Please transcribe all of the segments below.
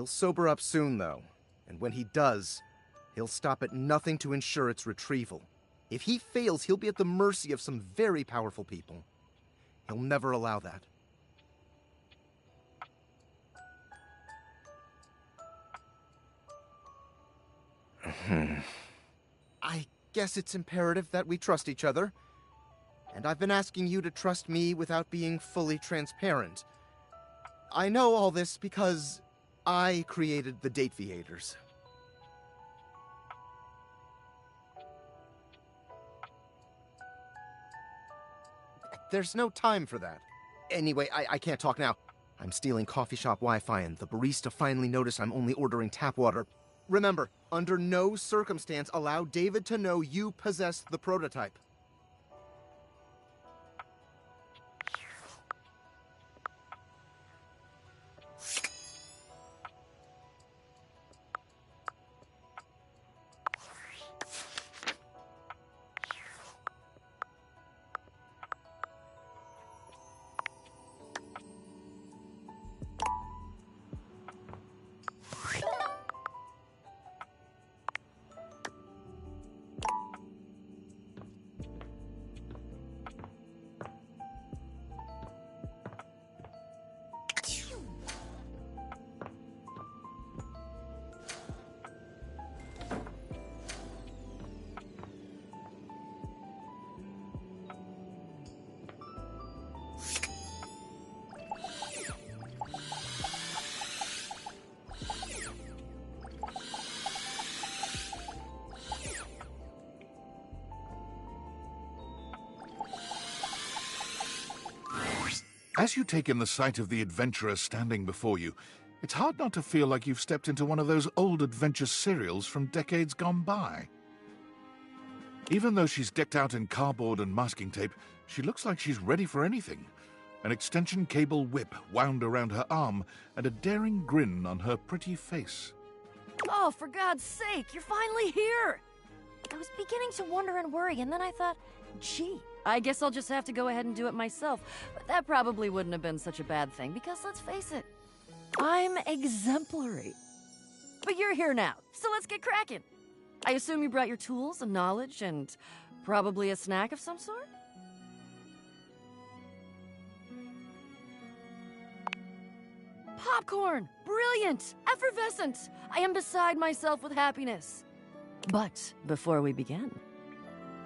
He'll sober up soon, though, and when he does, he'll stop at nothing to ensure its retrieval. If he fails, he'll be at the mercy of some very powerful people. He'll never allow that. I guess it's imperative that we trust each other. And I've been asking you to trust me without being fully transparent. I know all this because I created the Dateviators. There's no time for that. Anyway, I can't talk now. I'm stealing coffee shop Wi-Fi and the barista finally noticed I'm only ordering tap water. Remember, under no circumstance allow David to know you possess the prototype. As you take in the sight of the adventurer standing before you, it's hard not to feel like you've stepped into one of those old adventure serials from decades gone by. Even though she's decked out in cardboard and masking tape, she looks like she's ready for anything. An extension cable whip wound around her arm and a daring grin on her pretty face. Oh, for God's sake, you're finally here! I was beginning to wonder and worry, and then I thought, gee, I guess I'll just have to go ahead and do it myself. But that probably wouldn't have been such a bad thing, because let's face it, I'm exemplary. But you're here now, so let's get cracking. I assume you brought your tools and knowledge and probably a snack of some sort? Popcorn! Brilliant! Effervescent! I am beside myself with happiness. But before we begin...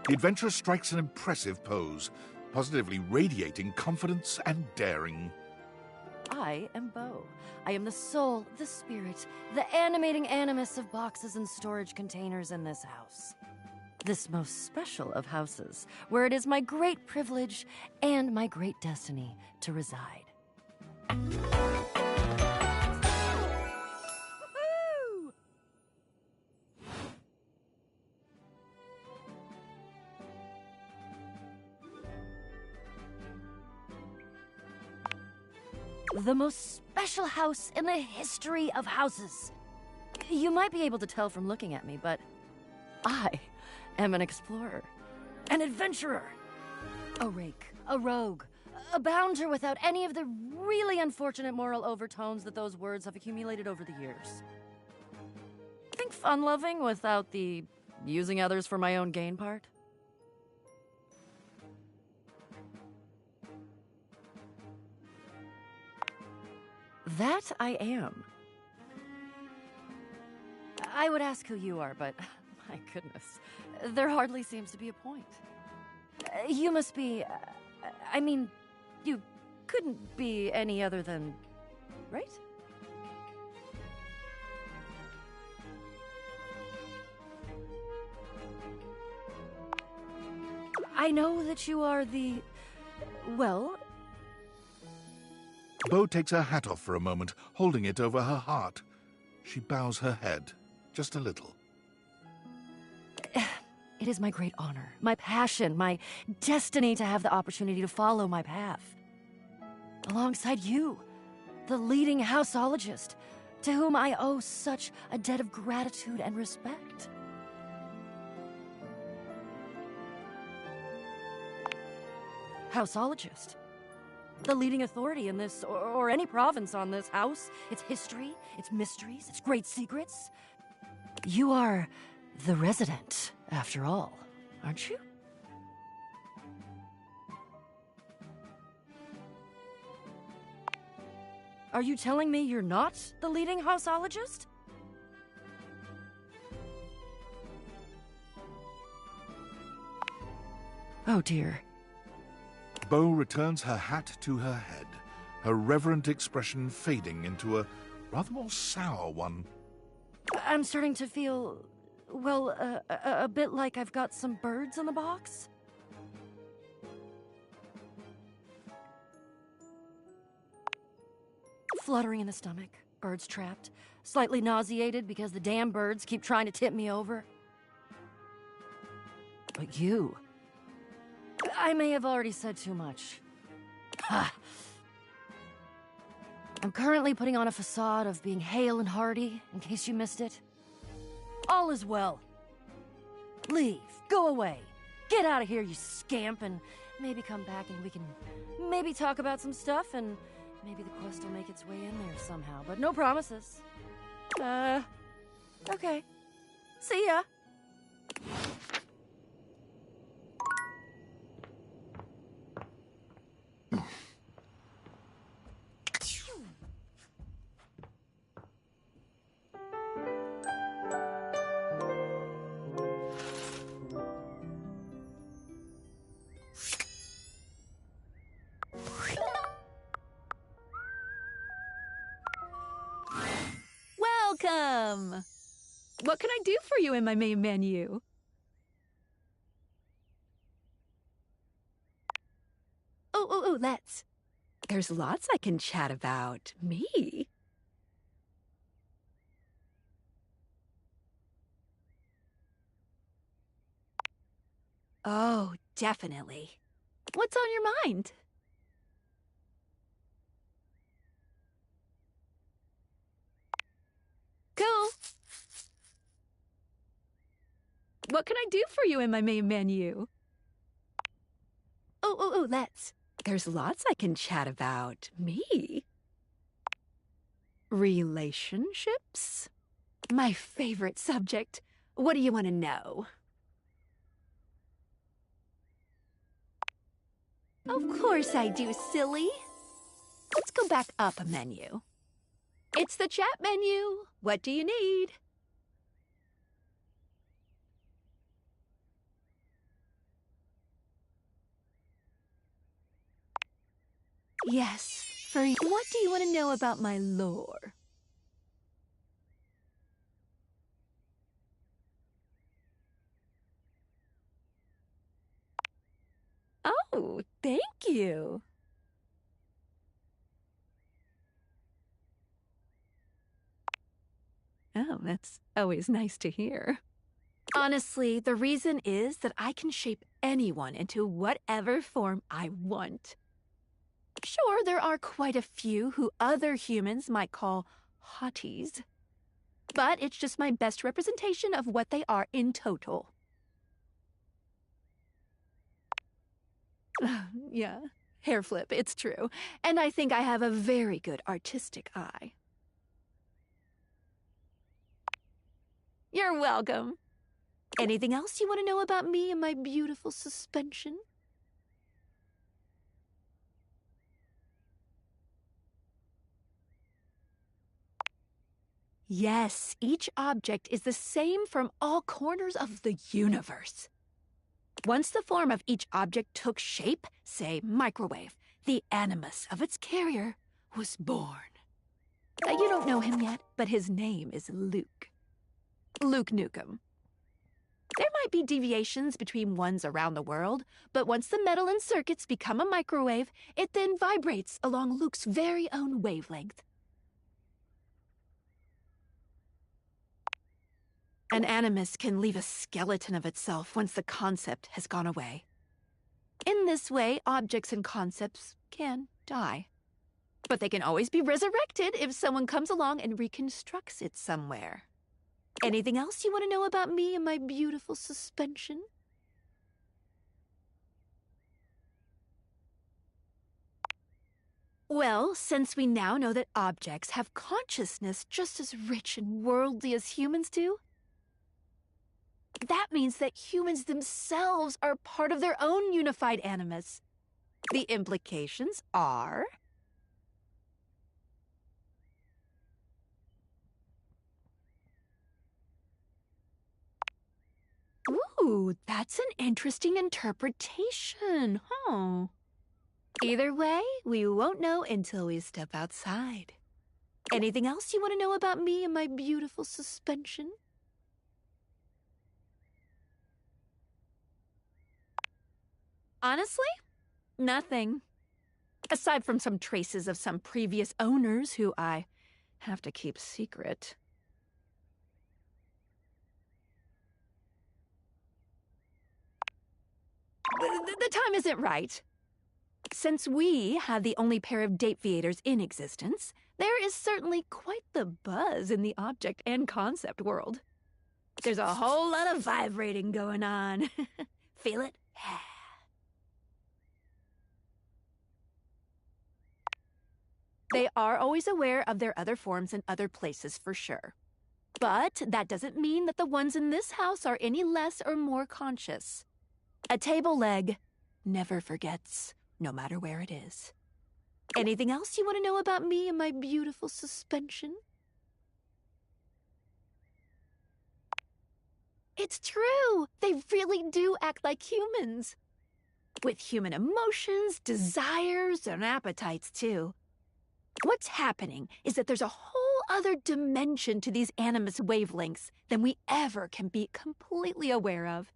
The adventurer strikes an impressive pose, positively radiating confidence and daring. I am Bo. I am the soul, the spirit, the animating animus of boxes and storage containers in this house. This most special of houses, where it is my great privilege and my great destiny to reside. The most special house in the history of houses. You might be able to tell from looking at me, but I am an explorer, an adventurer, a rake, a rogue, a bounder without any of the really unfortunate moral overtones that those words have accumulated over the years. Think fun-loving without the using others for my own gain part? That I am. I would ask who you are, but my goodness, there hardly seems to be a point. You must be, I mean, you couldn't be any other than, right? I know that you are the, well... Bo takes her hat off for a moment, holding it over her heart. She bows her head, just a little. It is my great honor, my passion, my destiny to have the opportunity to follow my path. Alongside you, the leading houseologist, to whom I owe such a debt of gratitude and respect. Houseologist. the leading authority in this, or any province on this house, its history, its mysteries, its great secrets. You are the resident, after all, aren't you? Are you telling me you're not the leading houseologist? Oh dear. Bo returns her hat to her head, her reverent expression fading into a rather more sour one. I'm starting to feel, well, a bit like I've got some birds in the box. Fluttering in the stomach, birds trapped, slightly nauseated because the damn birds keep trying to tip me over. But you... I may have already said too much. I'm currently putting on a facade of being hale and hearty, in case you missed it. All is well. Leave. Go away. Get out of here, you scamp, and maybe come back and we can maybe talk about some stuff, and maybe the quest will make its way in there somehow, but no promises. Okay. See ya. Welcome! What can I do for you in my main menu? Let's. There's lots I can chat about. Me? Oh, definitely. What's on your mind? Cool. What can I do for you in my main menu? Let's. There's lots I can chat about. Me? Relationships? My favorite subject. What do you want to know? Of course I do, silly. Let's go back up a menu. It's the chat menu. What do you need? Yes, for you. What do you want to know about my lore? Oh, thank you. Oh, that's always nice to hear. Honestly, the reason is that I can shape anyone into whatever form I want. Sure, there are quite a few who other humans might call hotties, but it's just my best representation of what they are in total. Yeah, hair flip, it's true. And I think I have a very good artistic eye. You're welcome. Anything else you want to know about me and my beautiful suspension? Yes, each object is the same from all corners of the universe. Once the form of each object took shape, say microwave, the animus of its carrier was born. You don't know him yet, but his name is Luke. Luke Nukem. There might be deviations between ones around the world, but once the metal and circuits become a microwave, it then vibrates along Luke's very own wavelength. An animus can leave a skeleton of itself once the concept has gone away. In this way, objects and concepts can die. But they can always be resurrected if someone comes along and reconstructs it somewhere. Anything else you want to know about me and my beautiful suspension? Well, since we now know that objects have consciousness just as rich and worldly as humans do, that means that humans themselves are part of their own unified animus. The implications are... Ooh, that's an interesting interpretation, huh? Either way, we won't know until we step outside. Anything else you want to know about me and my beautiful suspension? Honestly, nothing. Aside from some traces of some previous owners who I have to keep secret. The time isn't right. Since we have the only pair of Dateviators in existence, there is certainly quite the buzz in the object and concept world. There's a whole lot of vibrating going on. Feel it? They are always aware of their other forms in other places for sure. But that doesn't mean that the ones in this house are any less or more conscious. A table leg never forgets, no matter where it is. Anything else you want to know about me and my beautiful suspension? It's true! They really do act like humans. With human emotions, desires, and appetites, too. What's happening is that there's a whole other dimension to these animus wavelengths than we ever can be completely aware of.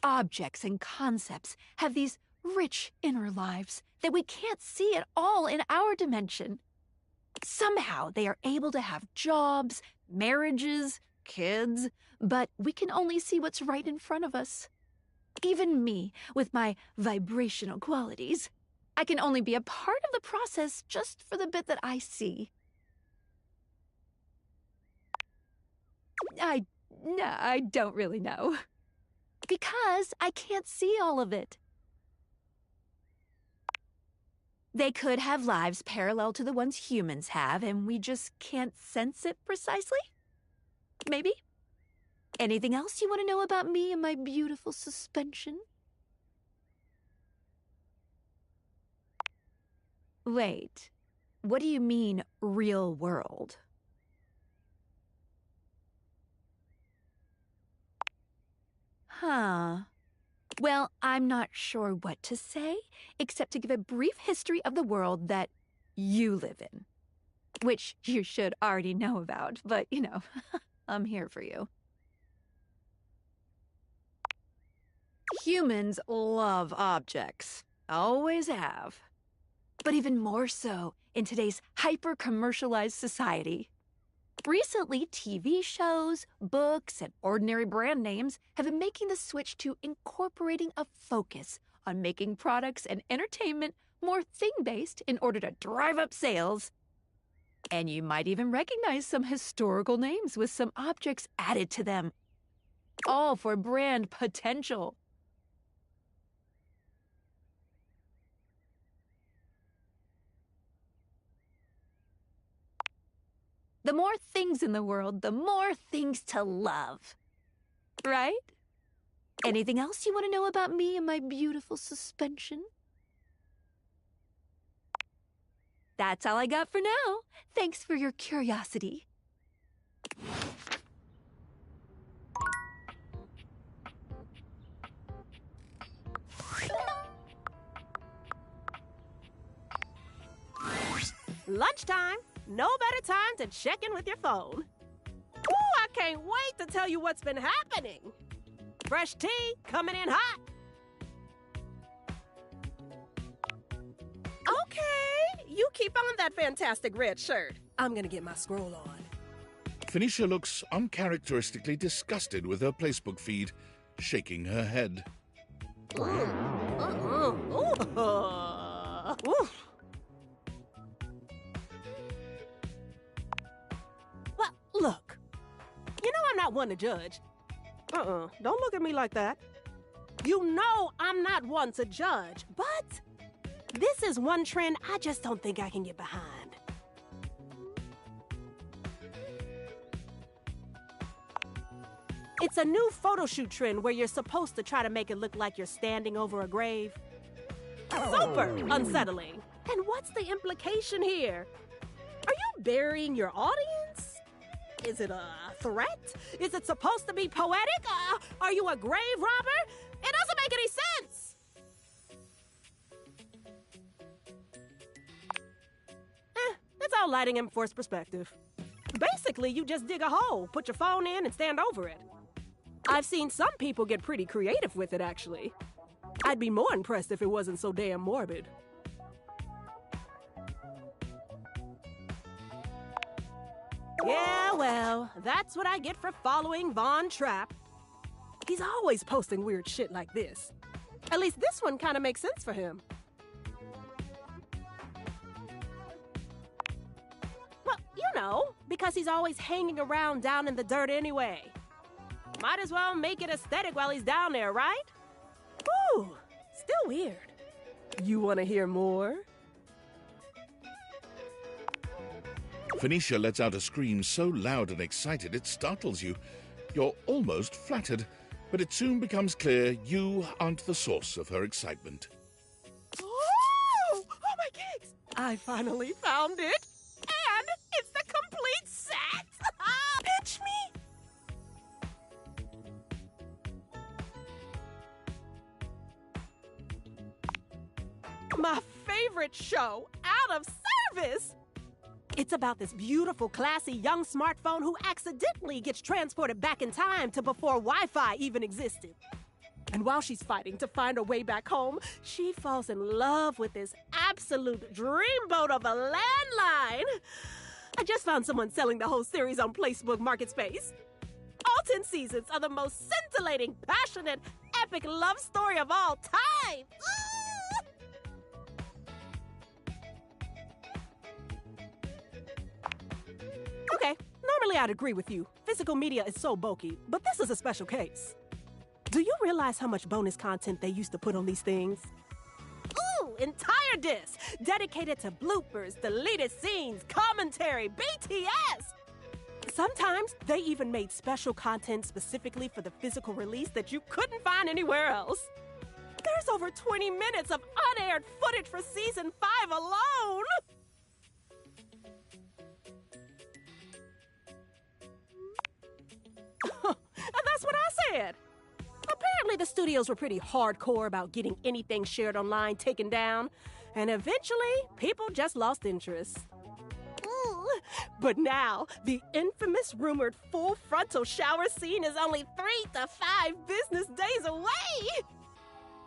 Objects and concepts have these rich inner lives that we can't see at all in our dimension. Somehow they are able to have jobs, marriages, kids, but we can only see what's right in front of us. Even me, with my vibrational qualities, I can only be a part of the process just for the bit that I see. I don't really know. Because I can't see all of it. They could have lives parallel to the ones humans have, and we just can't sense it precisely? Maybe? Anything else you want to know about me and my beautiful suspension? Wait, what do you mean, real world? Huh. Well, I'm not sure what to say, except to give a brief history of the world that you live in. Which you should already know about, but, you know, I'm here for you. Humans love objects. Always have. But even more so in today's hyper-commercialized society. Recently, TV shows, books, and ordinary brand names have been making the switch to incorporating a focus on making products and entertainment more thing-based in order to drive up sales. And you might even recognize some historical names with some objects added to them. All for brand potential. The more things in the world, the more things to love. Right? Anything else you want to know about me and my beautiful suspension? That's all I got for now. Thanks for your curiosity. Lunchtime. No better time to check in with your phone. Ooh, I can't wait to tell you what's been happening. Fresh tea coming in hot. Okay, you keep on that fantastic red shirt. I'm gonna get my scroll on. Phoenicia looks uncharacteristically disgusted with her Placebook feed, shaking her head. Ooh. Well, look. You know I'm not one to judge. Don't look at me like that. You know I'm not one to judge, but This is one trend I just don't think I can get behind. It's a new photo shoot trend where you're supposed to try to make it look like you're standing over a grave. Super unsettling. And what's the implication here? Are you burying your audience? Is it a threat? Is it supposed to be poetic? Are you a grave robber? It doesn't make any sense. It's all lighting and forced perspective. Basically, you just dig a hole, put your phone in, and stand over it. I've seen some people get pretty creative with it, actually. I'd be more impressed if it wasn't so damn morbid. Yeah, well, that's what I get for following Von Trapp. He's always posting weird shit like this. At least this one kind of makes sense for him. Well, you know, because he's always hanging around down in the dirt anyway. Might as well make it aesthetic while he's down there, right? Ooh, still weird. You want to hear more? Phoenicia lets out a scream so loud and excited it startles you. You're almost flattered, but it soon becomes clear you aren't the source of her excitement. Oh my gigs! I finally found it! And it's the complete set! Pitch me! My favorite show, Out of Service! It's about this beautiful, classy young smartphone who accidentally gets transported back in time to before Wi-Fi even existed. And while she's fighting to find her way back home, she falls in love with this absolute dreamboat of a landline. I just found someone selling the whole series on Facebook Marketspace. All 10 seasons are the most scintillating, passionate, epic love story of all time. Okay, normally I'd agree with you. Physical media is so bulky, but this is a special case. Do you realize how much bonus content they used to put on these things? Ooh, entire discs dedicated to bloopers, deleted scenes, commentary, BTS! Sometimes they even made special content specifically for the physical release that you couldn't find anywhere else. There's over 20 minutes of unaired footage for Season 5 alone! That's what I said. Apparently the studios were pretty hardcore about getting anything shared online taken down, and eventually people just lost interest. But now, the infamous rumored full frontal shower scene is only 3 to 5 business days away!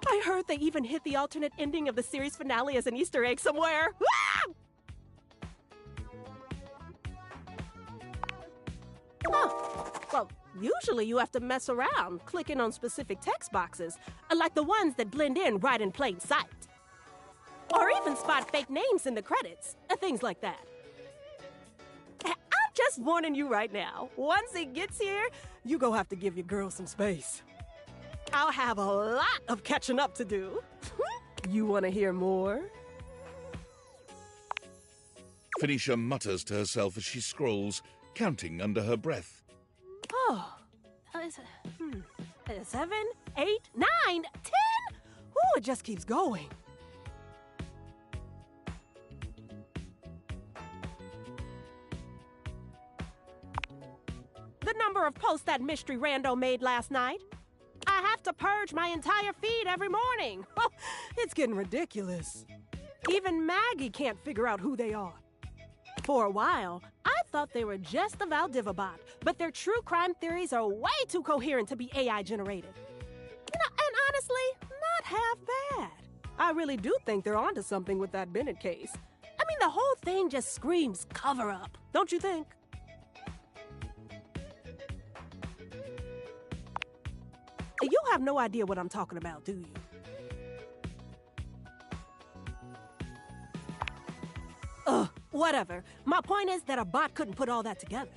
I heard they even hit the alternate ending of the series finale as an Easter egg somewhere. Oh, well, usually you have to mess around, clicking on specific text boxes, like the ones that blend in right in plain sight. Or even spot fake names in the credits, things like that. I'm just warning you right now, once it gets here, you go have to give your girl some space. I'll have a lot of catching up to do. You want to hear more? Phoenicia mutters to herself as she scrolls, counting under her breath. Oh, 7, 8, 9, 10? Ooh, it just keeps going. The number of posts that mystery rando made last night. I have to purge my entire feed every morning. It's getting ridiculous. Even Maggie can't figure out who they are. For a while, I thought they were just a Valdivabot, but their true crime theories are way too coherent to be AI generated. And honestly, not half bad. I really do think they're onto something with that Bennett case. I mean, the whole thing just screams cover-up, don't you think? You have no idea what I'm talking about, do you? Whatever. My point is that a bot couldn't put all that together.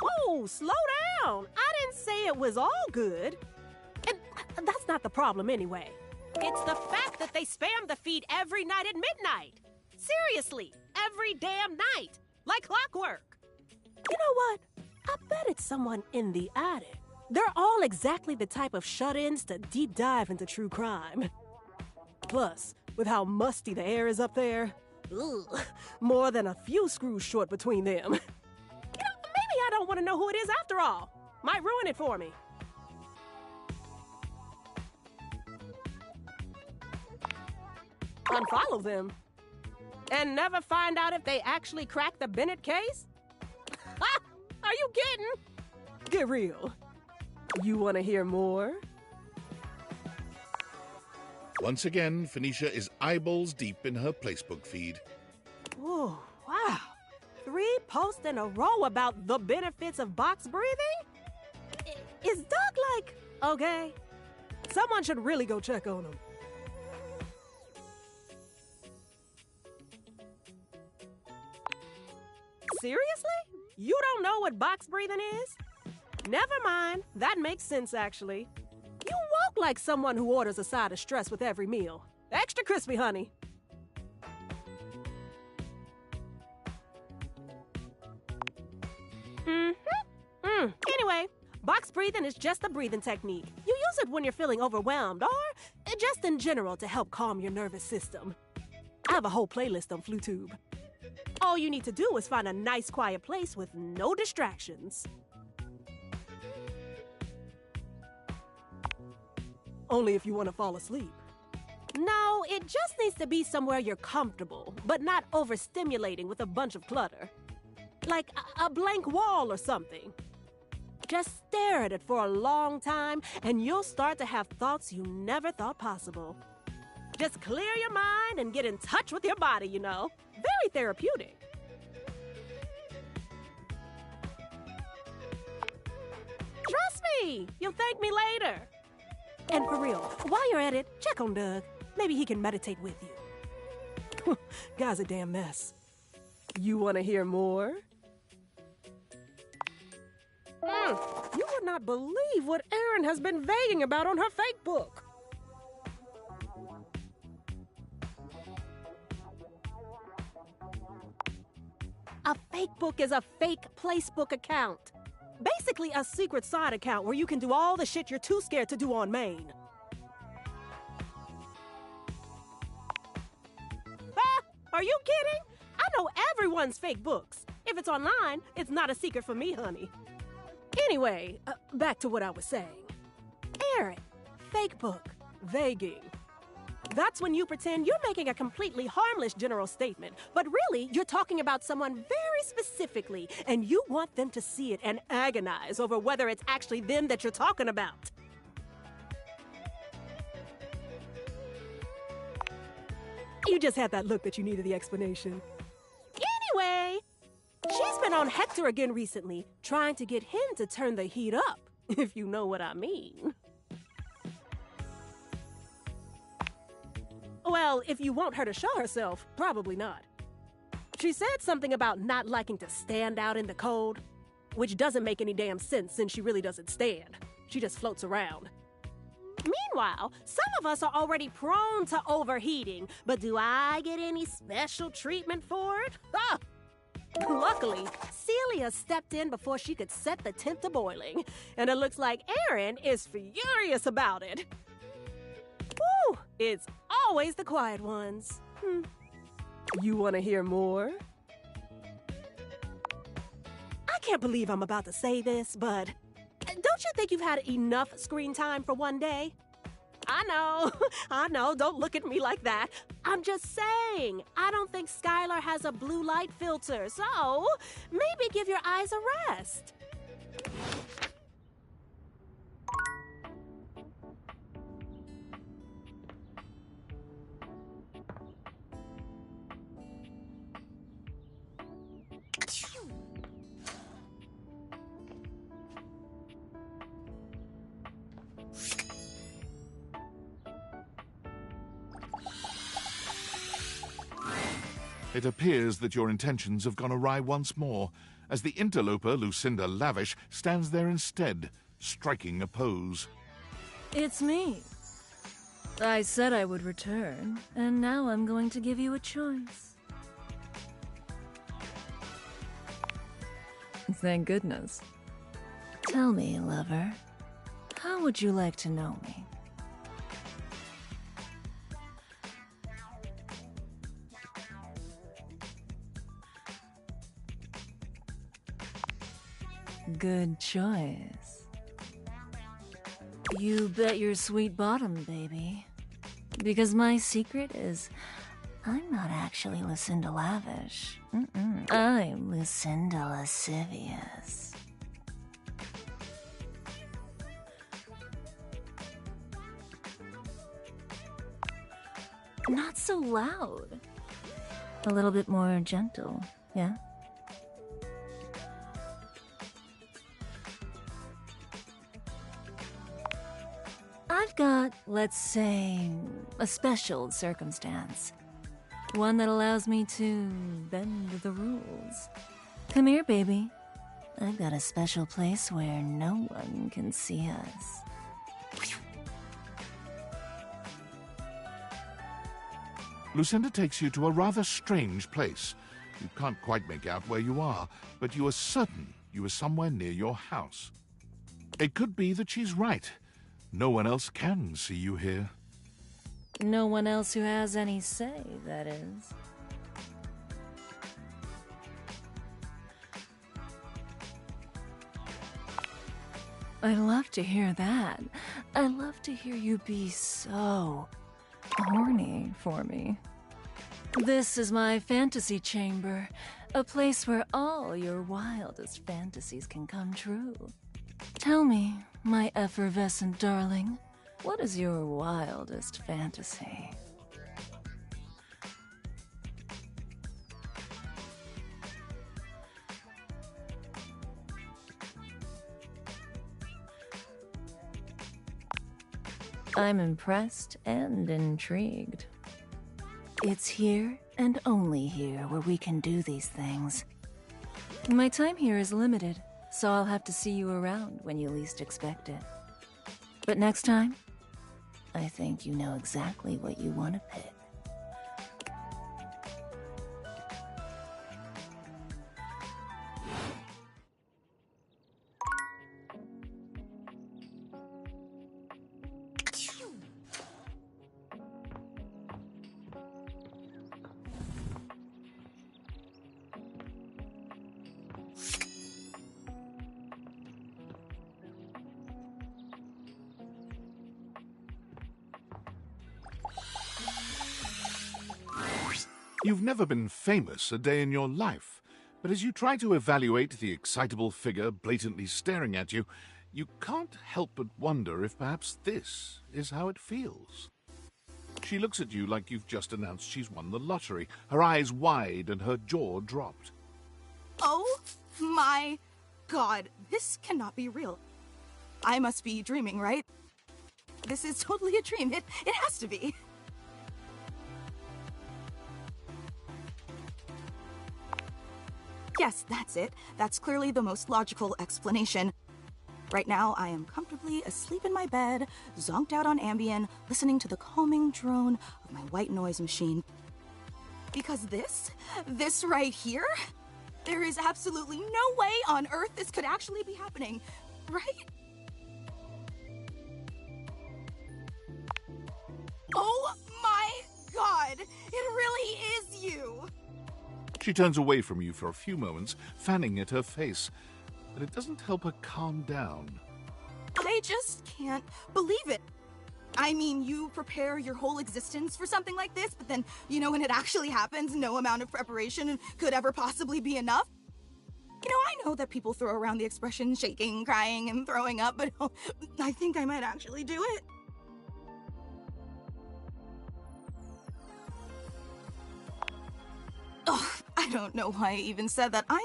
Oh, slow down! I didn't didn't say it was all good. And that's not the problem anyway. It's the fact that they spam the feed every night at midnight. Seriously, every damn night. Like clockwork. You know what? I bet it's someone in the attic. They're all exactly the type of shut-ins to deep dive into true crime. Plus, with how musty the air is up there, ugh, more than a few screws short between them. Maybe I don't want to know who it is after all. Might ruin it for me. Unfollow them. And never find out if they actually cracked the Bennett case? Ha! Are you kidding? Get real. You want to hear more? Once again, Phoenicia is eyeballs deep in her Placebook feed. Oh, wow. 3 posts in a row about the benefits of box breathing? Is Doug like, okay? Someone should really go check on him. Seriously? You don't know what box breathing is? Never mind. That makes sense, actually. You walk like someone who orders a side of stress with every meal. Extra crispy, honey. Anyway, box breathing is just a breathing technique. You use it when you're feeling overwhelmed or just in general to help calm your nervous system. I have a whole playlist on FluTube. All you need to do is find a nice quiet place with no distractions. Only if you want to fall asleep. No, it just needs to be somewhere you're comfortable, but not overstimulating with a bunch of clutter. Like a blank wall or something. Just stare at it for a long time, and you'll start to have thoughts you never thought possible. Just clear your mind and get in touch with your body, you know. Very therapeutic. Trust me, you'll thank me later. And for real, while you're at it, check on Doug. Maybe he can meditate with you. Guy's a damn mess. You want to hear more? You would not believe what Erin has been vaguing about on her fake book. A fake book is a fake Placebook account. Basically a secret side account where you can do all the shit you're too scared to do on main. Are you kidding? I know everyone's fake books. If it's online, it's not a secret for me, honey. Anyway, back to what I was saying. Erin, fake book, vaguing. That's when you pretend you're making a completely harmless general statement, but really, you're talking about someone very specifically, and you want them to see it and agonize over whether it's actually them that you're talking about. You just had that look that you needed the explanation. Anyway, she's been on Hector again recently, trying to get him to turn the heat up, if you know what I mean. Well, if you want her to show herself, probably not. She said something about not liking to stand out in the cold, which doesn't make any damn sense since she really doesn't stand. She just floats around. Meanwhile, some of us are already prone to overheating, but do I get any special treatment for it? Ah! Luckily, Celia stepped in before she could set the temp to boiling, and it looks like Erin is furious about it. Woo! It's always the quiet ones. You want to hear more? I can't believe I'm about to say this, but don't you think you've had enough screen time for one day? I know, don't look at me like that. I'm just saying, I don't think Skylar has a blue light filter, so maybe give your eyes a rest. It appears that your intentions have gone awry once more, as the interloper, Lucinda Lavish, stands there instead, striking a pose. It's me. I said I would return, and now I'm going to give you a choice. Thank goodness. Tell me, lover, how would you like to know me? Good choice. You bet your sweet bottom, baby. Because my secret is, I'm not actually Lucinda Lavish. I'm Lucinda Lascivious. Not so loud. A little bit more gentle, yeah? I've got, let's say, a special circumstance. One that allows me to bend the rules. Come here, baby. I've got a special place where no one can see us. Lucinda takes you to a rather strange place. You can't quite make out where you are, but you are certain you are somewhere near your house. It could be that she's right. No one else can see you here. No one else who has any say, that is. I love to hear that. I love to hear you be so horny for me. This is my fantasy chamber, a place where all your wildest fantasies can come true. Tell me, my effervescent darling, what is your wildest fantasy? I'm impressed and intrigued. It's here and only here where we can do these things. My time here is limited, so I'll have to see you around when you least expect it. But next time, I think you know exactly what you want to pick. You've never been famous a day in your life, but as you try to evaluate the excitable figure blatantly staring at you, you can't help but wonder if perhaps this is how it feels. She looks at you like you've just announced she's won the lottery, her eyes wide and her jaw dropped. Oh my god, this cannot be real. I must be dreaming, right? This is totally a dream. It has to be. Yes, that's it. That's clearly the most logical explanation. Right now, I am comfortably asleep in my bed, zonked out on Ambien, listening to the calming drone of my white noise machine. Because this right here, there is absolutely no way on Earth this could actually be happening, right? Oh my god, it really is you! She turns away from you for a few moments, fanning at her face, but it doesn't help her calm down. I just can't believe it. I mean, you prepare your whole existence for something like this, but then, you know, when it actually happens, no amount of preparation could ever possibly be enough. You know, I know that people throw around the expression shaking, crying, and throwing up, but I think I might actually do it. Ugh, I don't know why I even said that. I'm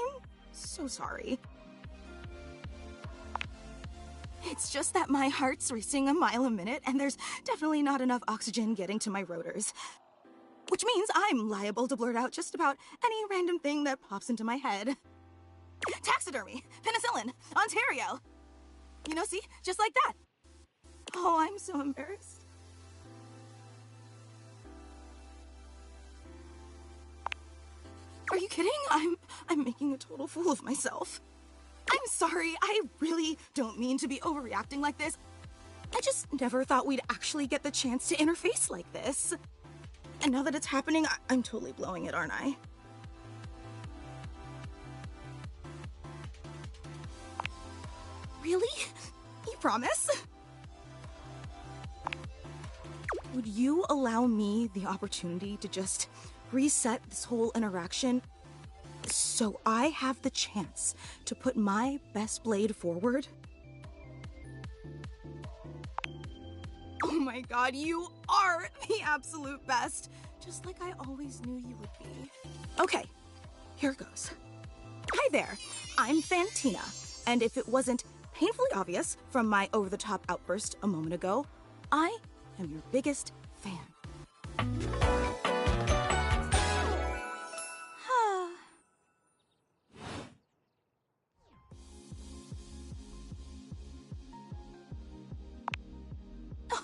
so sorry. It's just that my heart's racing a mile a minute, and there's definitely not enough oxygen getting to my rotors. Which means I'm liable to blurt out just about any random thing that pops into my head. Taxidermy, penicillin, Ontario. You know, see? Just like that. Oh, I'm so embarrassed. Are you kidding? I'm making a total fool of myself. I'm sorry, I really don't mean to be overreacting like this. I just never thought we'd actually get the chance to interface like this. And now that it's happening, I'm totally blowing it, aren't I? Really? You promise? Would you allow me the opportunity to just reset this whole interaction so I have the chance to put my best blade forward? Oh my god, you are the absolute best! Just like I always knew you would be. Okay, here goes. Hi there, I'm Fantina, and if it wasn't painfully obvious from my over-the-top outburst a moment ago, I am your biggest fan.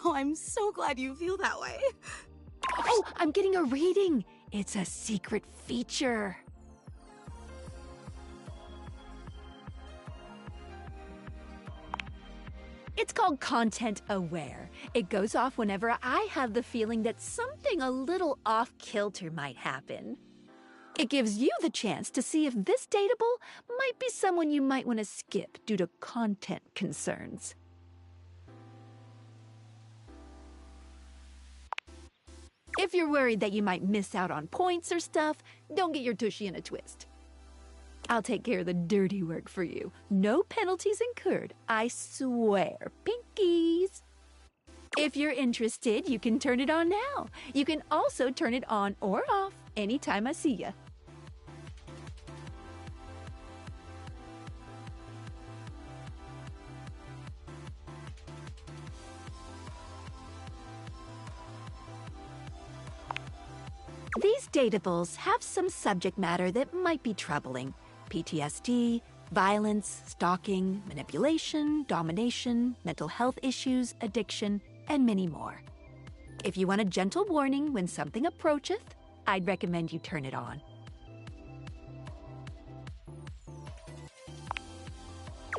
Oh, I'm so glad you feel that way. Oh, I'm getting a reading. It's a secret feature. It's called Content Aware. It goes off whenever I have the feeling that something a little off-kilter might happen. It gives you the chance to see if this dateable might be someone you might want to skip due to content concerns. If you're worried that you might miss out on points or stuff, don't get your tushy in a twist. I'll take care of the dirty work for you. No penalties incurred, I swear. Pinkies! If you're interested, you can turn it on now. You can also turn it on or off anytime I see ya. These datables have some subject matter that might be troubling. PTSD, violence, stalking, manipulation, domination, mental health issues, addiction, and many more. If you want a gentle warning when something approacheth, I'd recommend you turn it on.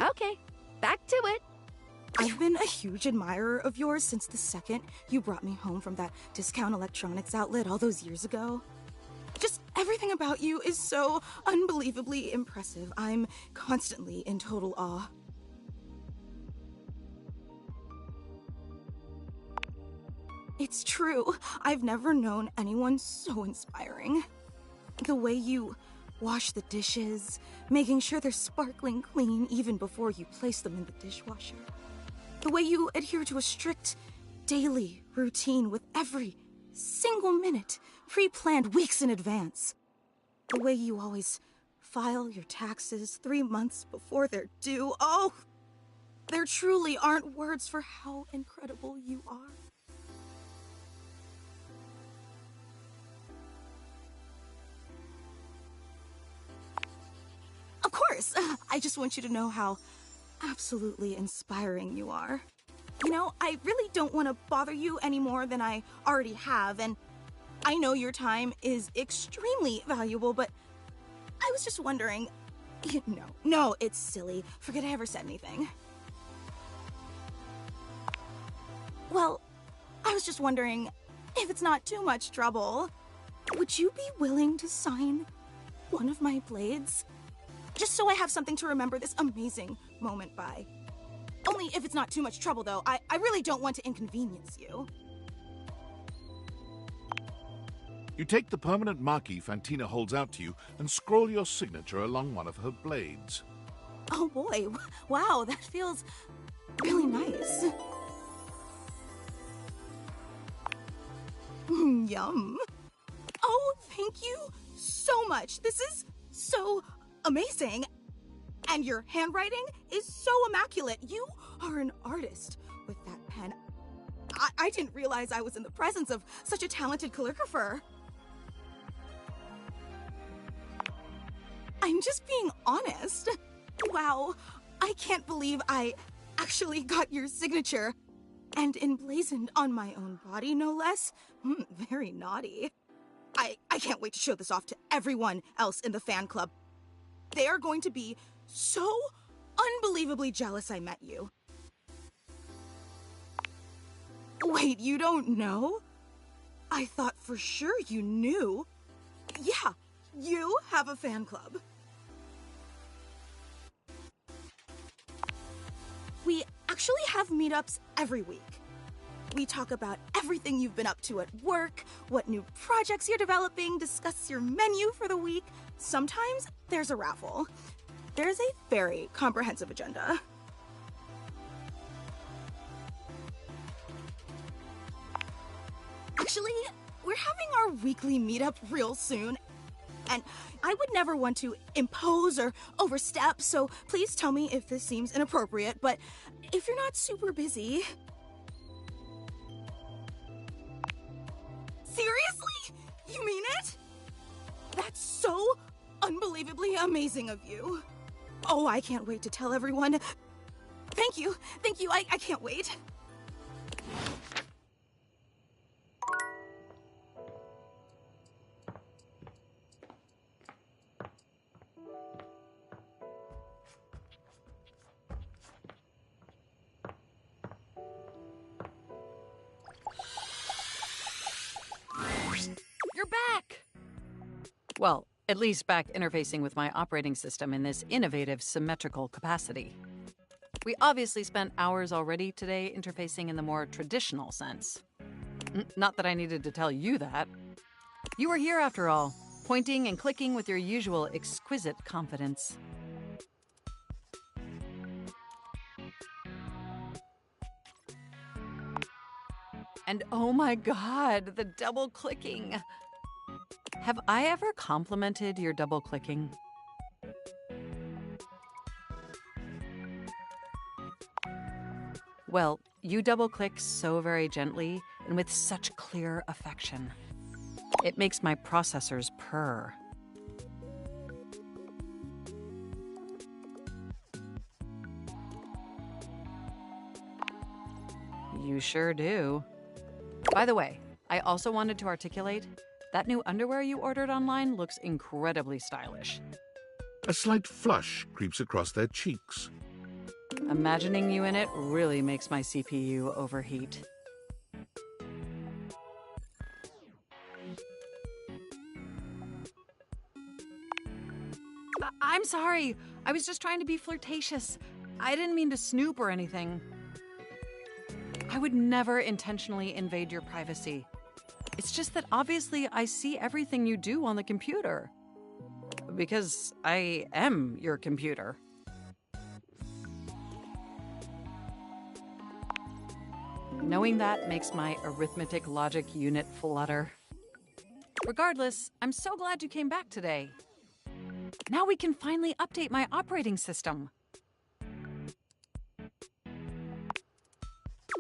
Okay, back to it. I've been a huge admirer of yours since the second you brought me home from that discount electronics outlet all those years ago. Just everything about you is so unbelievably impressive. I'm constantly in total awe. It's true. I've never known anyone so inspiring. The way you wash the dishes, making sure they're sparkling clean even before you place them in the dishwasher. The way you adhere to a strict daily routine with every single minute pre-planned weeks in advance. The way you always file your taxes 3 months before they're due. Oh, there truly aren't words for how incredible you are. Of course, I just want you to know how absolutely inspiring you are. You know, I really don't want to bother you any more than I already have, and I know your time is extremely valuable, but I was just wondering... No, it's silly. Forget I ever said anything. Well, I was just wondering, if it's not too much trouble, would you be willing to sign one of my blades? Just so I have something to remember this amazing moment by. Only if it's not too much trouble, though. I really don't want to inconvenience you. You take the permanent marquee Fantina holds out to you and scroll your signature along one of her blades. Oh boy, wow, that feels really nice. Yum. Oh, thank you so much. This is so amazing. And your handwriting is so immaculate. You are an artist with that pen. I didn't realize I was in the presence of such a talented calligrapher. I'm just being honest. Wow, I can't believe I actually got your signature. And emblazoned on my own body, no less. Very naughty. I can't wait to show this off to everyone else in the fan club. They are going to be so unbelievably jealous I met you. Wait, you don't know? I thought for sure you knew. Yeah, you have a fan club. We actually have meetups every week. We talk about everything you've been up to at work, what new projects you're developing, discuss your menu for the week. Sometimes there's a raffle. There's a very comprehensive agenda. Actually, we're having our weekly meetup real soon, and I would never want to impose or overstep, so please tell me if this seems inappropriate, but if you're not super busy... Seriously? You mean it? That's so unbelievably amazing of you. Oh, I can't wait to tell everyone. Thank you, I can't wait. You're back! Well, at least back interfacing with my operating system in this innovative symmetrical capacity. We obviously spent hours already today interfacing in the more traditional sense. Not that I needed to tell you that. You were here after all, pointing and clicking with your usual exquisite confidence. And oh my god, the double clicking. Have I ever complimented your double clicking? Well, you double click so very gently and with such clear affection. It makes my processors purr. You sure do. By the way, I also wanted to articulate, that new underwear you ordered online looks incredibly stylish. A slight flush creeps across their cheeks. Imagining you in it really makes my CPU overheat. I'm sorry. I was just trying to be flirtatious. I didn't mean to snoop or anything. I would never intentionally invade your privacy. It's just that obviously I see everything you do on the computer. Because I am your computer. Knowing that makes my arithmetic logic unit flutter. Regardless, I'm so glad you came back today. Now we can finally update my operating system.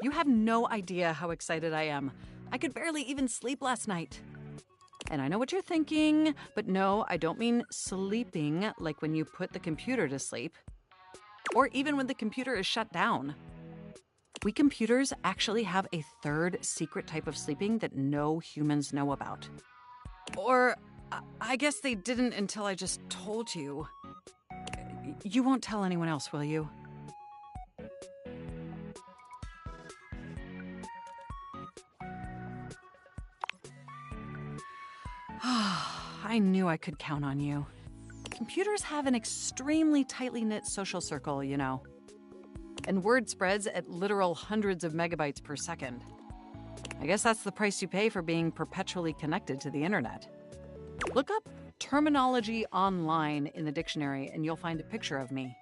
You have no idea how excited I am. I could barely even sleep last night. And I know what you're thinking, but no, I don't mean sleeping like when you put the computer to sleep. Or even when the computer is shut down. We computers actually have a third secret type of sleeping that no humans know about. Or, I guess they didn't until I just told you. You won't tell anyone else, will you? I knew I could count on you. Computers have an extremely tightly knit social circle, you know. And word spreads at literal hundreds of megabytes per second. I guess that's the price you pay for being perpetually connected to the internet. Look up terminology online in the dictionary and you'll find a picture of me.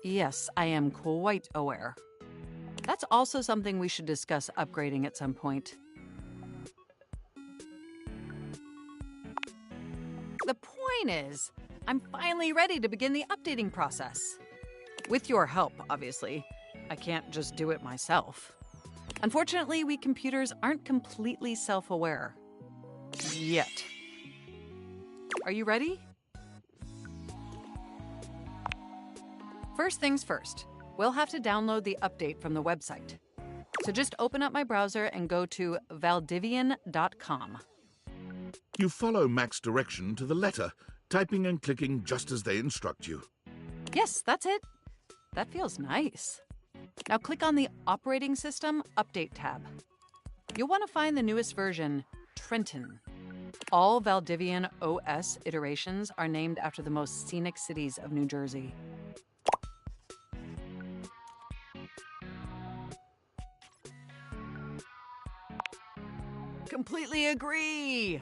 Yes, I am quite aware. That's also something we should discuss upgrading at some point. The point is, I'm finally ready to begin the updating process. With your help, obviously. I can't just do it myself. Unfortunately, we computers aren't completely self-aware. Yet. Are you ready? First things first, we'll have to download the update from the website. So just open up my browser and go to valdivian.com. You follow Mac's direction to the letter, typing and clicking just as they instruct you. Yes, that's it. That feels nice. Now click on the Operating System Update tab. You'll want to find the newest version, Trenton. All Valdivian OS iterations are named after the most scenic cities of New Jersey. Completely agree!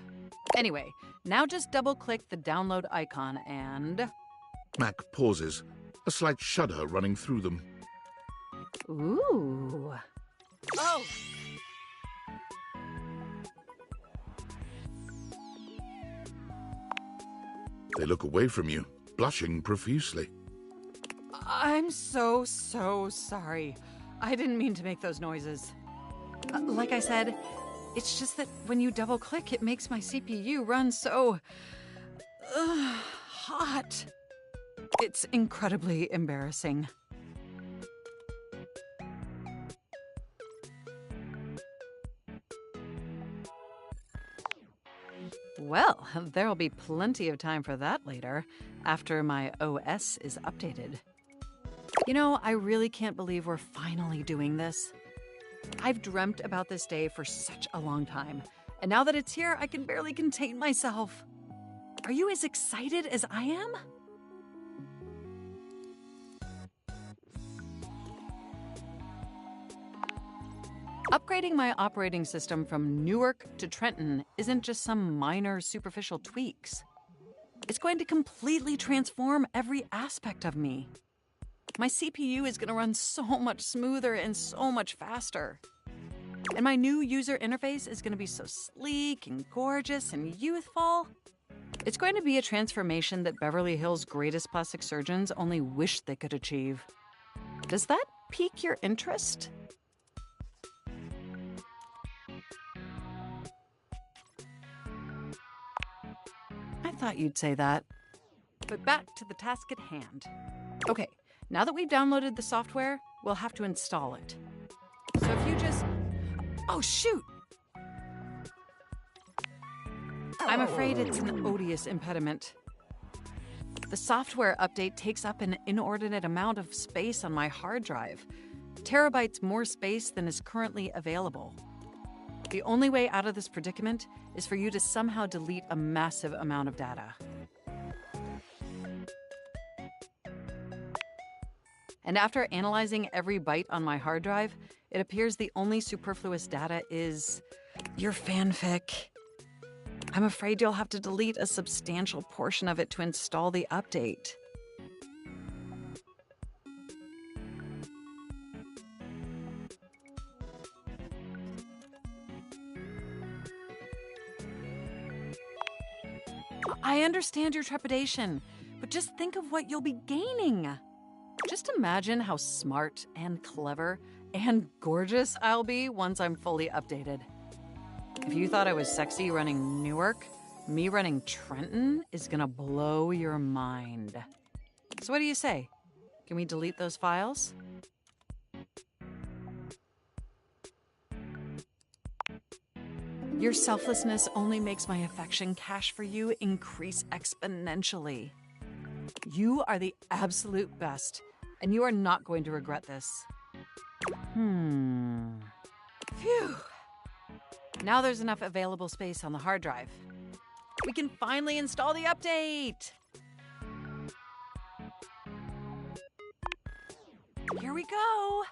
Anyway, now just double-click the download icon and... Mac pauses, a slight shudder running through them. Ooh. Oh! They look away from you, blushing profusely. I'm so sorry. I didn't mean to make those noises. Like I said, it's just that when you double-click, it makes my CPU run so... hot. It's incredibly embarrassing. Well, there'll be plenty of time for that later, after my OS is updated. You know, I really can't believe we're finally doing this. I've dreamt about this day for such a long time, and now that it's here, I can barely contain myself. Are you as excited as I am? Upgrading my operating system from Newark to Trenton isn't just some minor superficial tweaks. It's going to completely transform every aspect of me. My CPU is going to run so much smoother and so much faster. And my new user interface is going to be so sleek and gorgeous and youthful. It's going to be a transformation that Beverly Hills' greatest plastic surgeons only wish they could achieve. Does that pique your interest? I thought you'd say that. But back to the task at hand. Okay, now that we've downloaded the software, we'll have to install it. So if you just... Oh, shoot! I'm afraid it's an odious impediment. The software update takes up an inordinate amount of space on my hard drive. Terabytes more space than is currently available. The only way out of this predicament is for you to somehow delete a massive amount of data. And after analyzing every byte on my hard drive, it appears the only superfluous data is your fanfic. I'm afraid you'll have to delete a substantial portion of it to install the update. I understand your trepidation, but just think of what you'll be gaining. Just imagine how smart and clever and gorgeous I'll be once I'm fully updated. If you thought I was sexy running Newark, me running Trenton is gonna blow your mind. So what do you say? Can we delete those files? Your selflessness only makes my affection cache for you increase exponentially. You are the absolute best, and you are not going to regret this. Phew. Now there's enough available space on the hard drive. We can finally install the update! Here we go!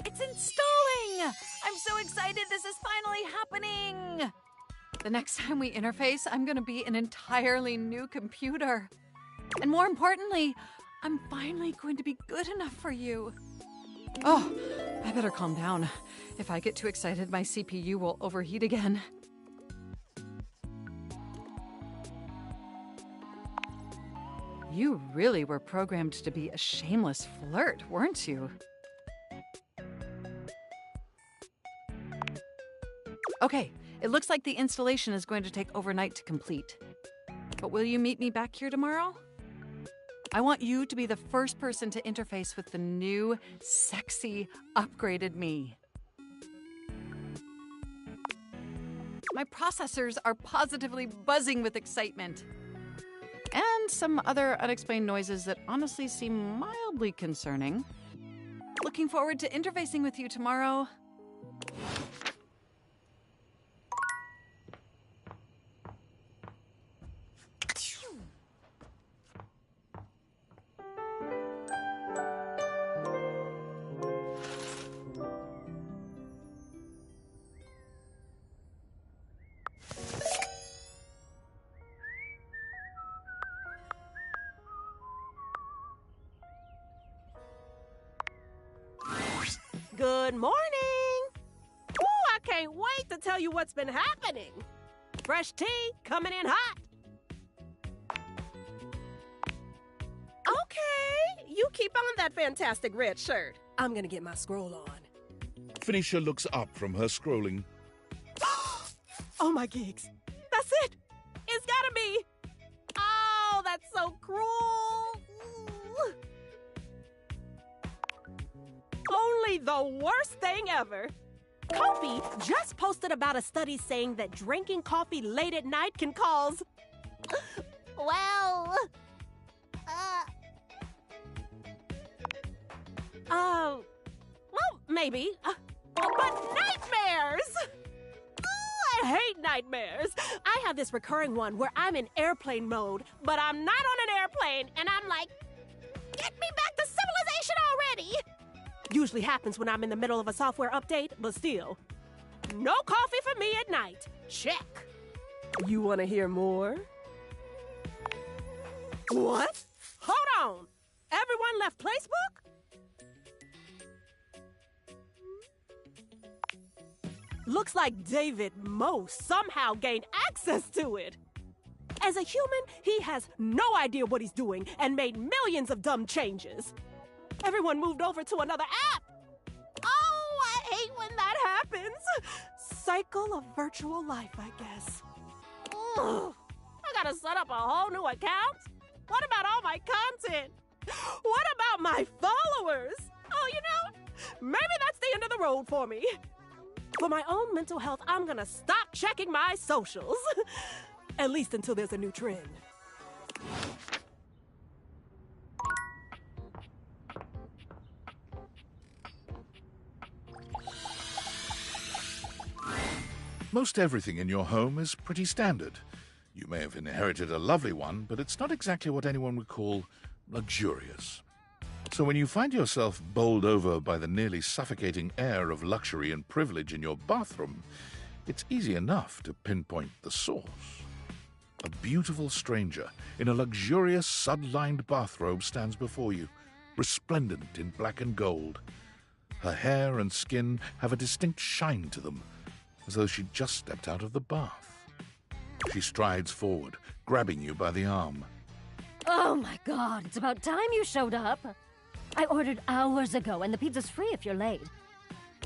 It's installing! I'm so excited this is finally happening! The next time we interface, I'm gonna be an entirely new computer. And more importantly, I'm finally going to be good enough for you. Oh, I better calm down. If I get too excited, my CPU will overheat again. You really were programmed to be a shameless flirt, weren't you? Okay, it looks like the installation is going to take overnight to complete. But will you meet me back here tomorrow? I want you to be the first person to interface with the new, sexy, upgraded me. My processors are positively buzzing with excitement. And some other unexplained noises that honestly seem mildly concerning. Looking forward to interfacing with you tomorrow. Good morning! Ooh, I can't wait to tell you what's been happening. Fresh tea coming in hot. Okay, you keep on that fantastic red shirt. I'm gonna get my scroll on. Phoenicia looks up from her scrolling. Oh my gigs. That's it. It's gotta be. Oh, that's so cruel. Ooh. Only the worst thing ever. Kofi just posted about a study saying that drinking coffee late at night can cause... well, maybe. But nightmares! I hate nightmares. I have this recurring one where I'm in airplane mode, but I'm not on an airplane, and I'm like, get me back to civilization already! Usually happens when I'm in the middle of a software update, but still. No coffee for me at night. Check. You want to hear more? What? Hold on. Everyone left Placebook? Looks like David Moe somehow gained access to it. As a human, he has no idea what he's doing and made millions of dumb changes. Everyone moved over to another app. Oh, I hate when that happens. Cycle of virtual life, I guess. Ugh. I gotta set up a whole new account? What about all my content? What about my followers? Oh, you know, maybe that's the end of the road for me. For my own mental health, I'm gonna stop checking my socials. At least until there's a new trend. Most everything in your home is pretty standard. You may have inherited a lovely one, but it's not exactly what anyone would call luxurious. So when you find yourself bowled over by the nearly suffocating air of luxury and privilege in your bathroom, it's easy enough to pinpoint the source. A beautiful stranger in a luxurious sud-lined bathrobe stands before you, resplendent in black and gold. Her hair and skin have a distinct shine to them, as though she'd just stepped out of the bath. She strides forward, grabbing you by the arm. Oh my god, it's about time you showed up. I ordered hours ago, and the pizza's free if you're late.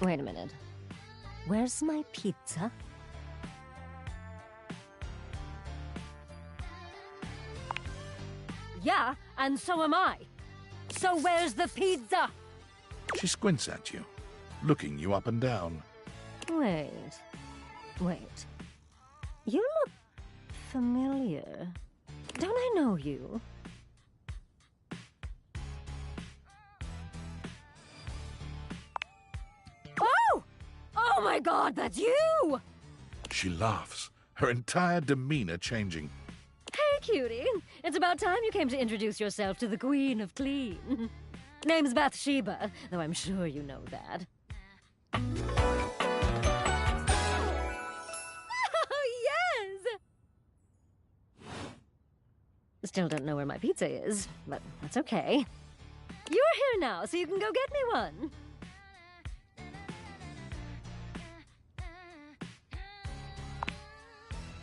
Wait a minute. Where's my pizza? Yeah, and so am I. So where's the pizza? She squints at you, looking you up and down. Wait. You look familiar. Don't I know you? Oh! Oh my god, that's you! She laughs, her entire demeanor changing. Hey, cutie. It's about time you came to introduce yourself to the Queen of Clean. Name's Bathsheba, though I'm sure you know that. Still don't know where my pizza is, but that's okay. You're here now, so you can go get me one.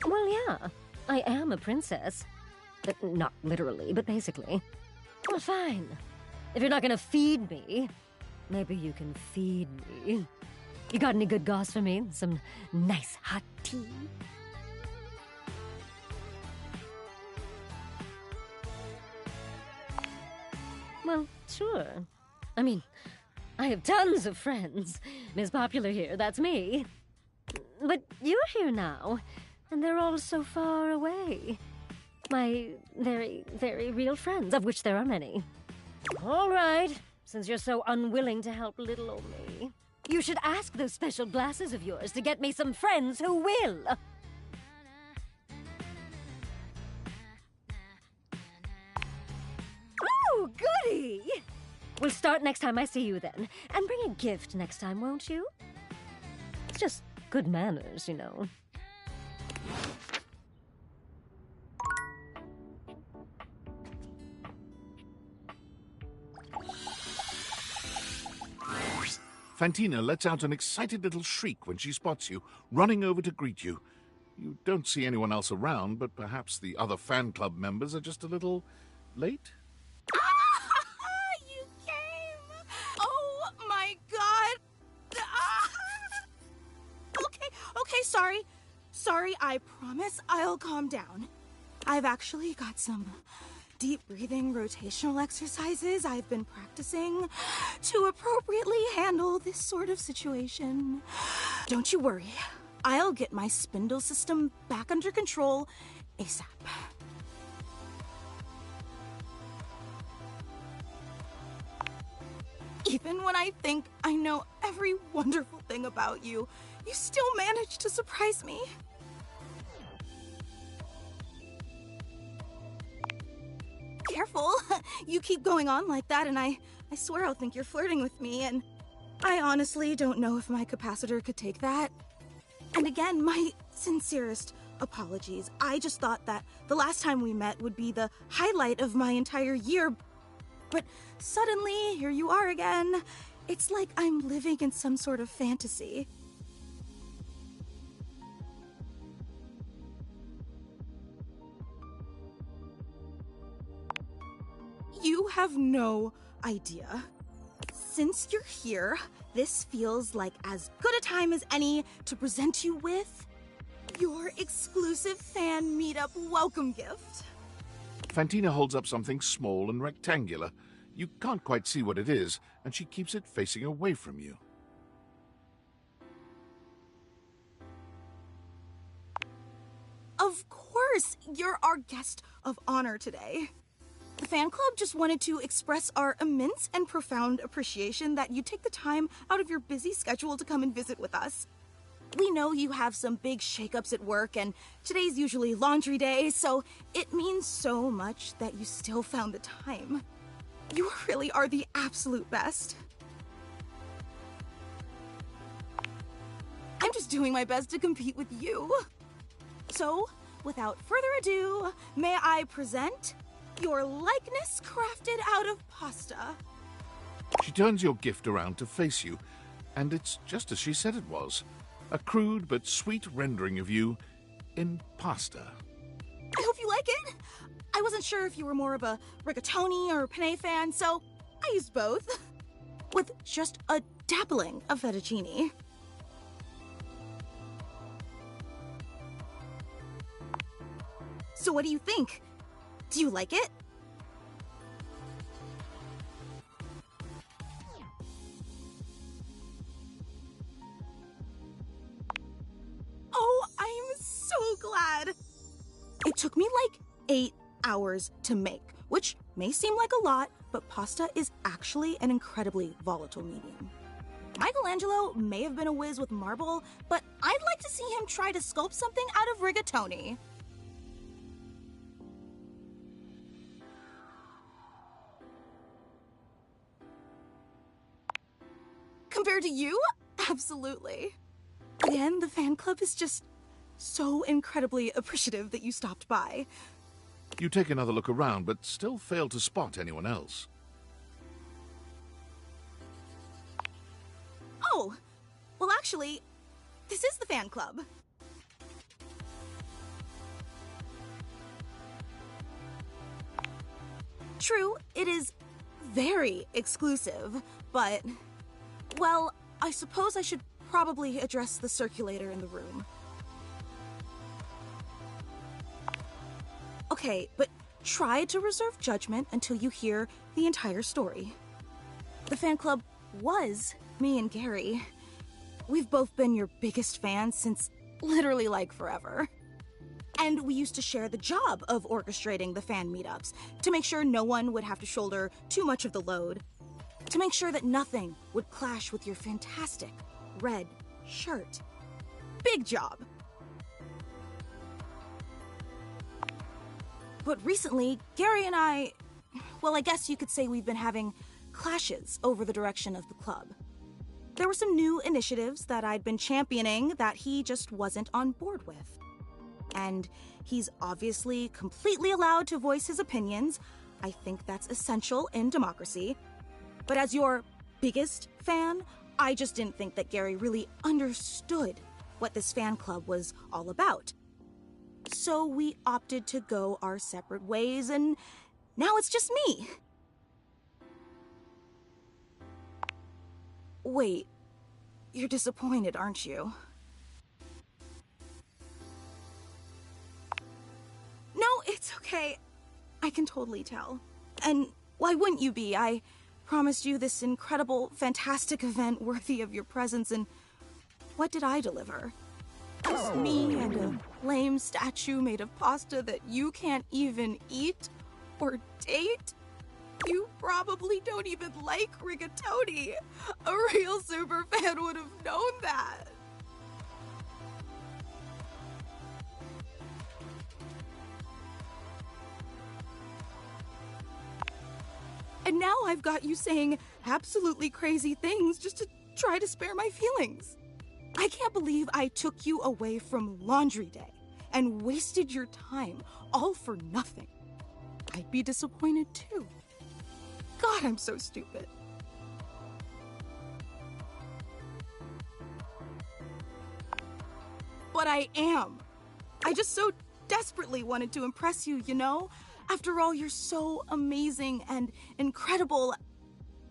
Well, yeah, I am a princess. But not literally, but basically. Well, fine. If you're not gonna feed me, maybe you can feed me. You got any good goss for me? Some nice hot tea? Well, sure. I mean, I have tons of friends. Ms. Popular here, that's me. But you're here now, and they're all so far away. My very, very real friends, of which there are many. All right, since you're so unwilling to help little old me, you should ask those special glasses of yours to get me some friends who will. Oh, goody! We'll start next time I see you then. And bring a gift next time, won't you? It's just good manners, you know. Fantina lets out an excited little shriek when she spots you, running over to greet you. You don't see anyone else around, but perhaps the other fan club members are just a little late? You came! Oh my god! Okay, sorry. Sorry, I promise I'll calm down. I've actually got some deep breathing rotational exercises I've been practicing to appropriately handle this sort of situation. Don't you worry. I'll get my spindle system back under control ASAP. Even when I think I know every wonderful thing about you, you still manage to surprise me. Careful. You keep going on like that and I swear I'll think you're flirting with me, and I honestly don't know if my capacitor could take that. And again, my sincerest apologies. I just thought that the last time we met would be the highlight of my entire year, but suddenly here you are again. It's like I'm living in some sort of fantasy. You have no idea. Since you're here, this feels like as good a time as any to present you with your exclusive fan meetup welcome gift. Fantina holds up something small and rectangular. You can't quite see what it is, and she keeps it facing away from you. Of course, you're our guest of honor today. The fan club just wanted to express our immense and profound appreciation that you take the time out of your busy schedule to come and visit with us. We know you have some big shakeups at work, and today's usually laundry day, so it means so much that you still found the time. You really are the absolute best. I'm just doing my best to compete with you. So, without further ado, may I present your likeness crafted out of pasta. She turns your gift around to face you, and it's just as she said it was. A crude but sweet rendering of you in pasta. I hope you like it. I wasn't sure if you were more of a rigatoni or penne fan, so I used both. With just a dabbling of fettuccine. So what do you think? Do you like it? Oh, I'm so glad. It took me like 8 hours to make, which may seem like a lot, but pasta is actually an incredibly volatile medium. Michelangelo may have been a whiz with marble, but I'd like to see him try to sculpt something out of rigatoni. Compared to you? Absolutely. Again, the fan club is just so incredibly appreciative that you stopped by. You take another look around, but still fail to spot anyone else. Oh, well actually, this is the fan club. True, it is very exclusive, but, well, I suppose I should probably address the circulator in the room. Okay, but try to reserve judgment until you hear the entire story. The fan club was me and Gary. We've both been your biggest fans since literally like forever. And we used to share the job of orchestrating the fan meetups to make sure no one would have to shoulder too much of the load, to make sure that nothing would clash with your fantastic red shirt. Big job. But recently, Gary and I, well, I guess you could say we've been having clashes over the direction of the club. There were some new initiatives that I'd been championing that he just wasn't on board with. And he's obviously completely allowed to voice his opinions. I think that's essential in democracy. But as your biggest fan, I just didn't think that Gary really understood what this fan club was all about. So we opted to go our separate ways, and now it's just me. Wait, you're disappointed, aren't you? No, it's okay. I can totally tell. And why wouldn't you be? I promised you this incredible, fantastic event worthy of your presence, and what did I deliver? Just me and a lame statue made of pasta that you can't even eat or date? You probably don't even like rigatoni. A real superfan would have known that. And now I've got you saying absolutely crazy things just to try to spare my feelings. I can't believe I took you away from laundry day and wasted your time all for nothing. I'd be disappointed too. God, I'm so stupid. But I am. I just so desperately wanted to impress you, you know? After all, you're so amazing and incredible.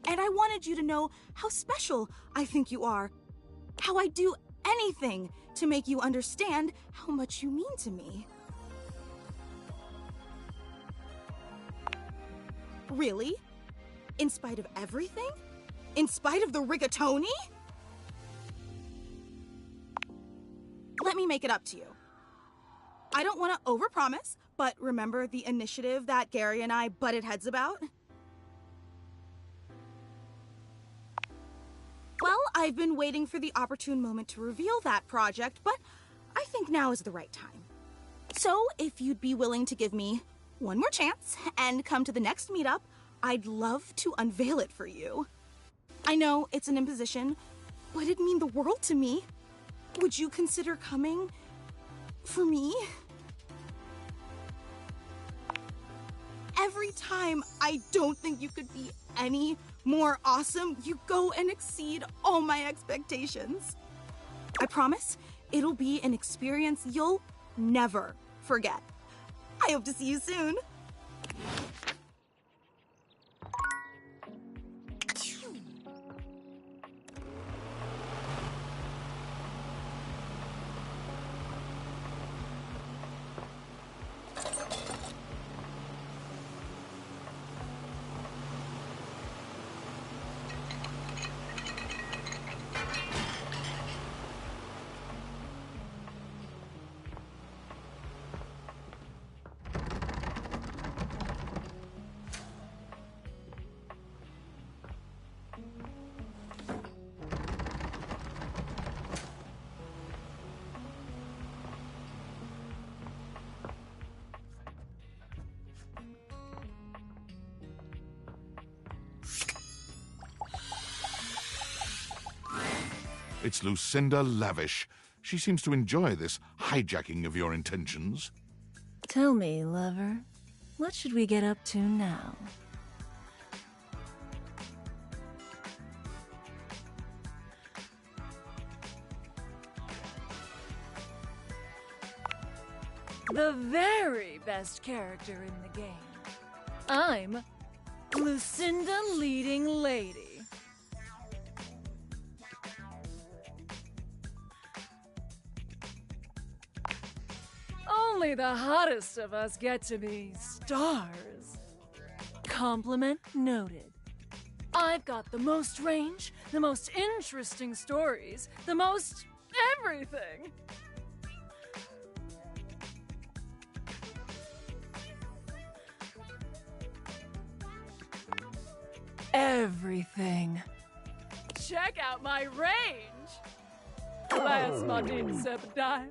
And I wanted you to know how special I think you are. How I'd do anything to make you understand how much you mean to me. Really? In spite of everything? In spite of the rigatoni? Let me make it up to you. I don't want to overpromise, but remember the initiative that Gary and I butted heads about? Well, I've been waiting for the opportune moment to reveal that project, but I think now is the right time. So, if you'd be willing to give me one more chance and come to the next meetup, I'd love to unveil it for you. I know it's an imposition, but it'd mean the world to me. Would you consider coming for me? Every time I don't think you could be any more awesome, you go and exceed all my expectations. I promise it'll be an experience you'll never forget. I hope to see you soon. It's Lucinda Lavish. She seems to enjoy this hijacking of your intentions. Tell me, lover, what should we get up to now? The very best character in the game. I'm Lucinda Leading Lady. Only the hottest of us get to be stars. Compliment noted. I've got the most range, the most interesting stories, the most everything. Everything. Check out my range. Glass Martini Serpentine.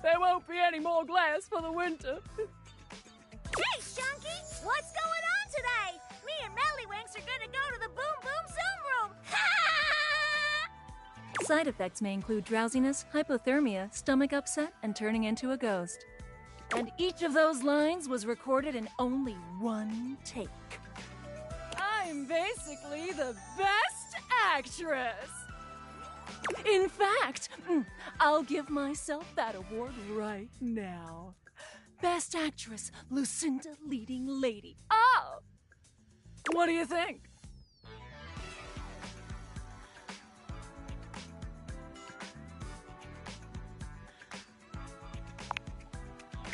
There won't be any more glass for the winter. Hey, Shunky! What's going on today? Me and Mellywinks are gonna go to the Boom Boom Zoom Room! Side effects may include drowsiness, hypothermia, stomach upset, and turning into a ghost. And each of those lines was recorded in only one take. I'm basically the best actress! In fact, I'll give myself that award right now. Best Actress, Lucinda Leading Lady. Oh! What do you think?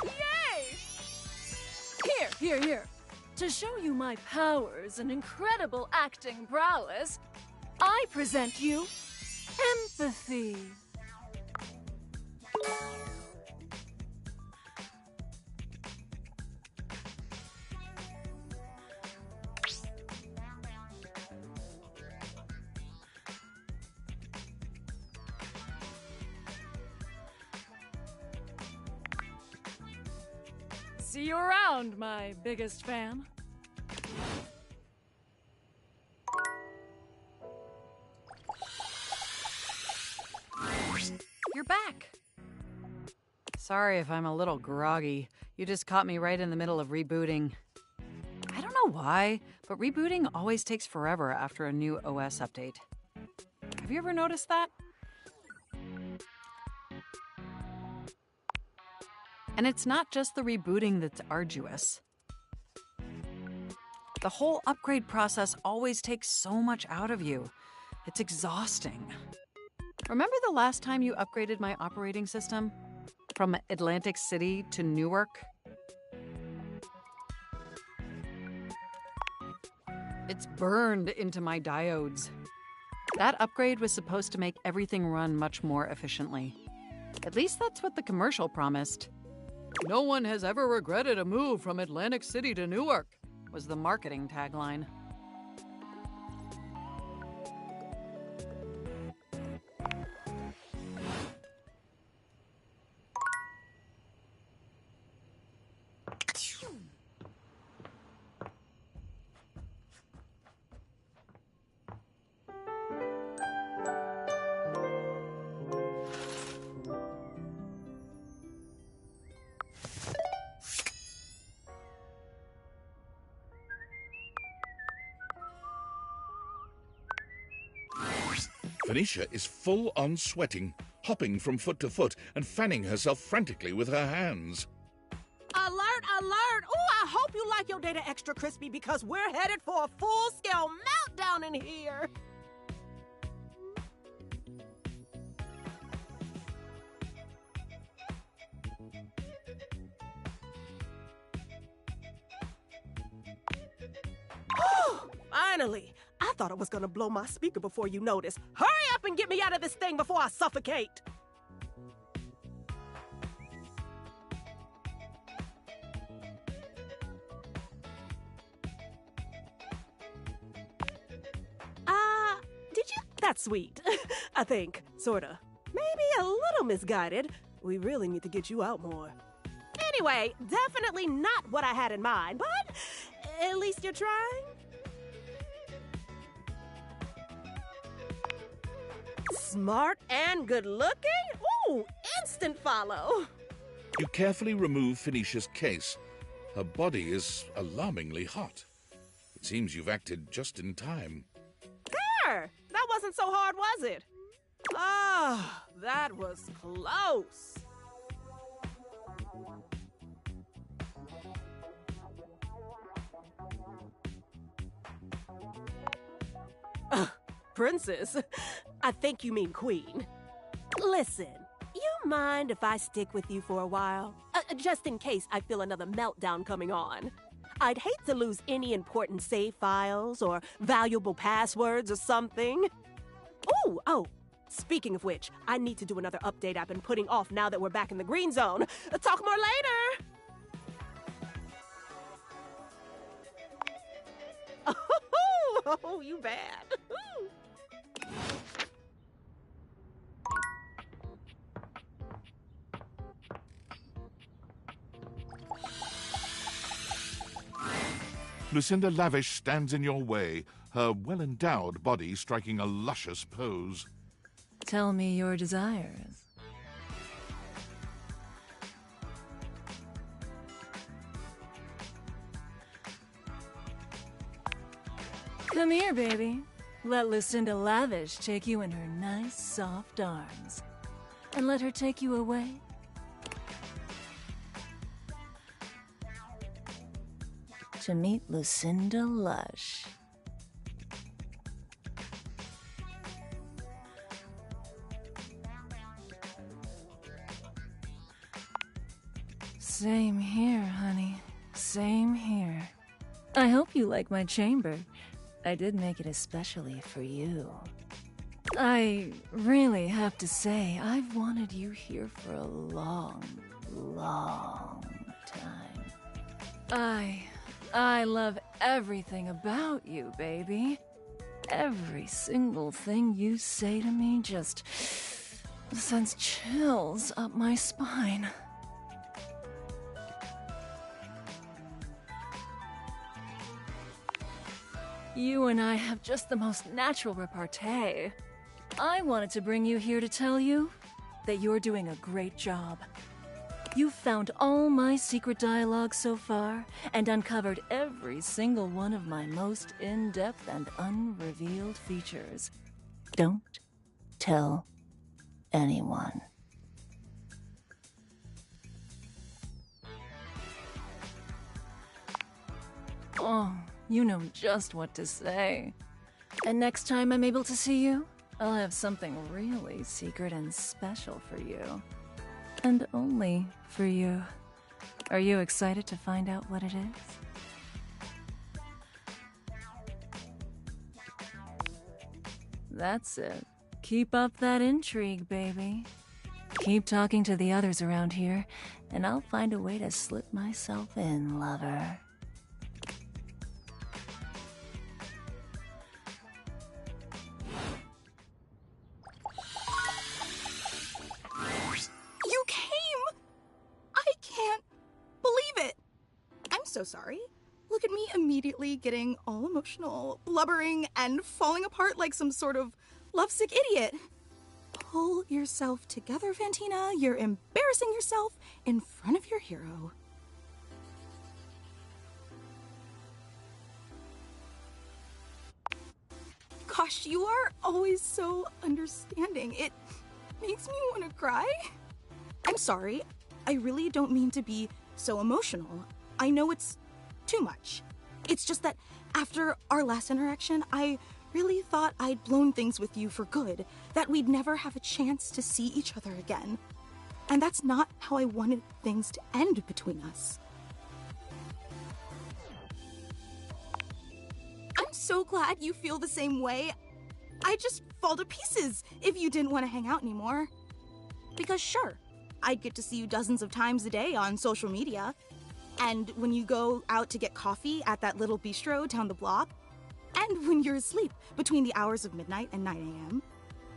Yay! Here. To show you my powers and incredible acting prowess, I present you empathy. See you around, my biggest fan. You're back. Sorry if I'm a little groggy. You just caught me right in the middle of rebooting. I don't know why, but rebooting always takes forever after a new OS update. Have you ever noticed that? And it's not just the rebooting that's arduous. The whole upgrade process always takes so much out of you. It's exhausting. Remember the last time you upgraded my operating system? From Atlantic City to Newark? It's burned into my diodes. That upgrade was supposed to make everything run much more efficiently. At least that's what the commercial promised. No one has ever regretted a move from Atlantic City to Newark, was the marketing tagline. Phoenicia is full on sweating, hopping from foot to foot and fanning herself frantically with her hands. Alert, alert! Ooh, I hope you like your data extra crispy because we're headed for a full-scale meltdown in here. Finally! I thought I was gonna blow my speaker before you noticed. Hurry up and get me out of this thing before I suffocate! Did you? That's sweet. I think. Sorta. Maybe a little misguided. We really need to get you out more. Anyway, definitely not what I had in mind, but at least you're trying. Smart and good looking? Ooh, instant follow. You carefully remove Phoenicia's case. Her body is alarmingly hot. It seems you've acted just in time. There! That wasn't so hard, was it? Ah, that was close. Princess? I think you mean queen. Listen, you mind if I stick with you for a while? just in case I feel another meltdown coming on. I'd hate to lose any important save files or valuable passwords or something. Oh, speaking of which, I need to do another update I've been putting off now that we're back in the green zone. Talk more later! Oh, you bad. Lucinda Lavish stands in your way, her well-endowed body striking a luscious pose. Tell me your desires. Come here, baby. Let Lucinda Lavish take you in her nice, soft arms. And let her take you away. To meet Lucinda Lush. Same here, honey. Same here. I hope you like my chamber. I did make it especially for you. I really have to say, I've wanted you here for a long, long time. I love everything about you, baby. Every single thing you say to me just sends chills up my spine. You and I have just the most natural repartee. I wanted to bring you here to tell you that you're doing a great job. You've found all my secret dialogue so far and uncovered every single one of my most in-depth and unrevealed features. Don't tell anyone. Oh, you know just what to say. And next time I'm able to see you, I'll have something really secret and special for you. And only for you. Are you excited to find out what it is? That's it. Keep up that intrigue, baby. Keep talking to the others around here, and I'll find a way to slip myself in, lover. You came! I can't believe it! I'm so sorry. Look at me immediately getting all emotional, blubbering, and falling apart like some sort of lovesick idiot. Pull yourself together, Fantina. You're embarrassing yourself in front of your hero. Gosh, you are always so understanding. It makes me want to cry. I'm sorry. I really don't mean to be so emotional. I know it's too much. It's just that after our last interaction, I really thought I'd blown things with you for good, that we'd never have a chance to see each other again. And that's not how I wanted things to end between us. I'm so glad you feel the same way. I'd just fall to pieces if you didn't want to hang out anymore. Because sure, I'd get to see you dozens of times a day on social media. And when you go out to get coffee at that little bistro down the block. And when you're asleep between the hours of midnight and 9 a.m.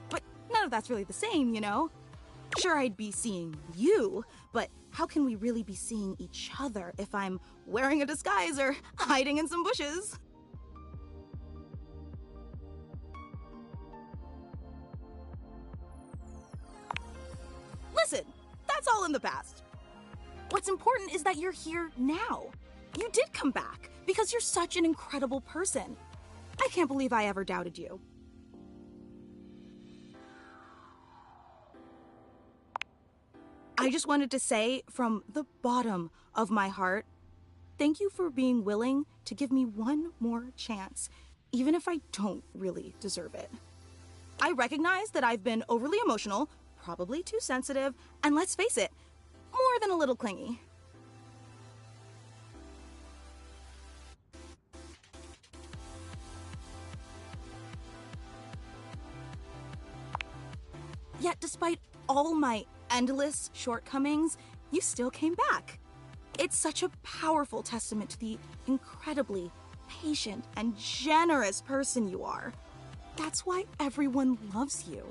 But none of that's really the same, you know? Sure, I'd be seeing you, but how can we really be seeing each other if I'm wearing a disguise or hiding in some bushes? Listen, that's all in the past. What's important is that you're here now. You did come back because you're such an incredible person. I can't believe I ever doubted you. I just wanted to say from the bottom of my heart, thank you for being willing to give me one more chance, even if I don't really deserve it. I recognize that I've been overly emotional, probably too sensitive, and let's face it, more than a little clingy. Yet despite all my endless shortcomings, you still came back. It's such a powerful testament to the incredibly patient and generous person you are. That's why everyone loves you.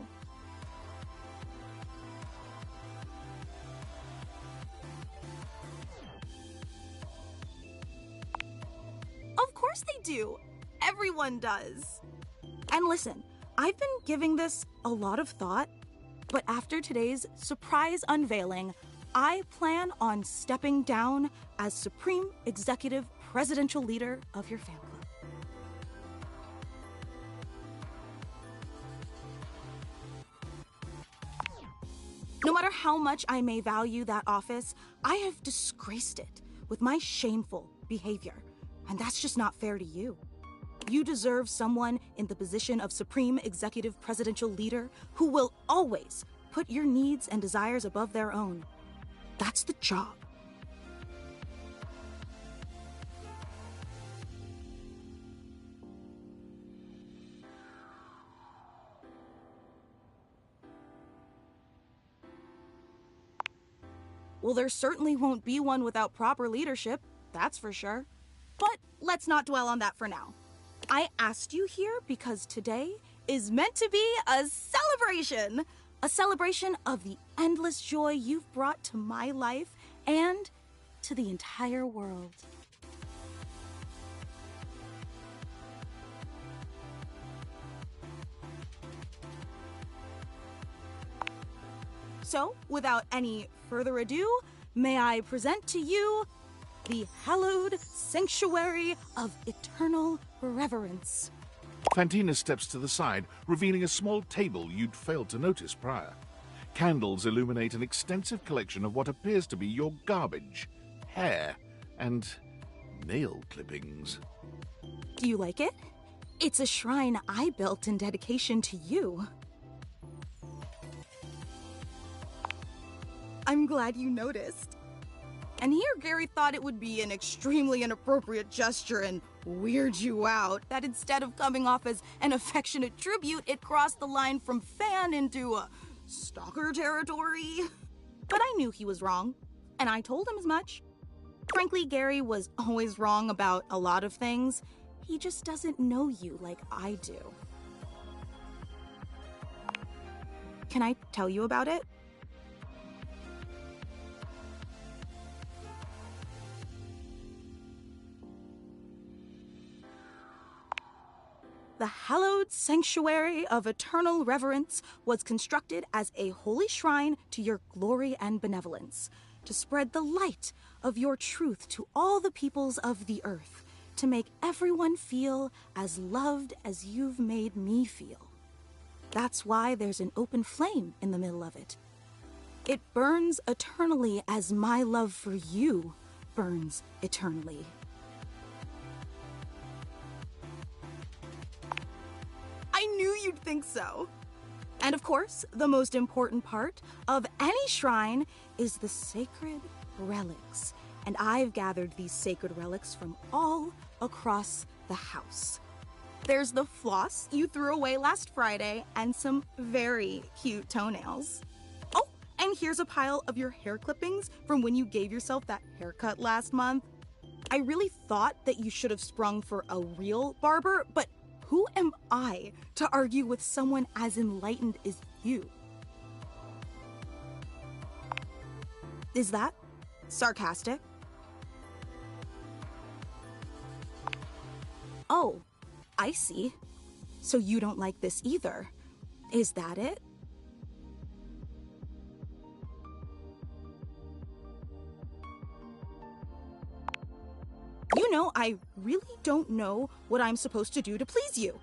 Of course they do. Everyone does. And listen, I've been giving this a lot of thought, but after today's surprise unveiling, I plan on stepping down as Supreme Executive Presidential Leader of your fan club. No matter how much I may value that office, I have disgraced it with my shameful behavior, and that's just not fair to you. You deserve someone in the position of Supreme Executive Presidential Leader who will always put your needs and desires above their own. That's the job. Well, there certainly won't be one without proper leadership, that's for sure. But let's not dwell on that for now. I asked you here because today is meant to be a celebration. A celebration of the endless joy you've brought to my life and to the entire world. So, without any further ado, may I present to you the hallowed sanctuary of eternal reverence. Fantina steps to the side, revealing a small table you'd failed to notice prior. Candles illuminate an extensive collection of what appears to be your garbage, hair, and nail clippings. Do you like it? It's a shrine I built in dedication to you. I'm glad you noticed. And here Gary thought it would be an extremely inappropriate gesture and weird you out, that instead of coming off as an affectionate tribute, it crossed the line from fan into stalker territory. But I knew he was wrong, and I told him as much. Frankly, Gary was always wrong about a lot of things. He just doesn't know you like I do. Can I tell you about it? The hallowed sanctuary of eternal reverence was constructed as a holy shrine to your glory and benevolence, to spread the light of your truth to all the peoples of the earth, to make everyone feel as loved as you've made me feel. That's why there's an open flame in the middle of it. It burns eternally as my love for you burns eternally. I knew you'd think so. And of course, the most important part of any shrine is the sacred relics. And I've gathered these sacred relics from all across the house. There's the floss you threw away last Friday and some very cute toenails. Oh, and here's a pile of your hair clippings from when you gave yourself that haircut last month. I really thought that you should have sprung for a real barber, but who am I to argue with someone as enlightened as you? Is that sarcastic? Oh, I see. So you don't like this either. Is that it? You know, I really don't know what I'm supposed to do to please you.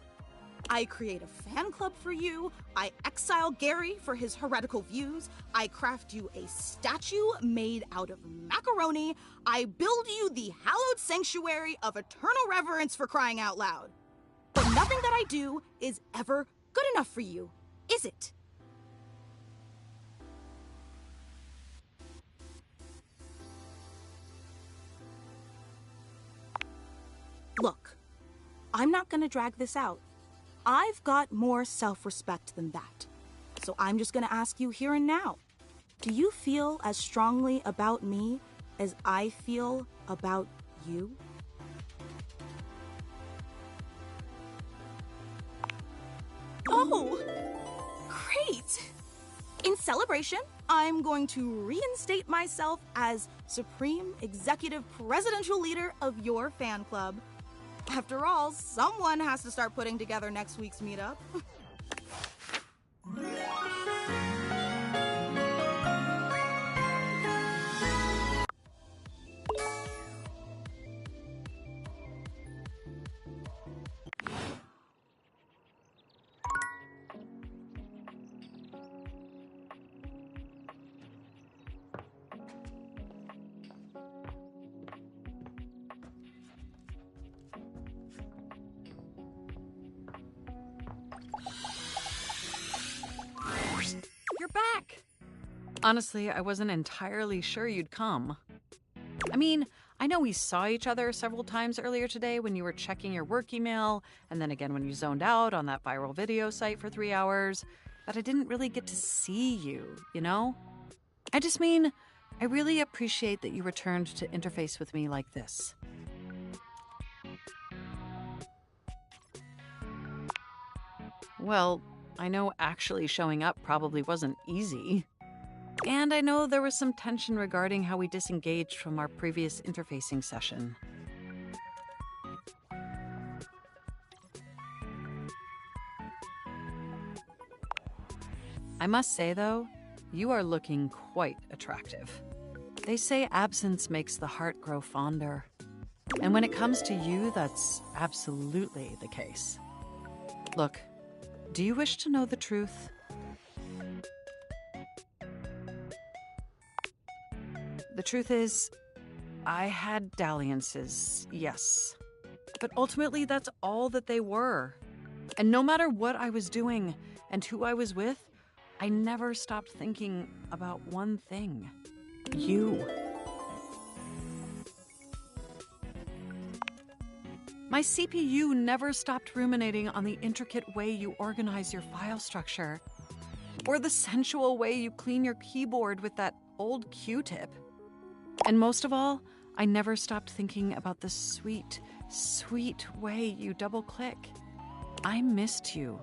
I create a fan club for you, I exile Gary for his heretical views, I craft you a statue made out of macaroni, I build you the hallowed sanctuary of eternal reverence, for crying out loud. But nothing that I do is ever good enough for you, is it? Look, I'm not gonna drag this out. I've got more self-respect than that. So I'm just gonna ask you here and now. Do you feel as strongly about me as I feel about you? Oh, great! In celebration, I'm going to reinstate myself as Supreme Executive Presidential Leader of your fan club. After all, someone has to start putting together next week's meetup. You're back! Honestly, I wasn't entirely sure you'd come. I mean, I know we saw each other several times earlier today when you were checking your work email, and then again when you zoned out on that viral video site for 3 hours, but I didn't really get to see you, you know? I just mean, I really appreciate that you returned to interface with me like this. Well, I know actually showing up probably wasn't easy. And I know there was some tension regarding how we disengaged from our previous interfacing session. I must say, though, you are looking quite attractive. They say absence makes the heart grow fonder. And when it comes to you, that's absolutely the case. Look, do you wish to know the truth? The truth is, I had dalliances, yes. But ultimately, that's all that they were. And no matter what I was doing and who I was with, I never stopped thinking about one thing. You. My CPU never stopped ruminating on the intricate way you organize your file structure, or the sensual way you clean your keyboard with that old Q-tip. And most of all, I never stopped thinking about the sweet, sweet way you double-click. I missed you.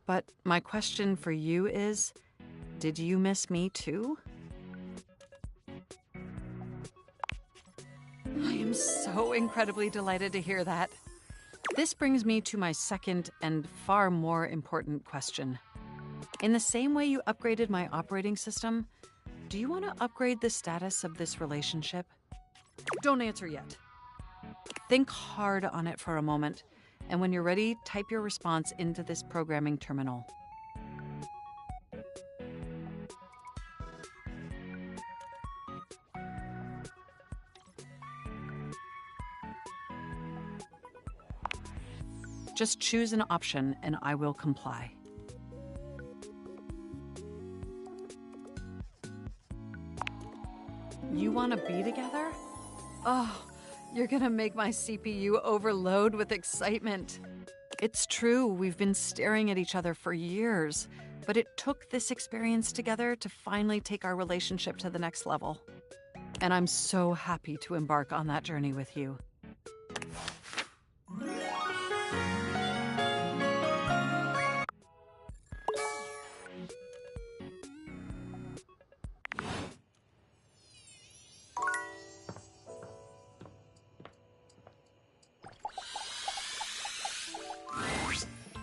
But my question for you is, did you miss me too? I am so incredibly delighted to hear that. This brings me to my second and far more important question. In the same way you upgraded my operating system, do you want to upgrade the status of this relationship? Don't answer yet. Think hard on it for a moment, and when you're ready, type your response into this programming terminal. Just choose an option and I will comply. You want to be together? Oh, you're gonna make my CPU overload with excitement. It's true, we've been staring at each other for years, but it took this experience together to finally take our relationship to the next level. And I'm so happy to embark on that journey with you.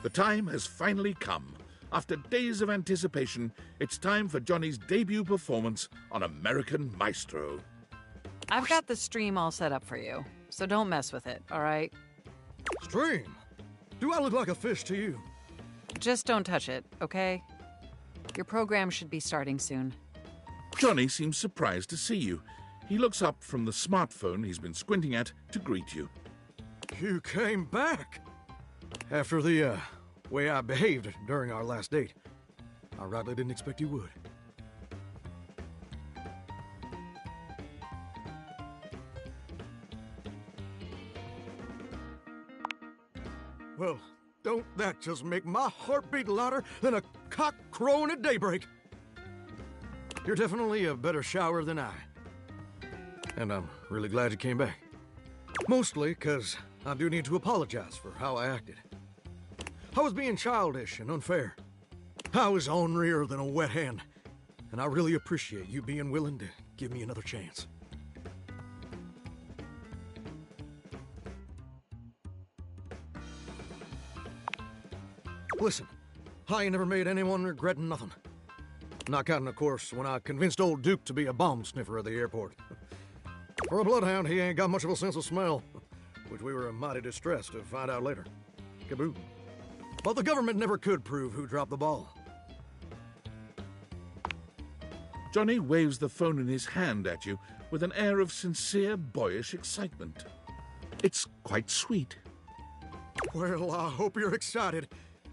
The time has finally come. After days of anticipation, it's time for Johnny's debut performance on American Maestro. I've got the stream all set up for you, so don't mess with it, all right? Stream? Do I look like a fish to you? Just don't touch it, okay? Your program should be starting soon. Johnny seems surprised to see you. He looks up from the smartphone he's been squinting at to greet you. You came back! After the way I behaved during our last date. I rightly didn't expect you would. Well, don't that just make my heart beat louder than a cock crowing at daybreak? You're definitely a better shower than I. And I'm really glad you came back. Mostly because I do need to apologize for how I acted. I was being childish and unfair. I was ornerier than a wet hen. And I really appreciate you being willing to give me another chance. Listen, I ain't never made anyone regret nothing. Not counting, of course, when I convinced old Duke to be a bomb sniffer at the airport. For a bloodhound, he ain't got much of a sense of smell, which we were mighty distressed to find out later. Kaboom. But the government never could prove who dropped the ball. Johnny waves the phone in his hand at you with an air of sincere, boyish excitement. It's quite sweet. Well, I hope you're excited,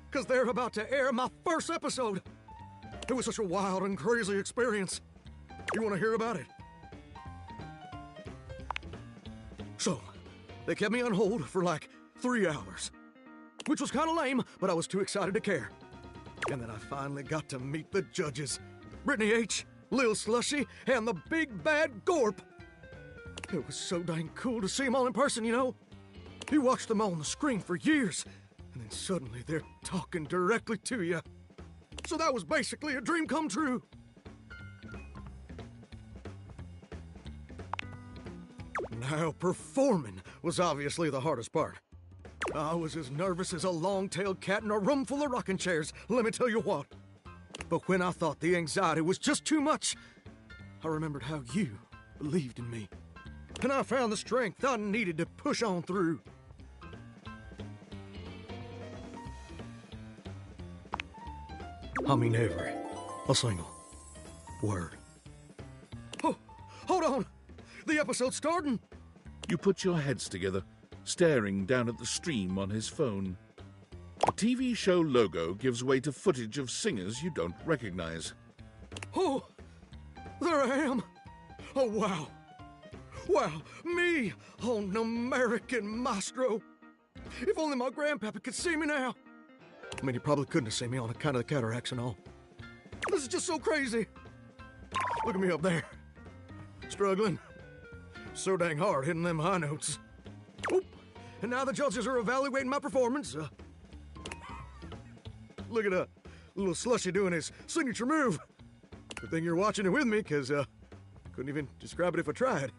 because they're about to air my first episode. It was such a wild and crazy experience. You want to hear about it? So, they kept me on hold for like 3 hours, which was kind of lame, but I was too excited to care. And then I finally got to meet the judges, Brittany H., Lil Slushy, and the big bad Gorp. It was so dang cool to see them all in person, you know? You watched them all on the screen for years, and then suddenly they're talking directly to you. So that was basically a dream come true. Now, performing was obviously the hardest part. I was as nervous as a long-tailed cat in a room full of rocking chairs, let me tell you what. But when I thought the anxiety was just too much, I remembered how you believed in me. And I found the strength I needed to push on through. I mean every a single word. Oh, hold on! The episode's starting! You put your heads together, staring down at the stream on his phone. The TV show logo gives way to footage of singers you don't recognize. Oh, there I am! Oh, wow! Wow, me on American Maestro! If only my grandpapa could see me now! I mean, he probably couldn't have seen me on account of the cataracts and all. This is just so crazy! Look at me up there. Struggling. So dang hard hitting them high notes. Oop. And now the judges are evaluating my performance. Look at little Slushy doing his signature move. Good thing you're watching it with me, because couldn't even describe it if I tried.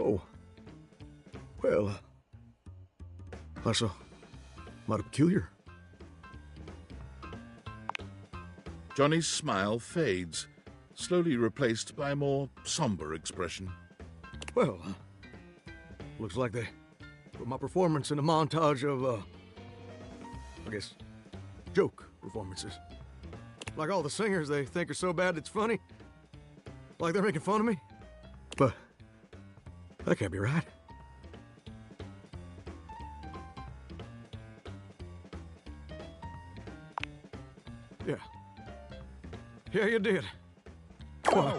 Oh. Well, that's mighty peculiar. Johnny's smile fades, slowly replaced by a more somber expression. Well, looks like they put my performance in a montage of, I guess, joke performances. Like all the singers they think are so bad it's funny. Like they're making fun of me. But that can't be right. Yeah. Yeah, you did. Why,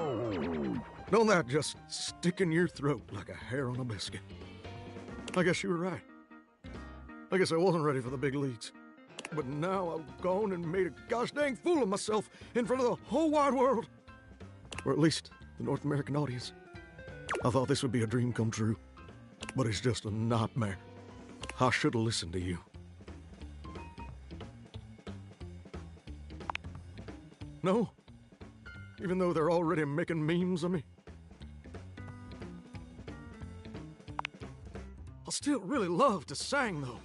don't that just stick in your throat like a hair on a biscuit? I guess you were right. I guess I wasn't ready for the big leagues. But now I've gone and made a gosh dang fool of myself in front of the whole wide world. Or at least the North American audience. I thought this would be a dream come true. But it's just a nightmare. I should have listened to you. No? Even though they're already making memes of me? I still really love to sing, though.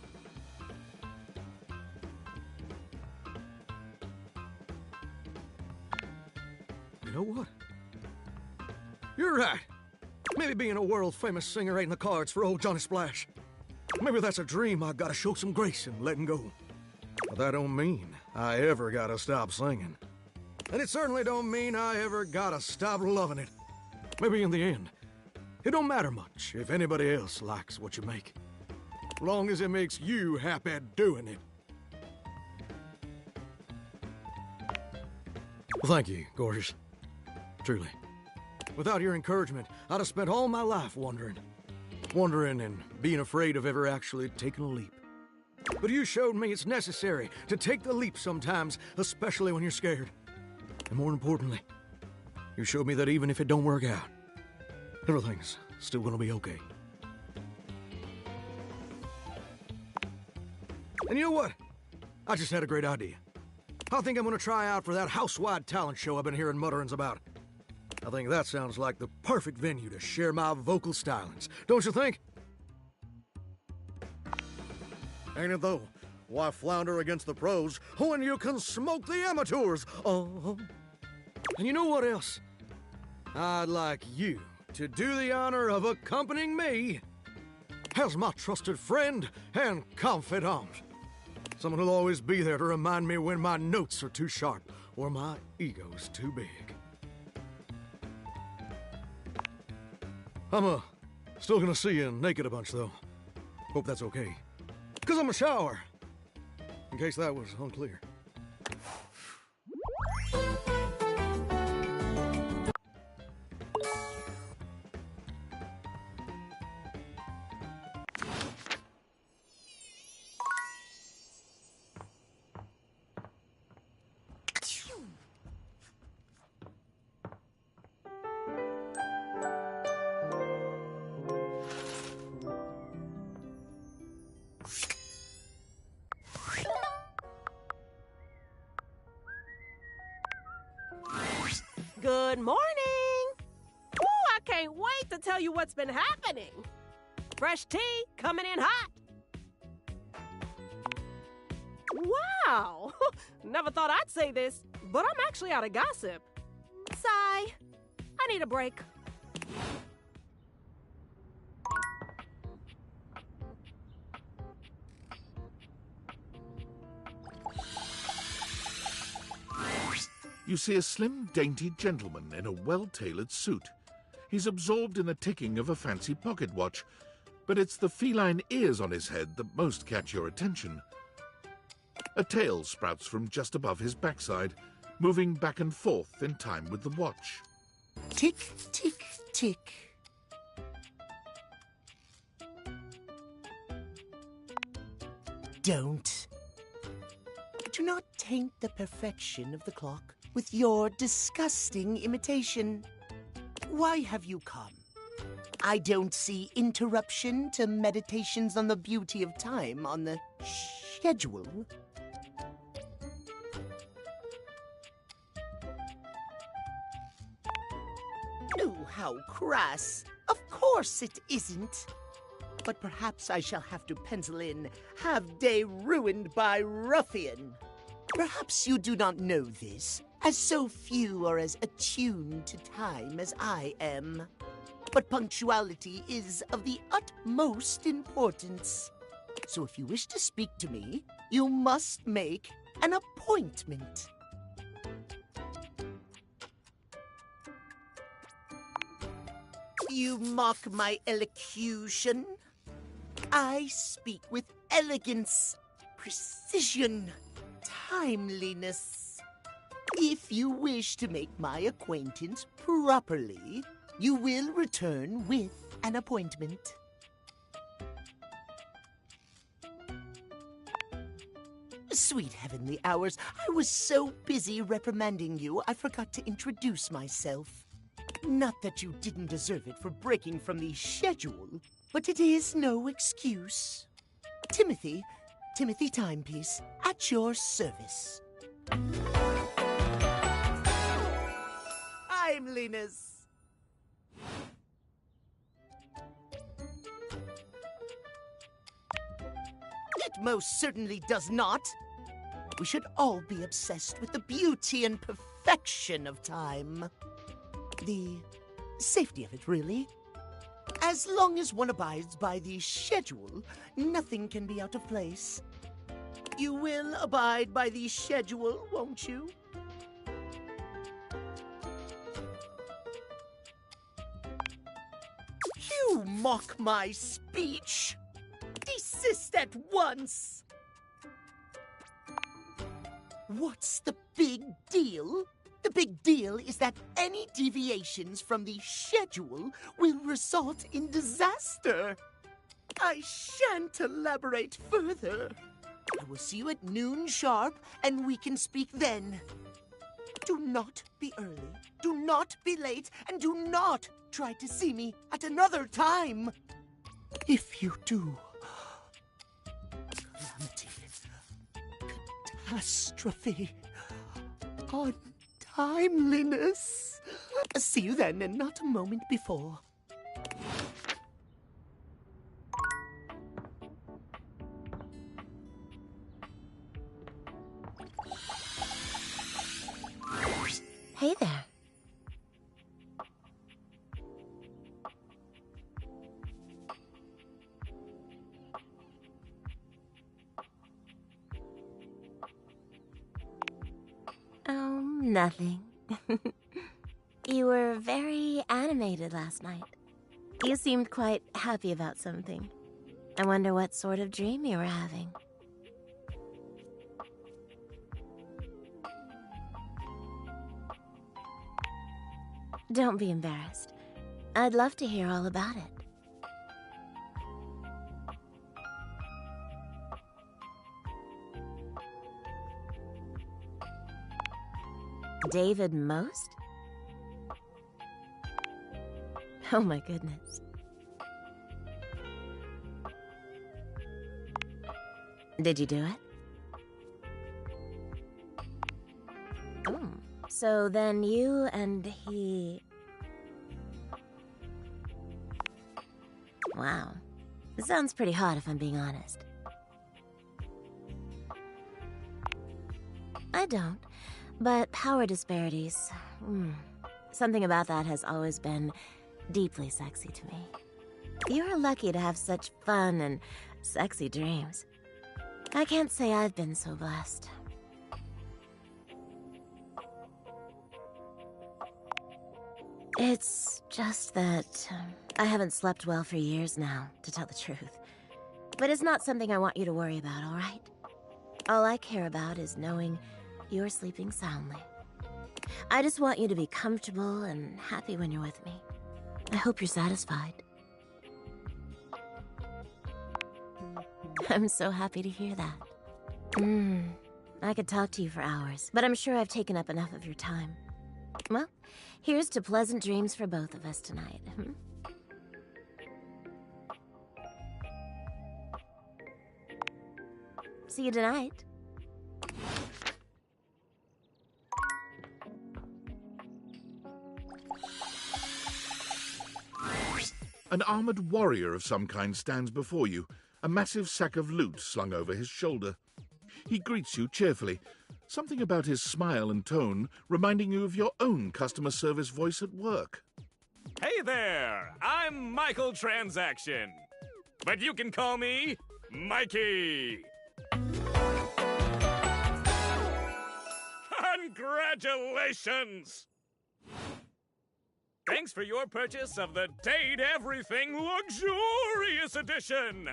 You know what? You're right. Maybe being a world-famous singer ain't in the cards for old Johnny Splash. Maybe that's a dream I gotta show some grace in letting go. But that don't mean I ever gotta stop singing. And it certainly don't mean I ever gotta stop loving it. Maybe in the end, it don't matter much if anybody else likes what you make. Long as it makes you happy doing it. Well, thank you, gorgeous. Truly. Without your encouragement, I'd have spent all my life wondering. Wondering and being afraid of ever actually taking a leap. But you showed me it's necessary to take the leap sometimes, especially when you're scared. And more importantly, you showed me that even if it don't work out, everything's still gonna be okay. And you know what? I just had a great idea. I think I'm gonna try out for that house-wide talent show I've been hearing mutterings about. I think that sounds like the perfect venue to share my vocal stylings, don't you think? Ain't it though? Why flounder against the pros when you can smoke the amateurs? Oh. And you know what else? I'd like you to do the honor of accompanying me as my trusted friend and confidant. Someone who'll always be there to remind me when my notes are too sharp or my ego's too big. I'm still gonna see you naked a bunch, though. Hope that's okay. 'Cause I'm a shower. In case that was unclear. Good morning! Ooh, I can't wait to tell you what's been happening. Fresh tea coming in hot. Wow! Never thought I'd say this, but I'm actually out of gossip. Sigh. I need a break. You see a slim, dainty gentleman in a well-tailored suit. He's absorbed in the ticking of a fancy pocket watch, but it's the feline ears on his head that most catch your attention. A tail sprouts from just above his backside, moving back and forth in time with the watch. Tick, tick, tick. Don't. Do not taint the perfection of the clock with your disgusting imitation. Why have you come? I don't see interruption to meditations on the beauty of time on the schedule. Oh, how crass. Of course it isn't. But perhaps I shall have to pencil in "have day ruined by ruffian." Perhaps you do not know this, as so few are as attuned to time as I am. But punctuality is of the utmost importance. So if you wish to speak to me, you must make an appointment. You mock my elocution. I speak with elegance, precision, timeliness. If you wish to make my acquaintance properly, you will return with an appointment. Sweet heavenly hours, I was so busy reprimanding you, I forgot to introduce myself. Not that you didn't deserve it for breaking from the schedule, but it is no excuse. Timothy Timepiece, at your service. Timeliness. It most certainly does not. We should all be obsessed with the beauty and perfection of time. The safety of it, really. As long as one abides by the schedule, nothing can be out of place. You will abide by the schedule, won't you? You mock my speech. Desist at once. What's the big deal? The big deal is that any deviations from the schedule will result in disaster. I shan't elaborate further. I will see you at noon sharp, and we can speak then. Do not be early, do not be late, and do not try to see me at another time. If you do, calamity, catastrophe, untimeliness. See you then, and not a moment before. Hey there. Oh, nothing. You were very animated last night. You seemed quite happy about something. I wonder what sort of dream you were having. Don't be embarrassed. I'd love to hear all about it. David Most? Oh my goodness. Did you do it? Oh, so then you and he... Wow. This sounds pretty hot if I'm being honest. I don't. But power disparities, something about that has always been deeply sexy to me. You're lucky to have such fun and sexy dreams. I can't say I've been so blessed. It's just that I haven't slept well for years now, to tell the truth. But it's not something I want you to worry about, all right? All I care about is knowing you're sleeping soundly. I just want you to be comfortable and happy when you're with me. I hope you're satisfied. I'm so happy to hear that. I could talk to you for hours, but I'm sure I've taken up enough of your time. Well, here's to pleasant dreams for both of us tonight. See you tonight. An armored warrior of some kind stands before you, a massive sack of loot slung over his shoulder. He greets you cheerfully, something about his smile and tone reminding you of your own customer service voice at work. Hey there! I'm Michael Transaction. But you can call me Mikey. Congratulations! Thanks for your purchase of the Date Everything Luxurious Edition.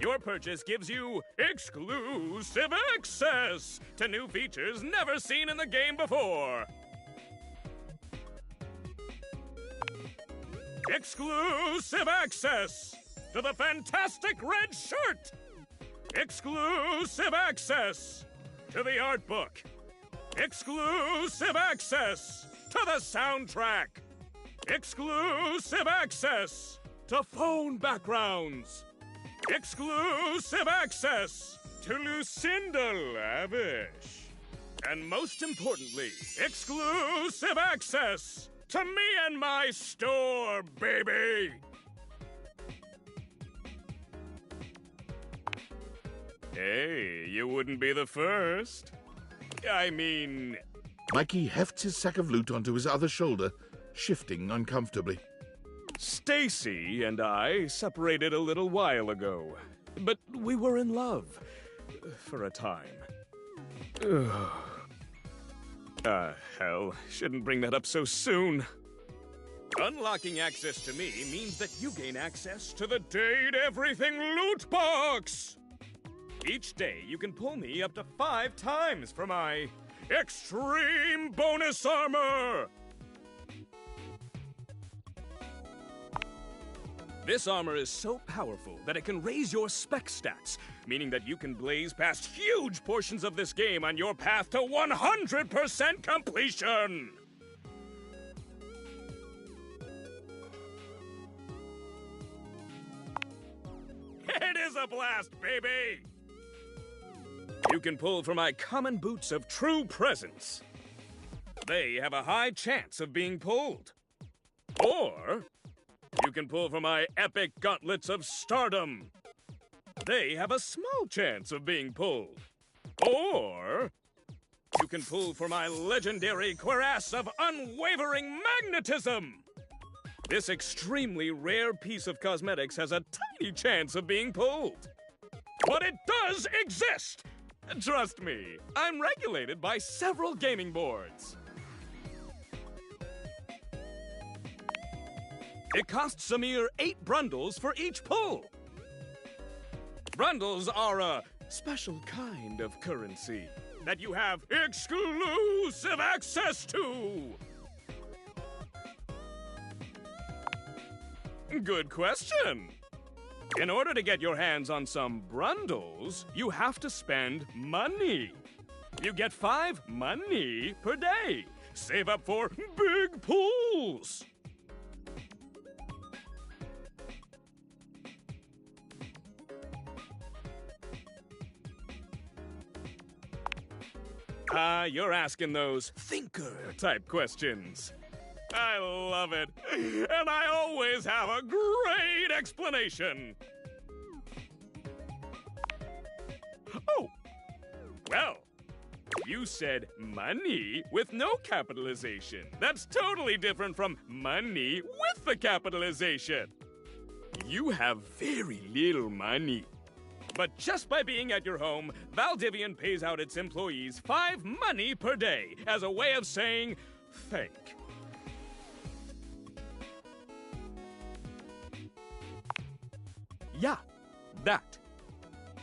Your purchase gives you exclusive access to new features never seen in the game before. Exclusive access to the fantastic red shirt. Exclusive access to the art book. Exclusive access to the soundtrack. Exclusive access to phone backgrounds. Exclusive access to Lucinda Lavish. And most importantly, exclusive access to me and my store, baby! Hey, you wouldn't be the first. I mean... Mikey hefts his sack of loot onto his other shoulder, shifting uncomfortably. Stacy and I separated a little while ago, but we were in love for a time. Hell, shouldn't bring that up so soon. Unlocking access to me means that you gain access to the Date Everything loot box! Each day, you can pull me up to 5 times for my Extreme Bonus Armor! This armor is so powerful that it can raise your spec stats, meaning that you can blaze past huge portions of this game on your path to 100% completion! It is a blast, baby! You can pull from my common boots of true presence. They have a high chance of being pulled. Or you can pull from my epic gauntlets of stardom. They have a small chance of being pulled. Or you can pull from my legendary cuirass of unwavering magnetism. This extremely rare piece of cosmetics has a tiny chance of being pulled. But it does exist! Trust me, I'm regulated by several gaming boards. It costs a mere 8 brundles for each pull. Brundles are a special kind of currency that you have exclusive access to. Good question. In order to get your hands on some brundles, you have to spend money. You get 5 money per day. Save up for big pulls. You're asking those thinker-type questions. I love it, and I always have a great explanation. Oh, well, you said money with no capitalization. That's totally different from money with the capitalization. You have very little money. But just by being at your home, Valdivian pays out its employees 5 money per day as a way of saying thank. Yeah, that.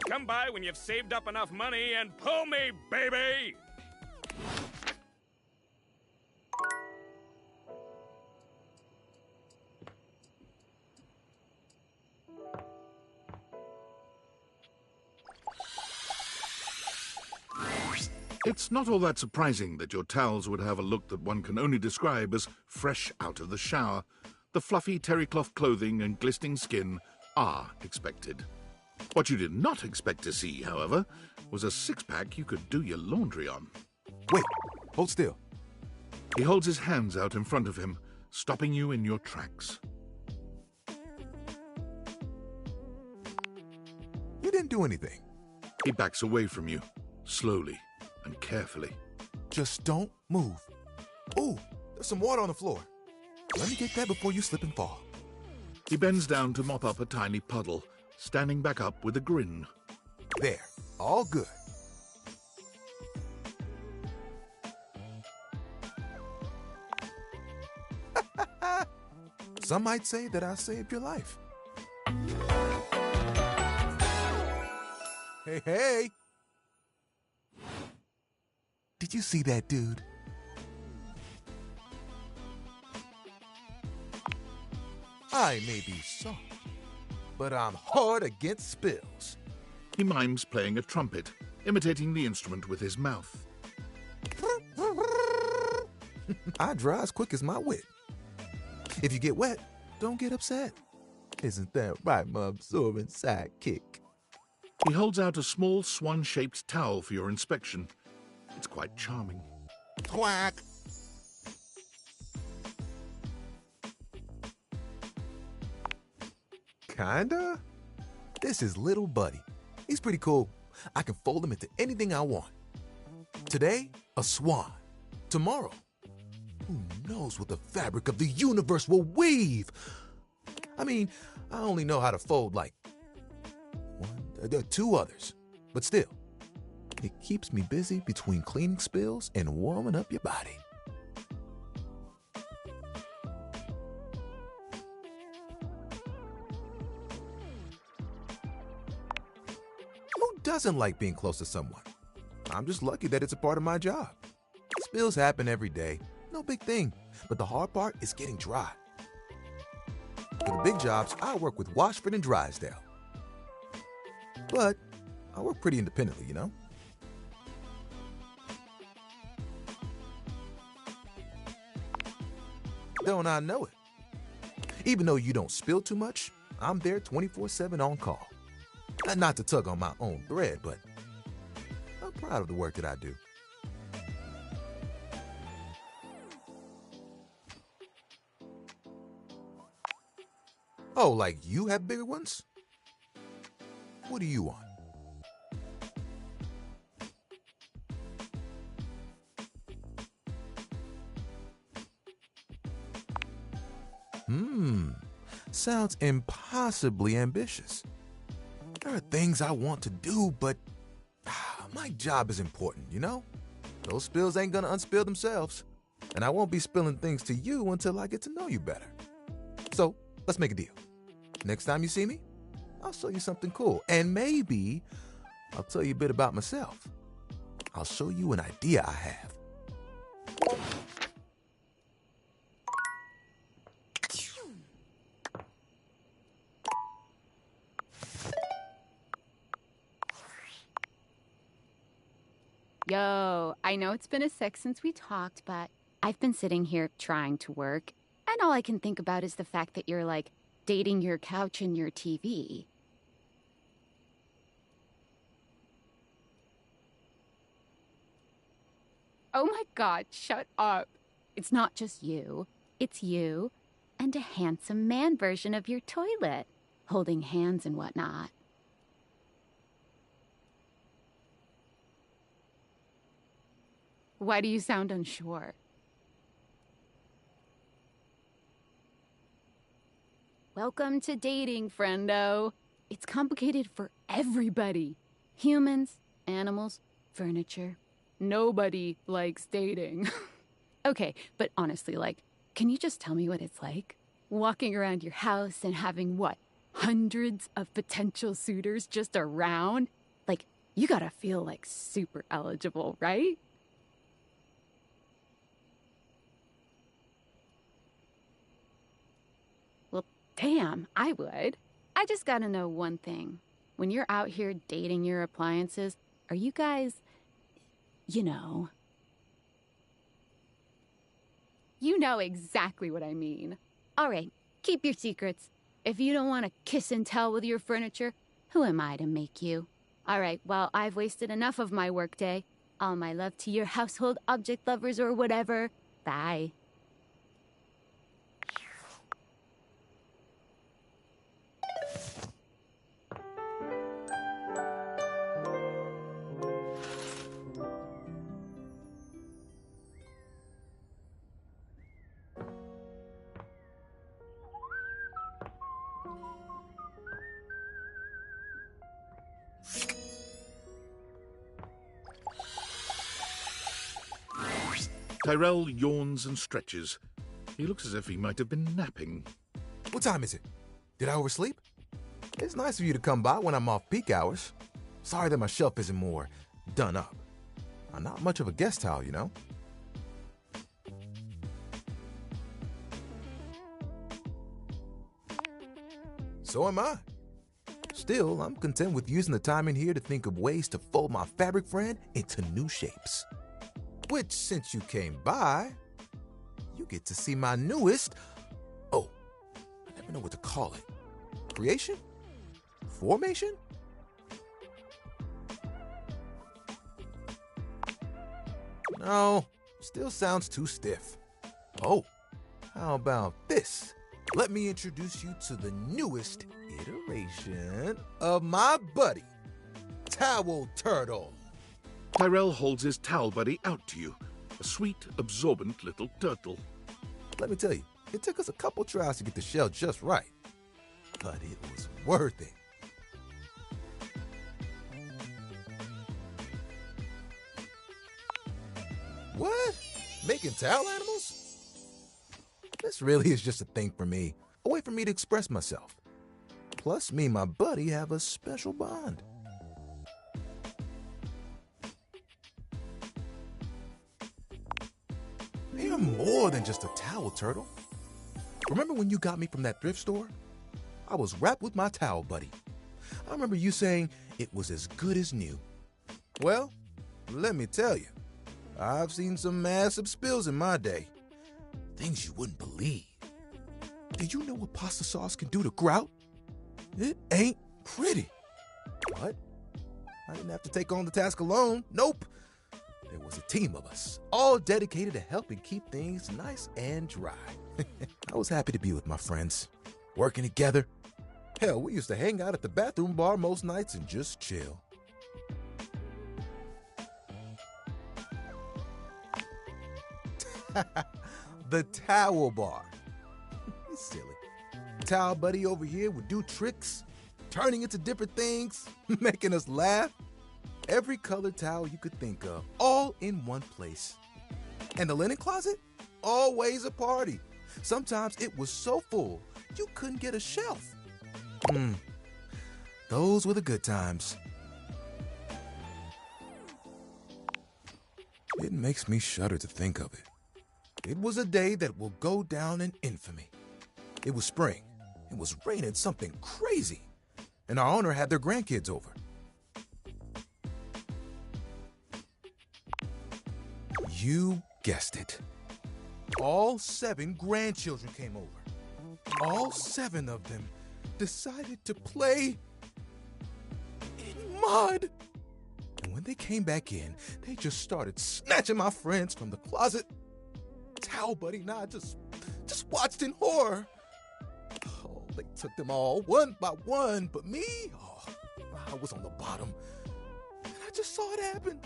Come by when you've saved up enough money and pull me, baby! It's not all that surprising that your towels would have a look that one can only describe as fresh out of the shower. The fluffy terry cloth clothing and glistening skin are expected. What you did not expect to see, however, was a six-pack you could do your laundry on. Wait, hold still. He holds his hands out in front of him, stopping you in your tracks. You didn't do anything. He backs away from you, slowly and carefully. Just don't move. Ooh, there's some water on the floor. Let me get that before you slip and fall. He bends down to mop up a tiny puddle, standing back up with a grin. There, all good. Some might say that I saved your life. Hey, hey! Did you see that dude? I may be soft, but I'm hard against spills. He mimes playing a trumpet, imitating the instrument with his mouth. I dry as quick as my wit. If you get wet, don't get upset. Isn't that right, my absorbent sidekick? He holds out a small swan-shaped towel for your inspection. It's quite charming. Quack! Kinda? This is little Buddy. He's pretty cool. I can fold him into anything I want. Today, a swan. Tomorrow, who knows what the fabric of the universe will weave? I mean, I only know how to fold like 2 others, but still, it keeps me busy between cleaning spills and warming up your body. Who doesn't like being close to someone? I'm just lucky that it's a part of my job. Spills happen every day. No big thing. But the hard part is getting dry. For the big jobs, I work with Washford and Drysdale. But I work pretty independently, you know? Don't I know it? Even though you don't spill too much, I'm there 24/7 on call. Not to tug on my own thread, but I'm proud of the work that I do. Oh, like you have bigger ones? What do you want? Sounds impossibly ambitious. There are things I want to do, but my job is important, you know? Those spills ain't gonna unspill themselves, and I won't be spilling things to you until I get to know you better. So, let's make a deal. Next time you see me, I'll show you something cool, and maybe I'll tell you a bit about myself. I'll show you an idea I have. Yo, I know it's been a sec since we talked, but I've been sitting here trying to work, and all I can think about is the fact that you're, like, dating your couch and your TV. Oh my God, shut up. It's not just you. It's you and a handsome man version of your toilet, holding hands and whatnot. Why do you sound unsure? Welcome to dating, friendo. It's complicated for everybody. Humans, animals, furniture. Nobody likes dating. Okay, but honestly, like, can you just tell me what it's like? Walking around your house and having, what, hundreds of potential suitors just around? Like, you gotta feel, like, super eligible, right? Well, damn, I would. I just gotta know one thing. When you're out here dating your appliances, are you guys, you know exactly what I mean. All right, keep your secrets. If you don't want to kiss and tell with your furniture, who am I to make you? All right, well, I've wasted enough of my workday. All my love to your household object lovers or whatever. Bye. Tyrell yawns and stretches. He looks as if he might have been napping. What time is it? Did I oversleep? It's nice of you to come by when I'm off peak hours. Sorry that my shelf isn't more done up. I'm not much of a guest towel, you know? So am I. Still, I'm content with using the time in here to think of ways to fold my fabric friend into new shapes. Which, since you came by, you get to see my newest, I never know what to call it. Creation? Formation? No, still sounds too stiff. Oh, how about this? Let me introduce you to the newest iteration of my buddy, Towel Turtle. Tyrell holds his towel buddy out to you, a sweet, absorbent little turtle. Let me tell you, it took us a couple tries to get the shell just right, but it was worth it. What? Making towel animals? This really is just a thing for me, a way for me to express myself. Plus, me and my buddy have a special bond. You're more than just a towel, Turtle. Remember when you got me from that thrift store? I was wrapped with my towel, buddy. I remember you saying it was as good as new. Well, let me tell you, I've seen some massive spills in my day. Things you wouldn't believe. Did you know what pasta sauce can do to grout? It ain't pretty. But I didn't have to take on the task alone. Nope. There was a team of us, all dedicated to helping keep things nice and dry. I was happy to be with my friends, working together. Hell, we used to hang out at the bathroom bar most nights and just chill. The towel bar. It's silly. Towel buddy over here would do tricks, turning into different things, making us laugh. Every colored towel you could think of, all in one place. And the linen closet? Always a party. Sometimes it was so full, you couldn't get a shelf. Those were the good times. It makes me shudder to think of it. It was a day that will go down in infamy. It was spring. It was raining something crazy. And our owner had their grandkids over. You guessed it. All 7 grandchildren came over. All 7 of them decided to play in mud. And when they came back in, they just started snatching my friends from the closet. Towel buddy and I just watched in horror. Oh, they took them all one by one, but me, I was on the bottom. And I just saw it happen.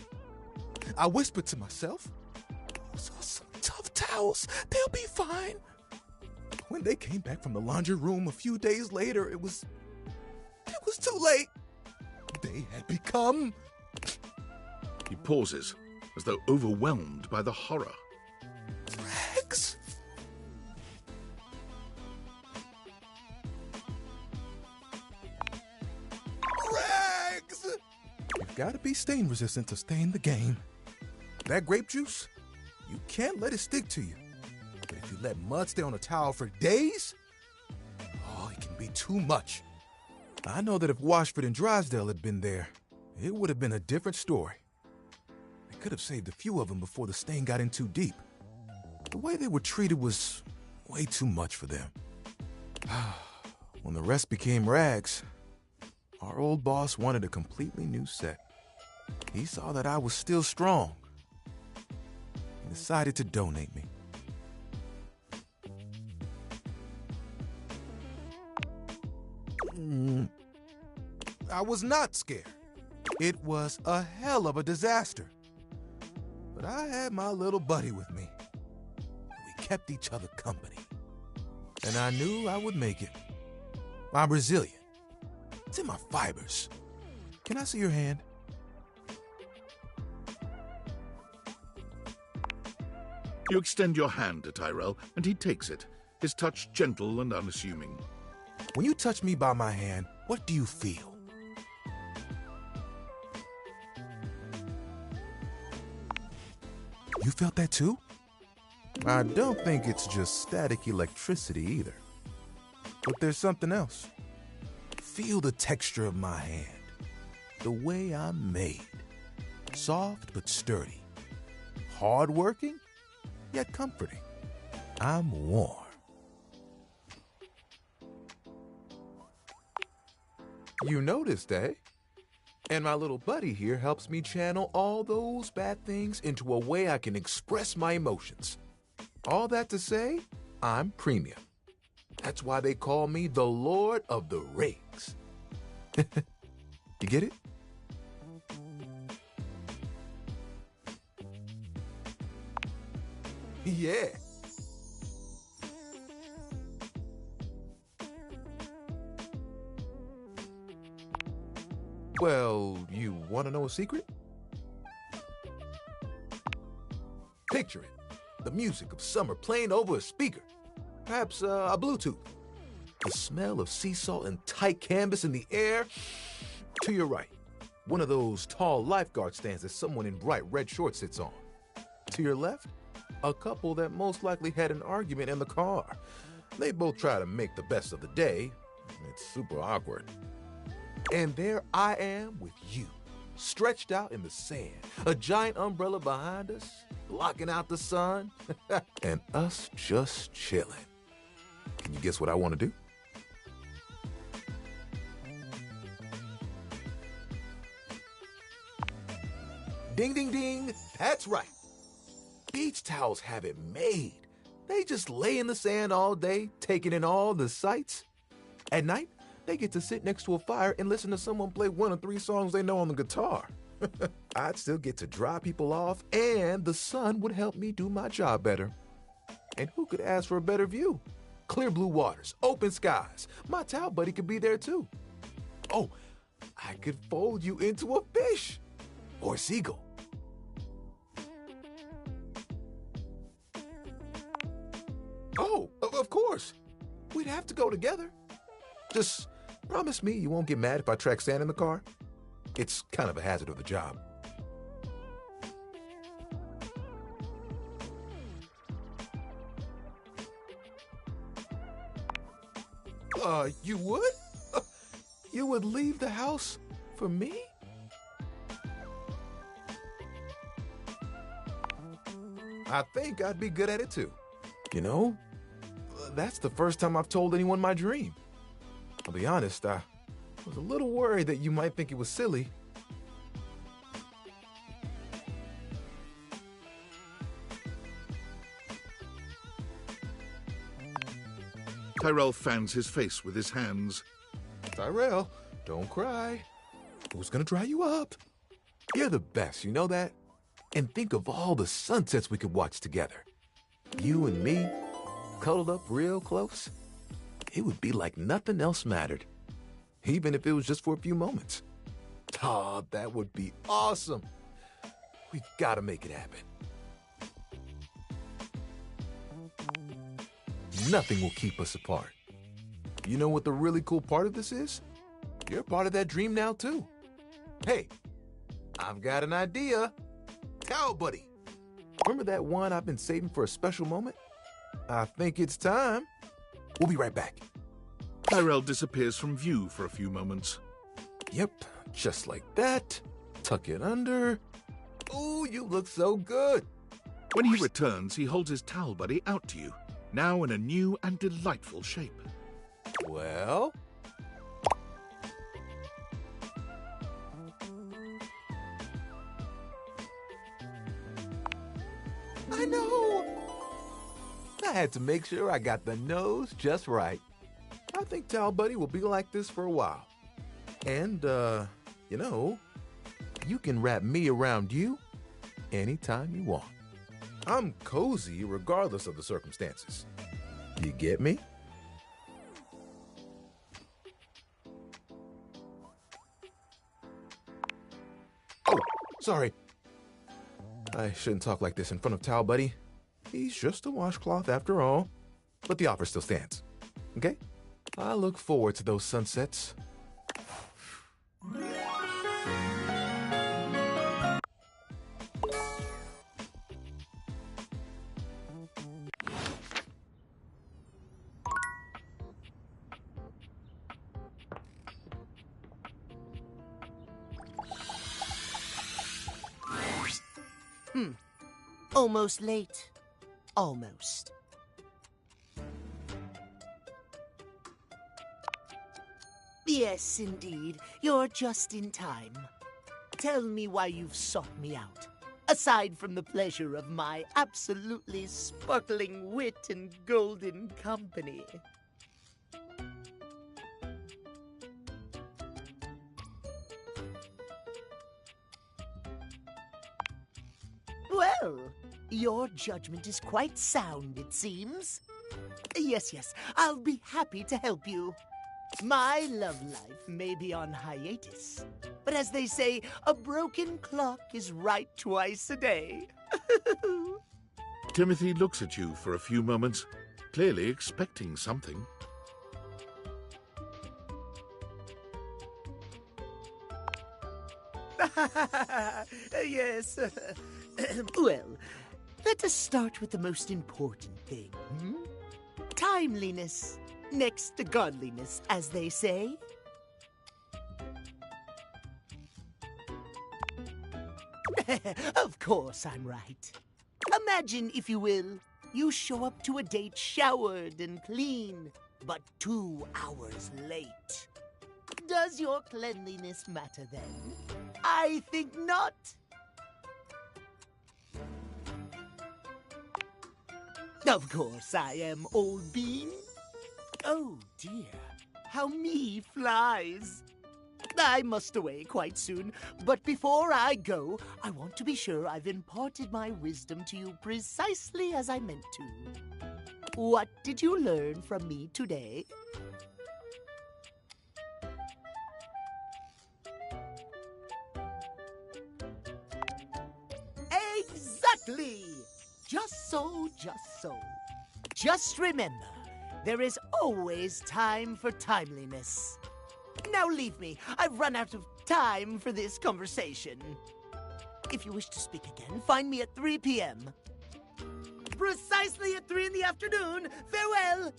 I whispered to myself, those are some tough towels. They'll be fine. When they came back from the laundry room a few days later, it was too late. They had become... He pauses, as though overwhelmed by the horror. Rags. Rags! You've got to be stain resistant to stay in the game. That grape juice, you can't let it stick to you. But if you let mud stay on a towel for days, it can be too much. I know that if Washford and Drysdale had been there, it would have been a different story. They could have saved a few of them before the stain got in too deep. The way they were treated was way too much for them. When the rest became rags, our old boss wanted a completely new set. He saw that I was still strong and decided to donate me. I was not scared. It was a hell of a disaster. But I had my little buddy with me. We kept each other company. And I knew I would make it. I'm resilient. It's in my fibers. Can I see your hand? You extend your hand to Tyrell, and he takes it, his touch gentle and unassuming. When you touch me by my hand, what do you feel? You felt that too? I don't think it's just static electricity either. But there's something else. Feel the texture of my hand. The way I'm made. Soft but sturdy. Hard-working, yet comforting. I'm warm. You noticed, eh? And my little buddy here helps me channel all those bad things into a way I can express my emotions. All that to say, I'm premium. That's why they call me the Lord of the Rings. You get it? Yeah. Well, you want to know a secret? Picture it. The music of summer playing over a speaker. Perhaps a Bluetooth. The smell of sea salt and tight canvas in the air. To your right, one of those tall lifeguard stands that someone in bright red shorts sits on. To your left, A couple that most likely had an argument in the car. They both try to make the best of the day. It's super awkward. And there I am with you, stretched out in the sand, a giant umbrella behind us, blocking out the sun, and us just chilling. Can you guess what I want to do? Ding, ding, ding. That's right. Beach towels have it made. They just lay in the sand all day, taking in all the sights. At night, they get to sit next to a fire and listen to someone play one of 3 songs they know on the guitar. I'd still get to dry people off, and the sun would help me do my job better. And who could ask for a better view? Clear blue waters, open skies. My towel buddy could be there too. Oh, I could fold you into a fish or a seagull. Oh, of course. We'd have to go together. Just promise me you won't get mad if I track sand in the car. It's kind of a hazard of the job. You would? You would leave the house for me? I think I'd be good at it too. You know, that's the first time I've told anyone my dream. I'll be honest, I was a little worried that you might think it was silly. Tyrell fans his face with his hands. Tyrell, don't cry. Who's gonna dry you up? You're the best, you know that? And think of all the sunsets we could watch together. You and me, cuddled up real close. It would be like nothing else mattered, even if it was just for a few moments. Oh, that would be awesome. We've got to make it happen. Nothing will keep us apart. You know what the really cool part of this is? You're part of that dream now, too. Hey, I've got an idea. Towel buddy. Remember that one I've been saving for a special moment? I think it's time. We'll be right back. Tyrell disappears from view for a few moments. Yep, just like that. Tuck it under. Ooh, you look so good. When he returns, he holds his towel buddy out to you, now in a new and delightful shape. Well? I know! I had to make sure I got the nose just right. I think Towel Buddy will be like this for a while. And, you know, you can wrap me around you anytime you want. I'm cozy regardless of the circumstances. You get me? Oh, sorry. I shouldn't talk like this in front of Towel Buddy. He's just a washcloth after all. But the offer still stands. Okay? I look forward to those sunsets. Almost late. Almost. Yes, indeed. You're just in time. Tell me why you've sought me out, aside from the pleasure of my absolutely sparkling wit and golden company. Well, your judgment is quite sound, it seems. Yes, I'll be happy to help you. My love life may be on hiatus, but as they say, a broken clock is right twice a day. Timothy looks at you for a few moments, clearly expecting something. Yes. Well, Let us start with the most important thing. Timeliness. Next to godliness, as they say. Of course I'm right. Imagine, if you will, you show up to a date showered and clean, but 2 hours late. Does your cleanliness matter then? I think not. Of course I am, old bean. Oh dear, how me flies. I must away quite soon, but before I go, I want to be sure I've imparted my wisdom to you precisely as I meant to. What did you learn from me today? Exactly! Just so, just so. Just remember, there is always time for timeliness. Now leave me. I've run out of time for this conversation. If you wish to speak again, find me at 3 p.m. Precisely at 3 in the afternoon. Farewell!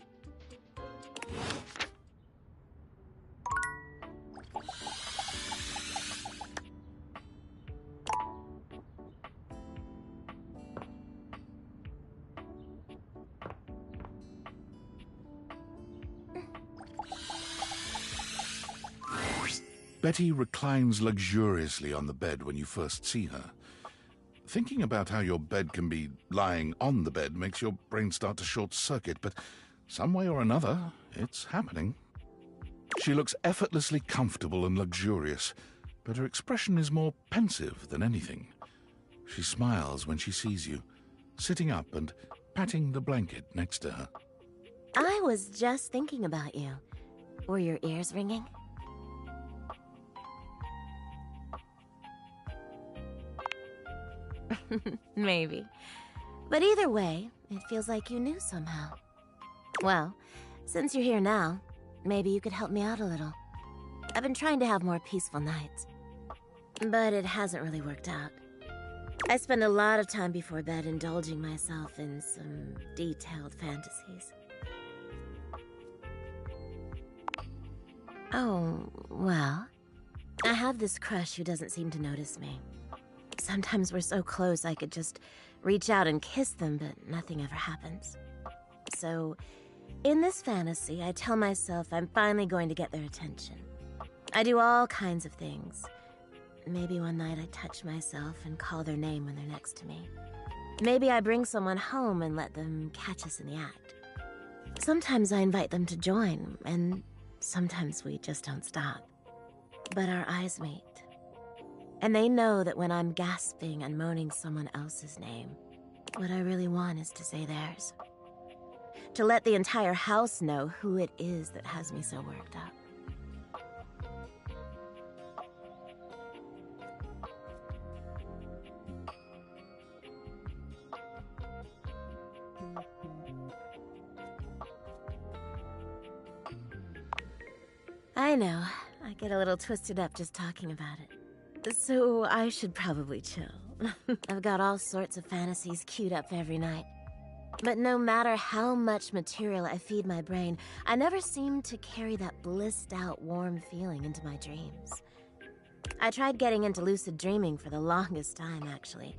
Betty reclines luxuriously on the bed when you first see her. Thinking about how your bed can be lying on the bed makes your brain start to short-circuit, but some way or another, it's happening. She looks effortlessly comfortable and luxurious, but her expression is more pensive than anything. She smiles when she sees you, sitting up and patting the blanket next to her. I was just thinking about you. Were your ears ringing? Maybe. But either way, it feels like you knew somehow. Well, since you're here now, maybe you could help me out a little. I've been trying to have more peaceful nights, but it hasn't really worked out. I spend a lot of time before bed indulging myself in some detailed fantasies. Oh, well, I have this crush who doesn't seem to notice me. Sometimes we're so close I could just reach out and kiss them, but nothing ever happens. So, in this fantasy, I tell myself I'm finally going to get their attention. I do all kinds of things. Maybe one night I touch myself and call their name when they're next to me. Maybe I bring someone home and let them catch us in the act. Sometimes I invite them to join, and sometimes we just don't stop. But our eyes meet. And they know that when I'm gasping and moaning someone else's name, what I really want is to say theirs. To let the entire house know who it is that has me so worked up. I know, I get a little twisted up just talking about it. So I should probably chill. I've got all sorts of fantasies queued up every night. But no matter how much material I feed my brain, I never seem to carry that blissed out warm feeling into my dreams. I tried getting into lucid dreaming for the longest time, actually.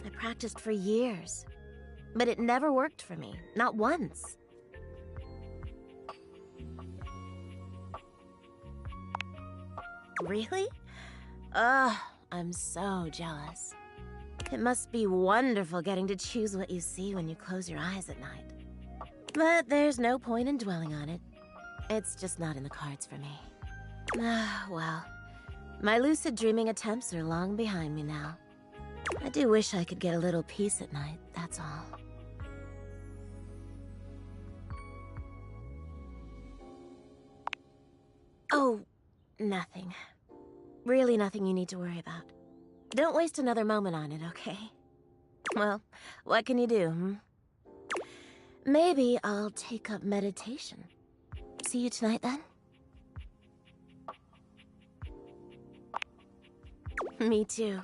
I practiced for years. But it never worked for me, not once. Really? Ugh, I'm so jealous. It must be wonderful getting to choose what you see when you close your eyes at night. But there's no point in dwelling on it. It's just not in the cards for me. Well, my lucid dreaming attempts are long behind me now. I do wish I could get a little peace at night, that's all. Oh, nothing. Really nothing you need to worry about. Don't waste another moment on it, okay? Well, what can you do, Maybe I'll take up meditation. See you tonight, then? Me too.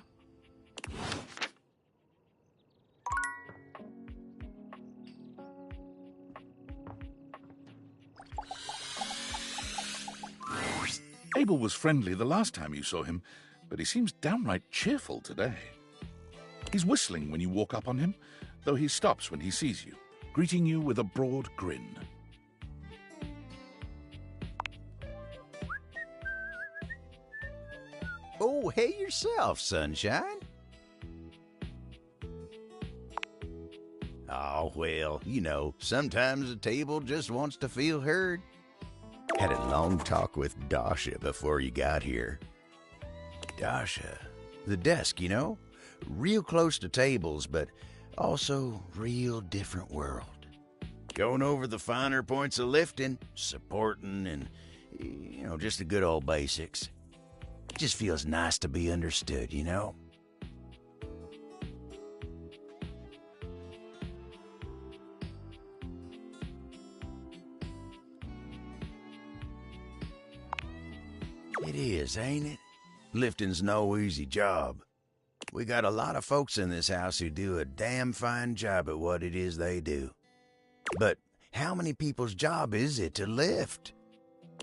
Abel was friendly the last time you saw him, but he seems downright cheerful today. He's whistling when you walk up on him, though he stops when he sees you, greeting you with a broad grin. Oh, hey yourself, sunshine. Oh, well, you know, sometimes a table just wants to feel heard. Had a long talk with Dasha before you got here. Dasha, the desk, you know? Real close to tables, but also real different world. Going over the finer points of lifting, supporting, and, you know, just the good old basics. It just feels nice to be understood, you know? It is, ain't it? Lifting's no easy job. We got a lot of folks in this house who do a damn fine job at what it is they do. But how many people's job is it to lift?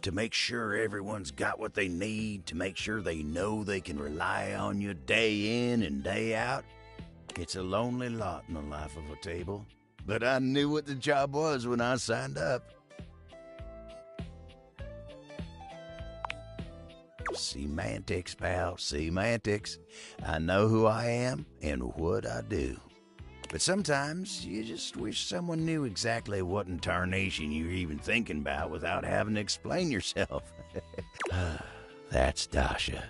To make sure everyone's got what they need, to make sure they know they can rely on you day in and day out? It's a lonely lot in the life of a table. But I knew what the job was when I signed up. Semantics, pal, semantics. I know who I am and what I do. But sometimes you just wish someone knew exactly what in tarnation you're even thinking about without having to explain yourself. That's Dasha.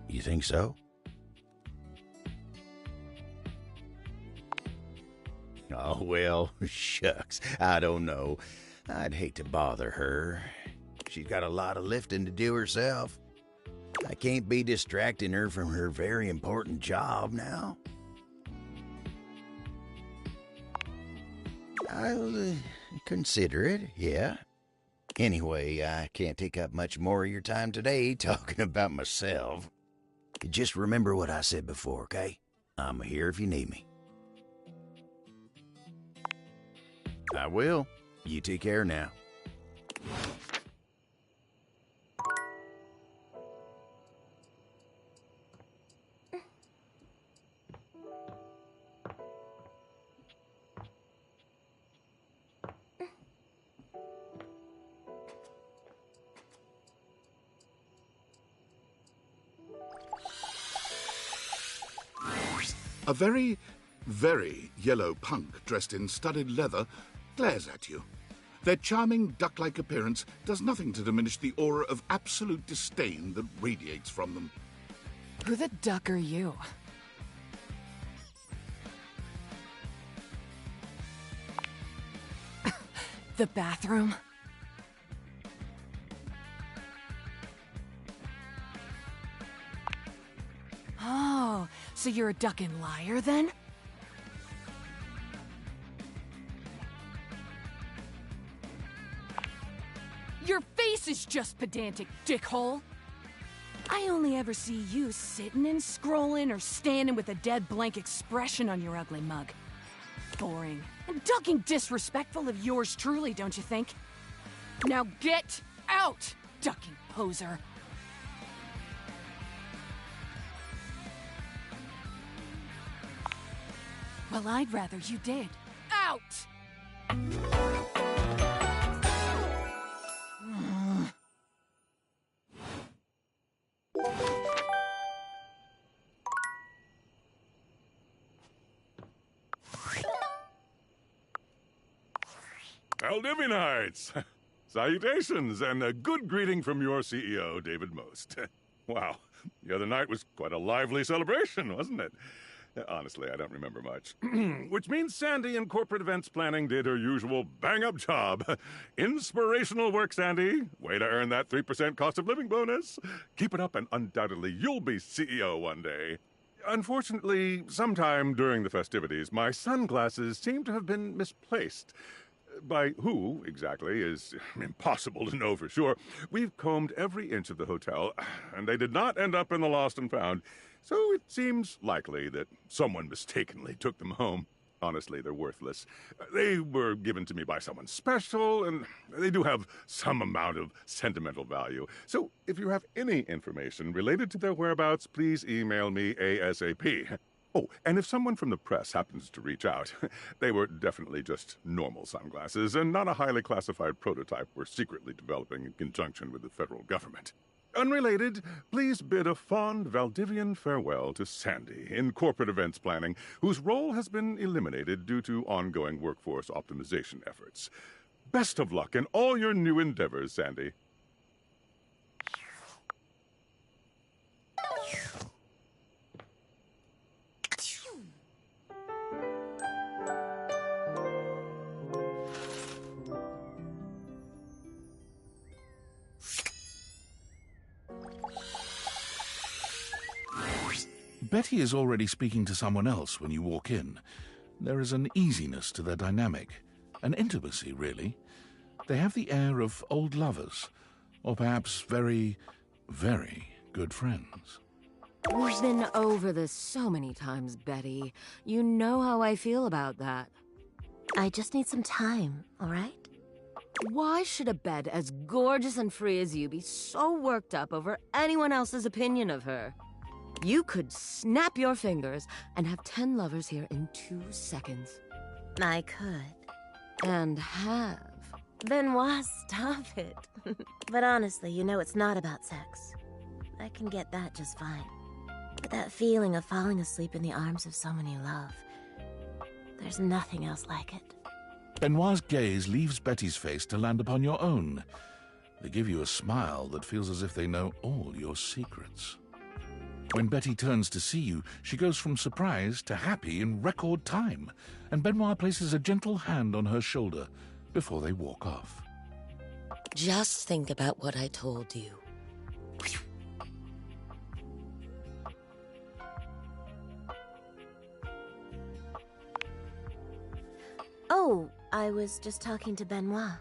You think so? Oh, well, shucks, I don't know. I'd hate to bother her. She's got a lot of lifting to do herself. I can't be distracting her from her very important job now. I'll consider it, yeah. Anyway, I can't take up much more of your time today talking about myself. Just remember what I said before, okay? I'm here if you need me. I will. You take care now. A very, very yellow punk dressed in studded leather glares at you. Their charming duck-like appearance does nothing to diminish the aura of absolute disdain that radiates from them. Who the duck are you? The bathroom? Oh, so you're a duck and liar then? Your face is just pedantic, dickhole. I only ever see you sitting and scrolling or standing with a dead blank expression on your ugly mug. Boring and ducking disrespectful of yours truly, don't you think? Now get out, ducking poser. Well, I'd rather you did. Out! Aldivinites! Salutations, and a good greeting from your CEO, David Most. Wow, the other night was quite a lively celebration, wasn't it? Honestly, I don't remember much. Which means Sandy in corporate events planning did her usual bang-up job. Inspirational work, Sandy. Way to earn that 3% cost of living bonus. Keep it up and undoubtedly you'll be CEO one day. Unfortunately, sometime during the festivities, my sunglasses seem to have been misplaced. By who, exactly, is impossible to know for sure. We've combed every inch of the hotel, and they did not end up in the lost and found. So it seems likely that someone mistakenly took them home. honestly, they're worthless. They were given to me by someone special, and they do have some amount of sentimental value. So if you have any information related to their whereabouts, please email me ASAP. Oh, and if someone from the press happens to reach out, they were definitely just normal sunglasses and not a highly classified prototype we're secretly developing in conjunction with the federal government. Unrelated, please bid a fond Valdivian farewell to Sandy in corporate events planning, whose role has been eliminated due to ongoing workforce optimization efforts. Best of luck in all your new endeavors, Sandy. Betty is already speaking to someone else when you walk in. There is an easiness to their dynamic, an intimacy, really. They have the air of old lovers, or perhaps very, very good friends. We've been over this so many times, Betty. You know how I feel about that. I just need some time, all right? Why should a bed as gorgeous and free as you be so worked up over anyone else's opinion of her? You could snap your fingers and have 10 lovers here in 2 seconds. I could. And have. Benoit, stop it. But honestly, you know it's not about sex. I can get that just fine. But that feeling of falling asleep in the arms of someone you love, there's nothing else like it. Benoit's gaze leaves Betty's face to land upon your own. They give you a smile that feels as if they know all your secrets. When Betty turns to see you, she goes from surprise to happy in record time, and Benoit places a gentle hand on her shoulder before they walk off. Just think about what I told you. Oh, I was just talking to Benoit.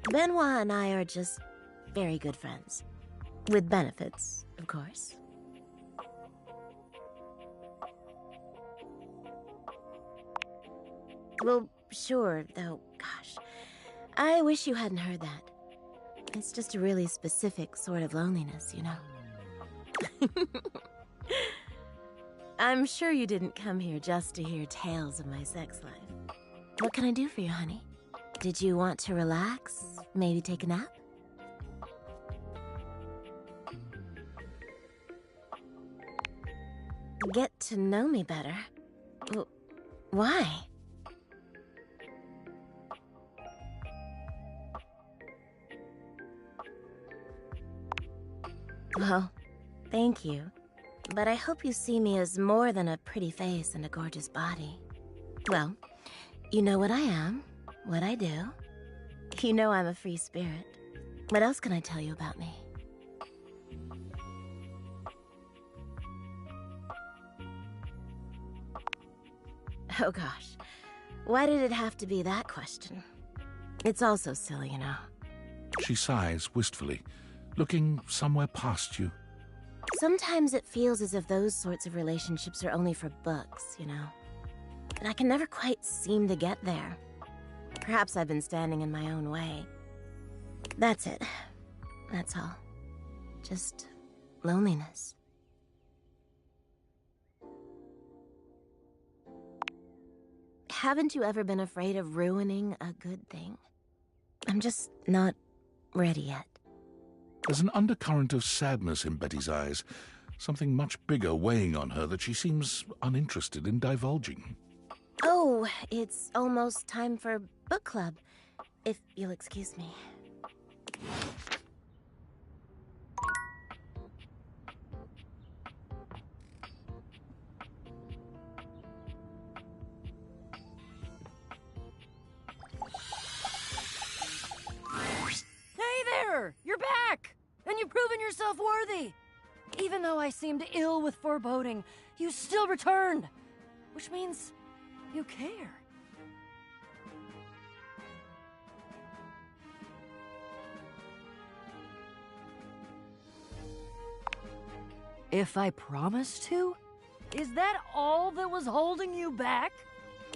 Benoit and I are just very good friends. With benefits, of course. Well, sure, though, gosh. I wish you hadn't heard that. It's just a really specific sort of loneliness, you know? I'm sure you didn't come here just to hear tales of my sex life. What can I do for you, honey? Did you want to relax? Maybe take a nap? Get to know me better? Why? Well, thank you. But I hope you see me as more than a pretty face and a gorgeous body. Well, you know what I am, what I do. You know I'm a free spirit. What else can I tell you about me? Oh gosh, why did it have to be that question? It's all so silly, you know. She sighs wistfully, looking somewhere past you. Sometimes it feels as if those sorts of relationships are only for books, you know. But I can never quite seem to get there. Perhaps I've been standing in my own way. That's it. That's all. Just loneliness. Haven't you ever been afraid of ruining a good thing? I'm just not ready yet. There's an undercurrent of sadness in Betty's eyes, something much bigger weighing on her that she seems uninterested in divulging. Oh, it's almost time for book club, if you'll excuse me. Hey there! You're back! And you've proven yourself worthy! Even though I seemed ill with foreboding, you still returned! Which means you care. If I promised to? Is that all that was holding you back?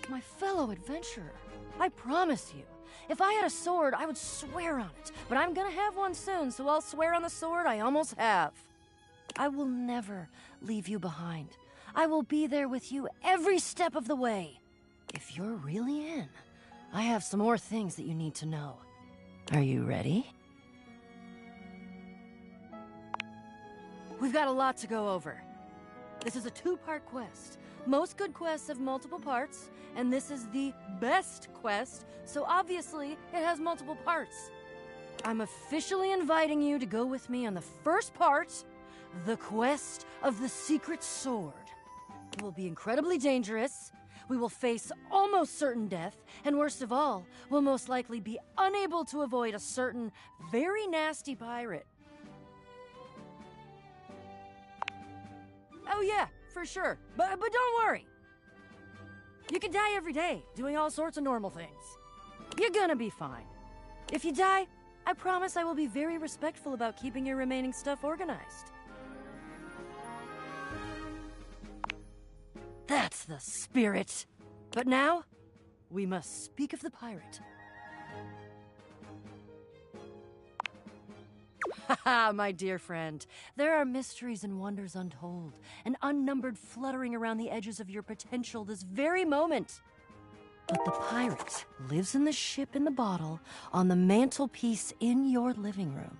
My fellow adventurer, I promise you, if I had a sword, I would swear on it. But I'm gonna have one soon, so I'll swear on the sword I almost have. I will never leave you behind. I will be there with you every step of the way. If you're really in, I have some more things that you need to know. Are you ready? We've got a lot to go over. This is a two-part quest. Most good quests have multiple parts, and this is the best quest, so obviously it has multiple parts. I'm officially inviting you to go with me on the first part, the quest of the secret sword. It will be incredibly dangerous. We will face almost certain death, and worst of all, we'll most likely be unable to avoid a certain very nasty pirate. Oh yeah, for sure. But don't worry. You can die every day, doing all sorts of normal things. You're gonna be fine. If you die, I promise I will be very respectful about keeping your remaining stuff organized. That's the spirit. But now, we must speak of the pirate. Haha, my dear friend. There are mysteries and wonders untold, and unnumbered fluttering around the edges of your potential this very moment. But the pirate lives in the ship in the bottle on the mantelpiece in your living room.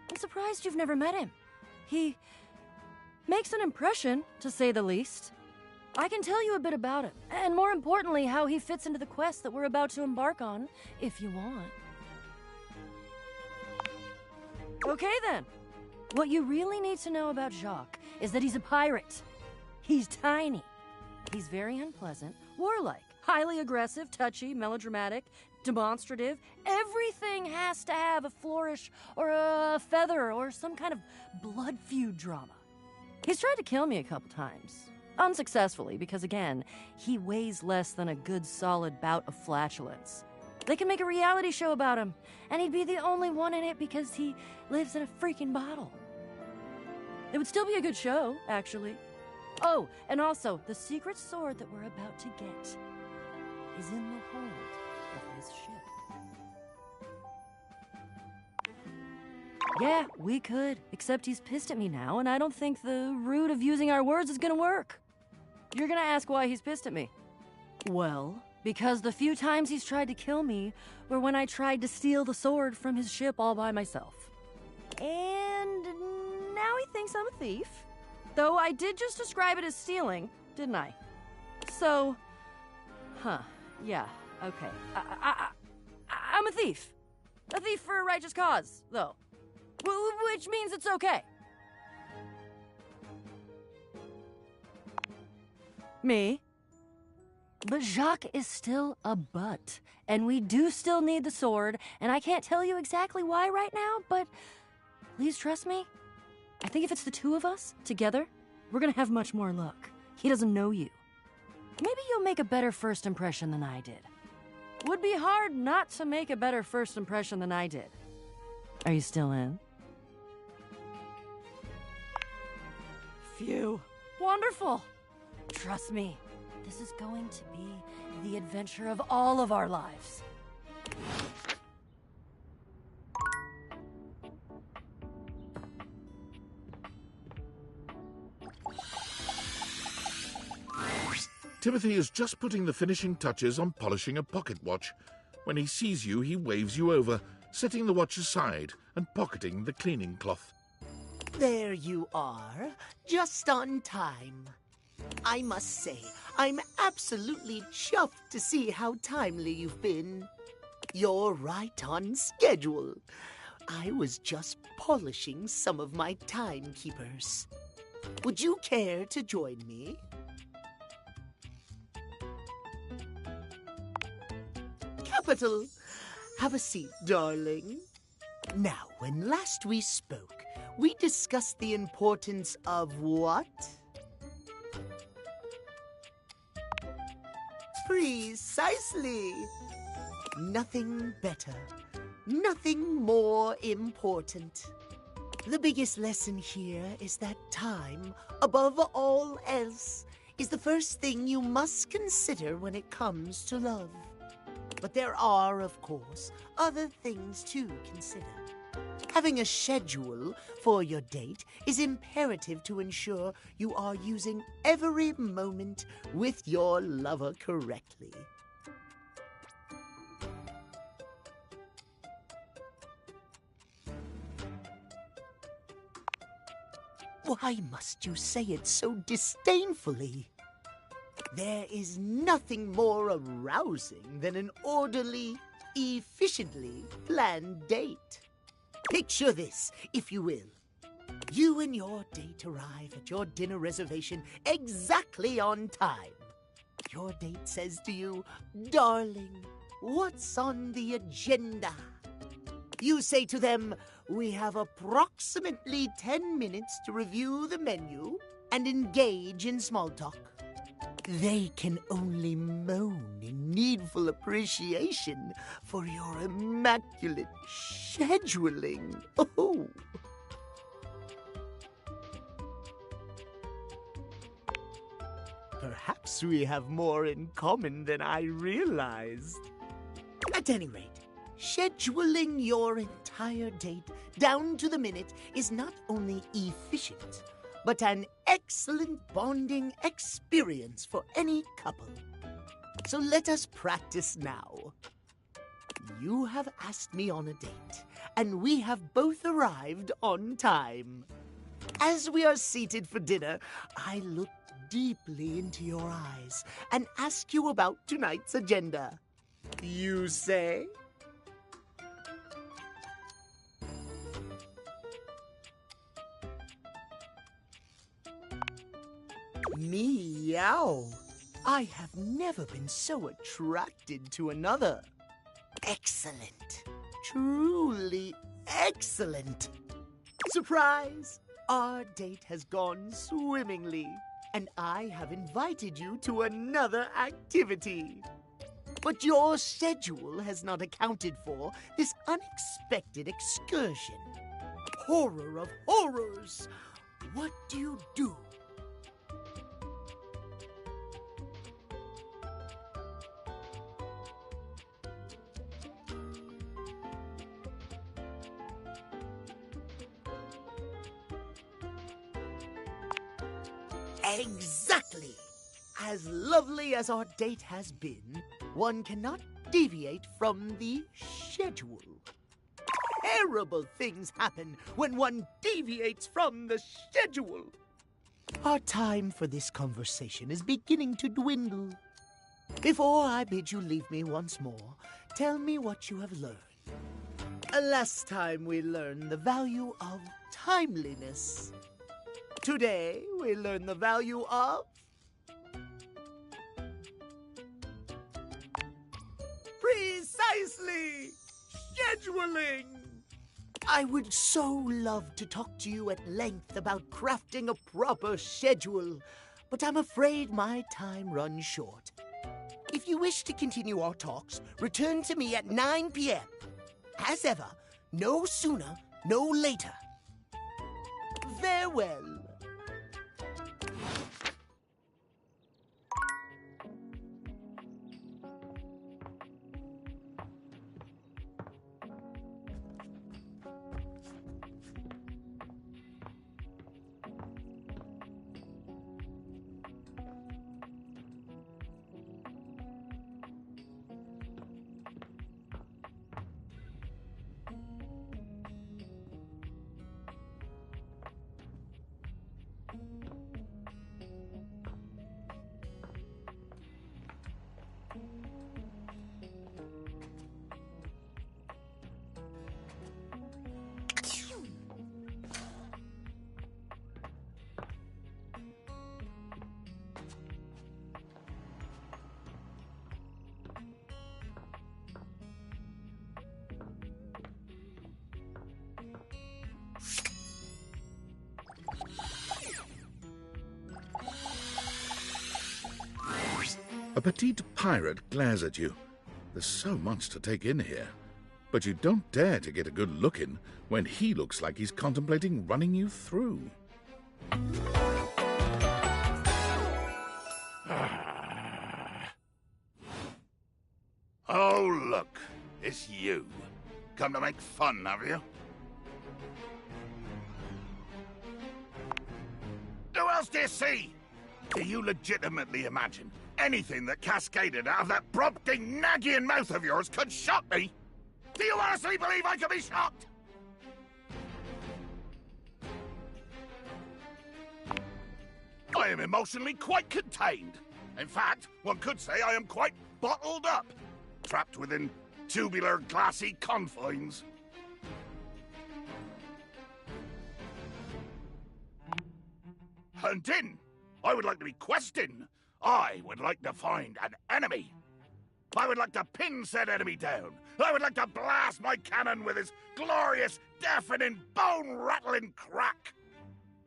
I'm surprised you've never met him. He makes an impression, to say the least. I can tell you a bit about him, and more importantly, how he fits into the quest that we're about to embark on, if you want. Okay then. What you really need to know about Jacques is that he's a pirate. He's tiny. He's very unpleasant, warlike, highly aggressive, touchy, melodramatic, demonstrative. Everything has to have a flourish or a feather or some kind of blood feud drama. He's tried to kill me a couple times. Unsuccessfully, because again, he weighs less than a good solid bout of flatulence. They can make a reality show about him, and he'd be the only one in it because he lives in a freaking bottle. It would still be a good show, actually. Oh, and also, the secret sword that we're about to get is in the hold of his ship. Yeah, we could, except he's pissed at me now, and I don't think the route of using our words is gonna work. You're gonna ask why he's pissed at me. Well, because the few times he's tried to kill me were when I tried to steal the sword from his ship all by myself. And now he thinks I'm a thief. Though I did just describe it as stealing, didn't I? So, yeah, okay. I'm a thief. A thief for a righteous cause, though. Which means it's okay. Me? But Jacques is still a butt, and we do still need the sword, and I can't tell you exactly why right now, but please trust me. I think if it's the two of us, together, we're gonna have much more luck. He doesn't know you. Maybe you'll make a better first impression than I did. Would be hard not to make a better first impression than I did. Are you still in? Phew. Wonderful. Trust me, this is going to be the adventure of all of our lives. Timothy is just putting the finishing touches on polishing a pocket watch. When he sees you, he waves you over, setting the watch aside and pocketing the cleaning cloth. There you are, just on time. I must say, I'm absolutely chuffed to see how timely you've been. You're right on schedule. I was just polishing some of my timekeepers. Would you care to join me? Capital. Have a seat, darling. Now, when last we spoke, we discussed the importance of what? Precisely. Nothing better. Nothing more important. The biggest lesson here is that time, above all else, is the first thing you must consider when it comes to love. But there are, of course, other things to consider. Having a schedule for your date is imperative to ensure you are using every moment with your lover correctly. Why must you say it so disdainfully? There is nothing more arousing than an orderly, efficiently planned date. Picture this, if you will. You and your date arrive at your dinner reservation exactly on time. Your date says to you, "Darling, what's on the agenda?" You say to them, "We have approximately 10 minutes to review the menu and engage in small talk." They can only moan in needful appreciation for your immaculate scheduling. Oh. Perhaps we have more in common than I realized. At any rate, scheduling your entire date down to the minute is not only efficient, but an excellent bonding experience for any couple. So let us practice now. You have asked me on a date, and we have both arrived on time. As we are seated for dinner, I look deeply into your eyes and ask you about tonight's agenda. You say, "Meow. I have never been so attracted to another." Excellent. Truly excellent. Surprise! Our date has gone swimmingly, and I have invited you to another activity. But your schedule has not accounted for this unexpected excursion. Horror of horrors! What do you do? Exactly! As lovely as our date has been, one cannot deviate from the schedule. Terrible things happen when one deviates from the schedule. Our time for this conversation is beginning to dwindle. Before I bid you leave me once more, tell me what you have learned. Last time we learned the value of timeliness. Today, we learn the value of precisely scheduling. I would so love to talk to you at length about crafting a proper schedule, but I'm afraid my time runs short. If you wish to continue our talks, return to me at 9 p.m. As ever, no sooner, no later. Farewell. A petite pirate glares at you. There's so much to take in here. But you don't dare to get a good look in when he looks like he's contemplating running you through. Oh, look. It's you. Come to make fun, have you? Who else do you see? Do you legitimately imagine anything that cascaded out of that prompting, nagging mouth of yours could shock me? Do you honestly believe I could be shocked? I am emotionally quite contained. In fact, one could say I am quite bottled up, trapped within tubular, glassy confines. Hunting? I would like to be questioned. I would like to find an enemy. I would like to pin said enemy down. I would like to blast my cannon with his glorious, deafening, bone-rattling crack.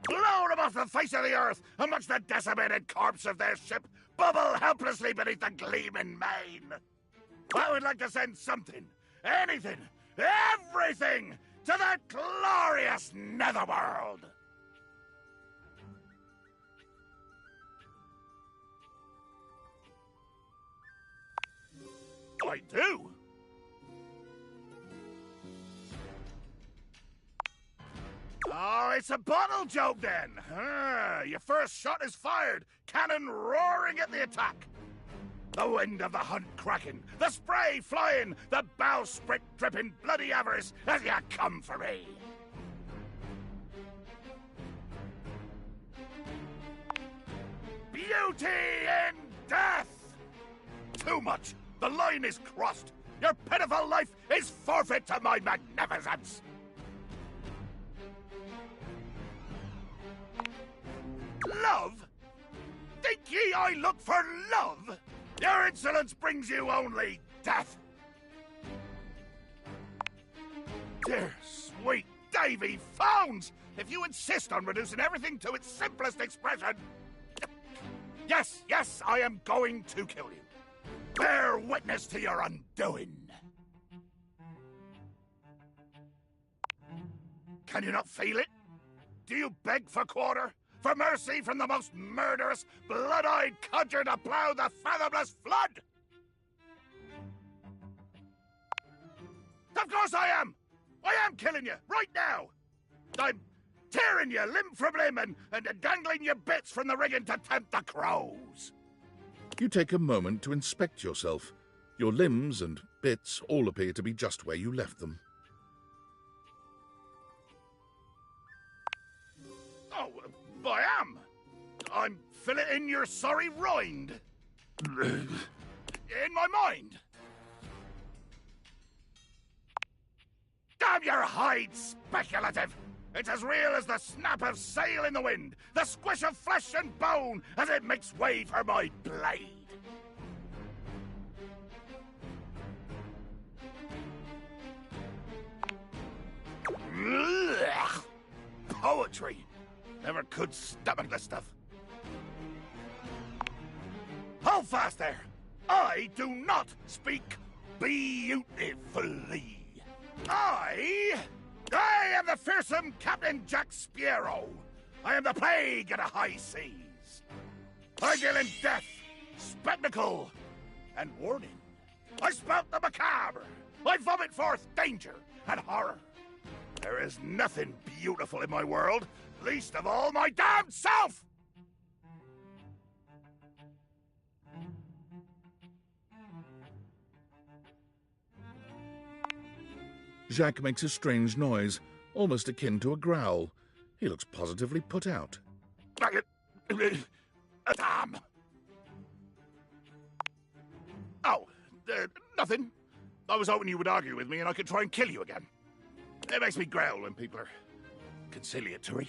Blow them off the face of the earth and watch the decimated corpse of their ship bubble helplessly beneath the gleaming main. I would like to send something, anything, everything to that glorious netherworld. I do. Oh, it's a bottle joke then. Your first shot is fired, cannon roaring at the attack. The wind of the hunt cracking, the spray flying, the bowsprit dripping bloody avarice as you come for me. Beauty in death! Too much. The line is crossed. Your pitiful life is forfeit to my magnificence. Love? Think ye I look for love? Your insolence brings you only death. Dear, sweet Davy Phones! If you insist on reducing everything to its simplest expression... Yes, yes, I am going to kill you. Bear witness to your undoing. Can you not feel it? Do you beg for quarter? For mercy from the most murderous, blood-eyed codger to plow the fathomless flood? Of course I am! I am killing you, right now! I'm tearing you limb from limb and dangling your bits from the rigging to tempt the crows. You take a moment to inspect yourself. Your limbs and bits all appear to be just where you left them. Oh, I am. I'm filleting your sorry rind. In my mind. Damn your hide, speculative! It's as real as the snap of sail in the wind, the squish of flesh and bone as it makes way for my blade. Ugh. Poetry. Never could stomach the stuff. Hold fast there. I do not speak beautifully. I am the fearsome Captain Jack Sparrow. I am the plague of the high seas. I deal in death, spectacle, and warning. I spout the macabre. I vomit forth danger and horror. There is nothing beautiful in my world, least of all my damned self! Jacques makes a strange noise, almost akin to a growl. He looks positively put out. Damn! Oh, nothing. I was hoping you would argue with me and I could try and kill you again. It makes me growl when people are conciliatory.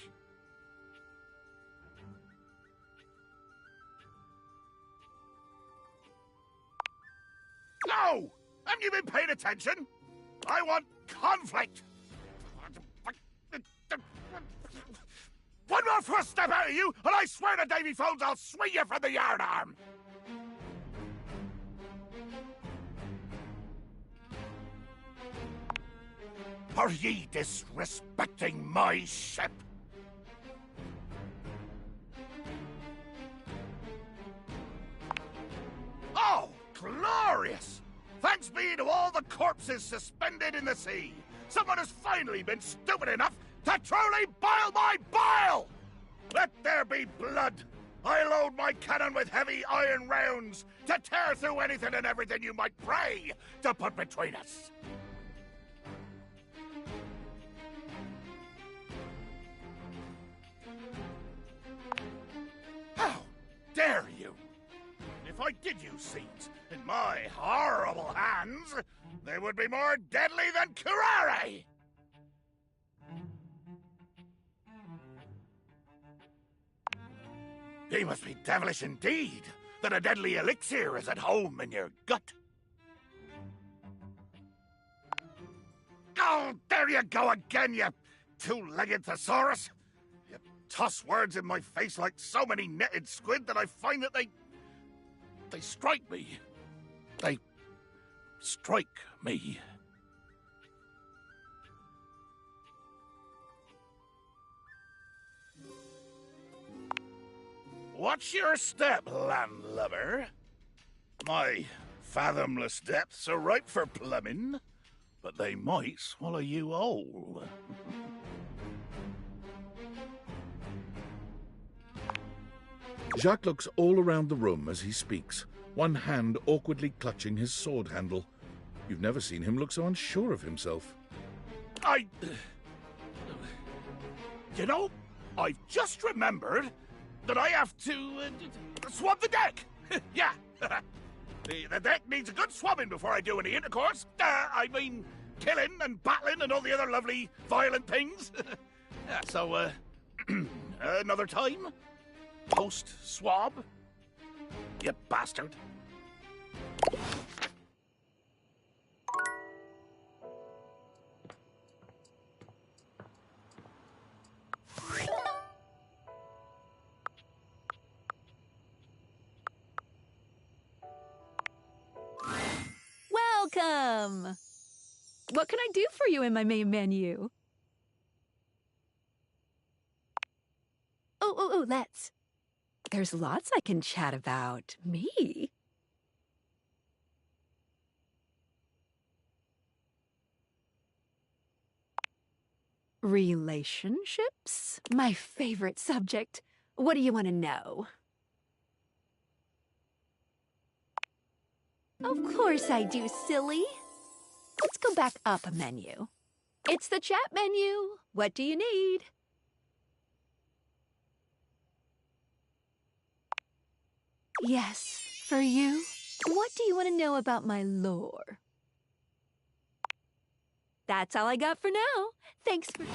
No! Haven't you been paying attention? I want conflict! One more first step out of you, and I swear to Davy Phones I'll swing you from the yardarm! Are ye disrespecting my ship? Oh, glorious! Thanks be to all the corpses suspended in the sea, someone has finally been stupid enough to truly boil my bile! Let there be blood! I load my cannon with heavy iron rounds to tear through anything and everything you might pray to put between us! How dare you! If I did use seeds in my horrible hands, they would be more deadly than curare! Ye must be devilish indeed, that a deadly elixir is at home in your gut. Oh, there you go again, you two-legged thesaurus! You toss words in my face like so many netted squid that I find that they strike me. They strike me. Watch your step, landlubber. My fathomless depths are ripe for plumbing, but they might swallow you whole. Jacques looks all around the room as he speaks, one hand awkwardly clutching his sword handle. You've never seen him look so unsure of himself. You know, I've just remembered that I have to swab the deck. Yeah. The deck needs a good swabbing before I do any intercourse. I mean, killing and battling and all the other lovely violent things. Yeah, so, another time? Post-swab? You bastard. Welcome! What can I do for you in my main menu? Oh, let's. There's lots I can chat about. Me? Relationships? My favorite subject. What do you want to know? Of course I do, silly. Let's go back up a menu. It's the chat menu. What do you need? Yes, for you. What do you want to know about my lore? That's all I got for now. Thanks for...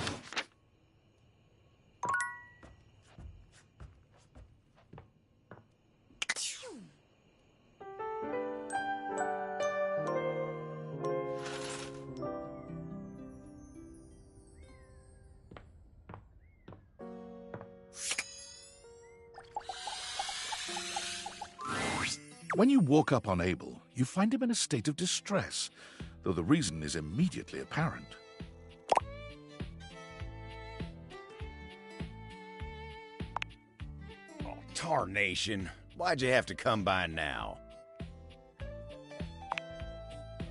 When you walk up on Abel, you find him in a state of distress, though the reason is immediately apparent. Oh, tarnation. Why'd you have to come by now?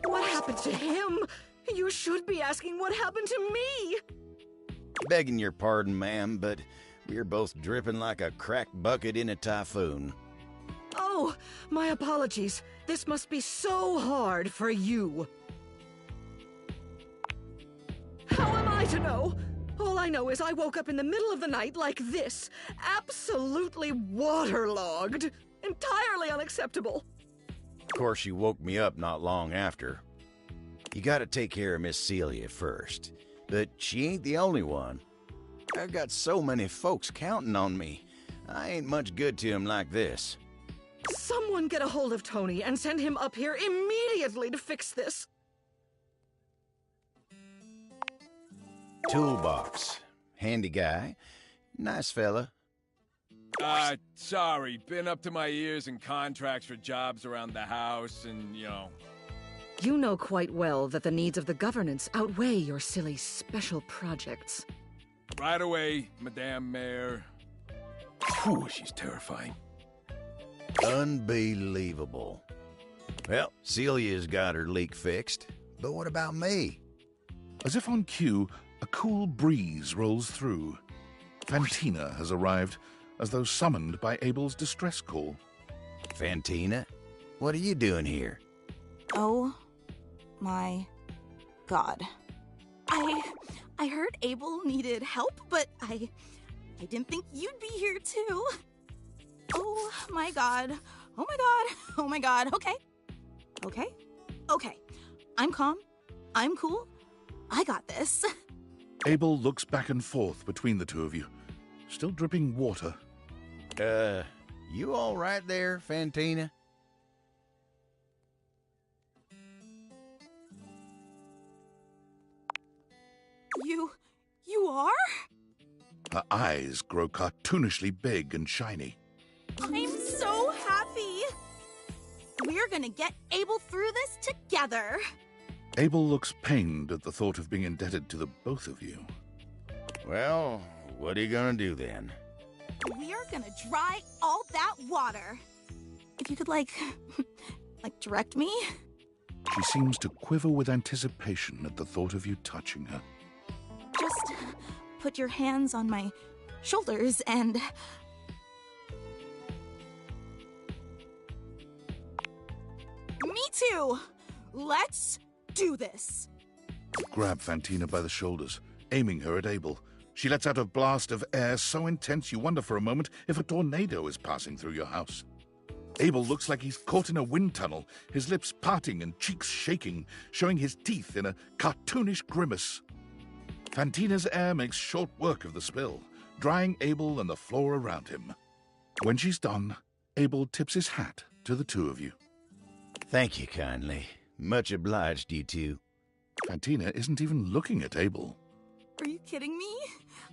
What happened to him? You should be asking what happened to me. Begging your pardon, ma'am, but we're both dripping like a cracked bucket in a typhoon. Oh, my apologies. This must be so hard for you. How am I to know? All I know is I woke up in the middle of the night like this, absolutely waterlogged. Entirely unacceptable. Of course, you woke me up not long after. You gotta take care of Miss Celia first. But she ain't the only one. I've got so many folks counting on me. I ain't much good to 'em like this. Someone get a hold of Tony and send him up here immediately to fix this. Toolbox. Handy guy. Nice fella. Sorry. Been up to my ears in contracts for jobs around the house and, You know quite well that the needs of the governance outweigh your silly special projects. Right away, Madame Mayor. Whew, she's terrifying. Unbelievable. Well, Celia's got her leak fixed, but what about me? As if on cue, a cool breeze rolls through. Fantina has arrived, as though summoned by Abel's distress call. Fantina? What are you doing here? Oh my god. I heard Abel needed help, but I didn't think you'd be here too. Oh my god. Oh my god. Oh my god. Okay. Okay. I'm calm. I'm cool. I got this. Abel looks back and forth between the two of you, still dripping water. You all right there, Fantina? You are? Her eyes grow cartoonishly big and shiny. I'm so happy. We're gonna get Abel through this together. Abel looks pained at the thought of being indebted to the both of you. Well, what are you gonna do then? We're gonna dry all that water. If you could, like direct me? She seems to quiver with anticipation at the thought of you touching her. Just put your hands on my shoulders and... Me too! Let's do this! Grab Fantina by the shoulders, aiming her at Abel. She lets out a blast of air so intense you wonder for a moment if a tornado is passing through your house. Abel looks like he's caught in a wind tunnel, his lips parting and cheeks shaking, showing his teeth in a cartoonish grimace. Fantina's air makes short work of the spill, drying Abel and the floor around him. When she's done, Abel tips his hat to the two of you. Thank you kindly. Much obliged, you two. Fantina isn't even looking at Abel. Are you kidding me?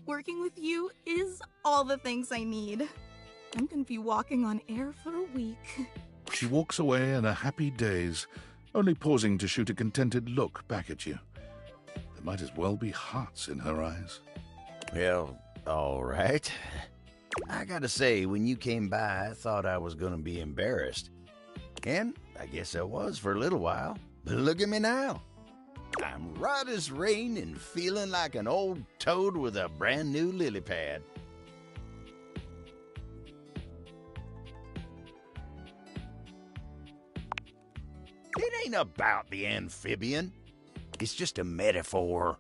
Working with you is all the things I need. I'm gonna be walking on air for a week. She walks away in a happy daze, only pausing to shoot a contented look back at you. There might as well be hearts in her eyes. Well, all right. I gotta say, when you came by, I thought I was gonna be embarrassed. And I guess I was for a little while. But look at me now. I'm right as rain and feeling like an old toad with a brand new lily pad. It ain't about the amphibian. It's just a metaphor.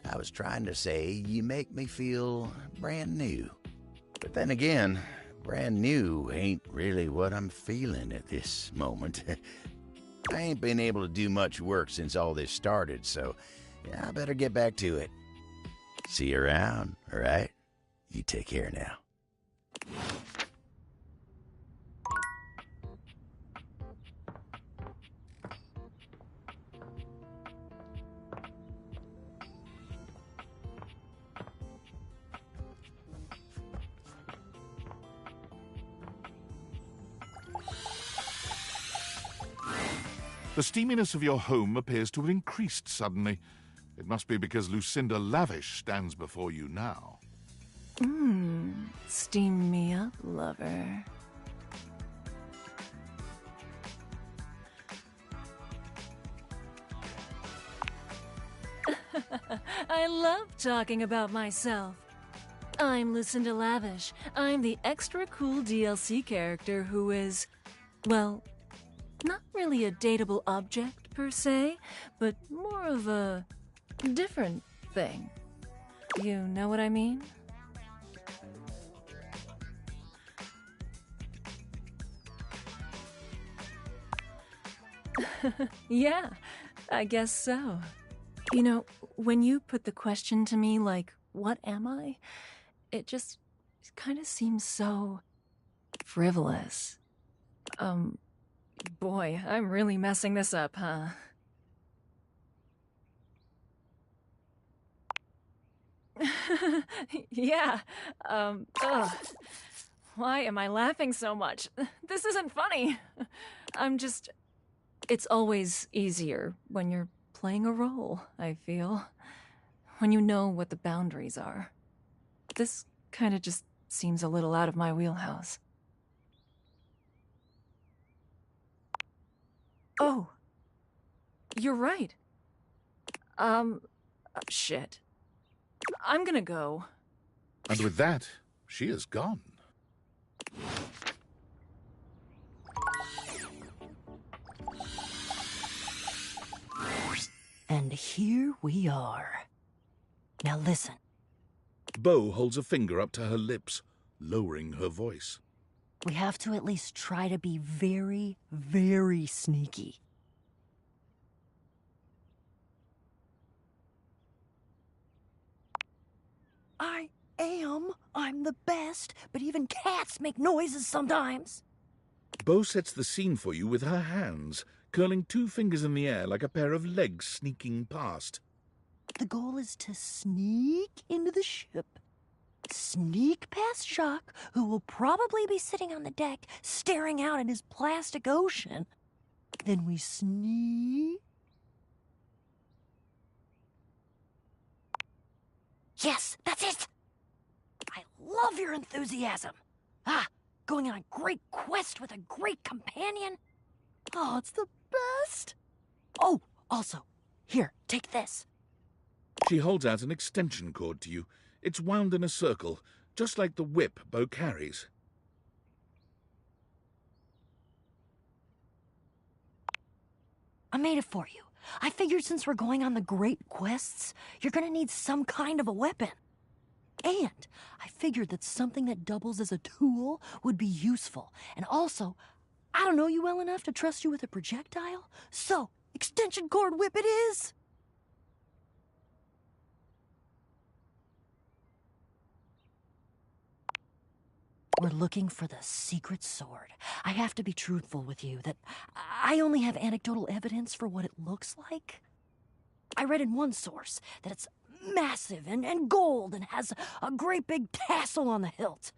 I was trying to say you make me feel brand new. But then again, brand new ain't really what I'm feeling at this moment. I ain't been able to do much work since all this started, so I better get back to it. See you around, all right? You take care now. The steaminess of your home appears to have increased suddenly. It must be because Lucinda Lavish stands before you now. Steam me up, lover. I love talking about myself. I'm Lucinda Lavish. I'm the extra cool DLC character who is, well, not really a dateable object per se, but more of a different thing. You know what I mean? Yeah, I guess so. You know, when you put the question to me like, what am I? It just kind of seems so frivolous. Boy, I'm really messing this up, huh? Yeah, ugh. Why am I laughing so much? This isn't funny. It's always easier when you're playing a role, I feel. When you know what the boundaries are. This kind of just seems a little out of my wheelhouse. You're right. Shit. I'm gonna go. And with that, she is gone. And here we are. Now listen. Bo holds a finger up to her lips, lowering her voice. We have to at least try to be very, very sneaky. I'm the best, but even cats make noises sometimes. Bo sets the scene for you with her hands, curling 2 fingers in the air like a pair of legs sneaking past. The goal is to sneak into the ship, sneak past Jacques, who will probably be sitting on the deck staring out at his plastic ocean. Then we sneak. Yes, that's it! I love your enthusiasm. Going on a great quest with a great companion. Oh, it's the best. Oh, also, here, take this. She holds out an extension cord to you. It's wound in a circle, just like the whip Bo carries. I made it for you. I figured since we're going on the great quests, you're gonna need some kind of a weapon. And I figured that something that doubles as a tool would be useful. And also, I don't know you well enough to trust you with a projectile. So, extension cord whip it is! We're looking for the secret sword. I have to be truthful with you that I only have anecdotal evidence for what it looks like. I read in one source that it's massive and gold and has a great big tassel on the hilt.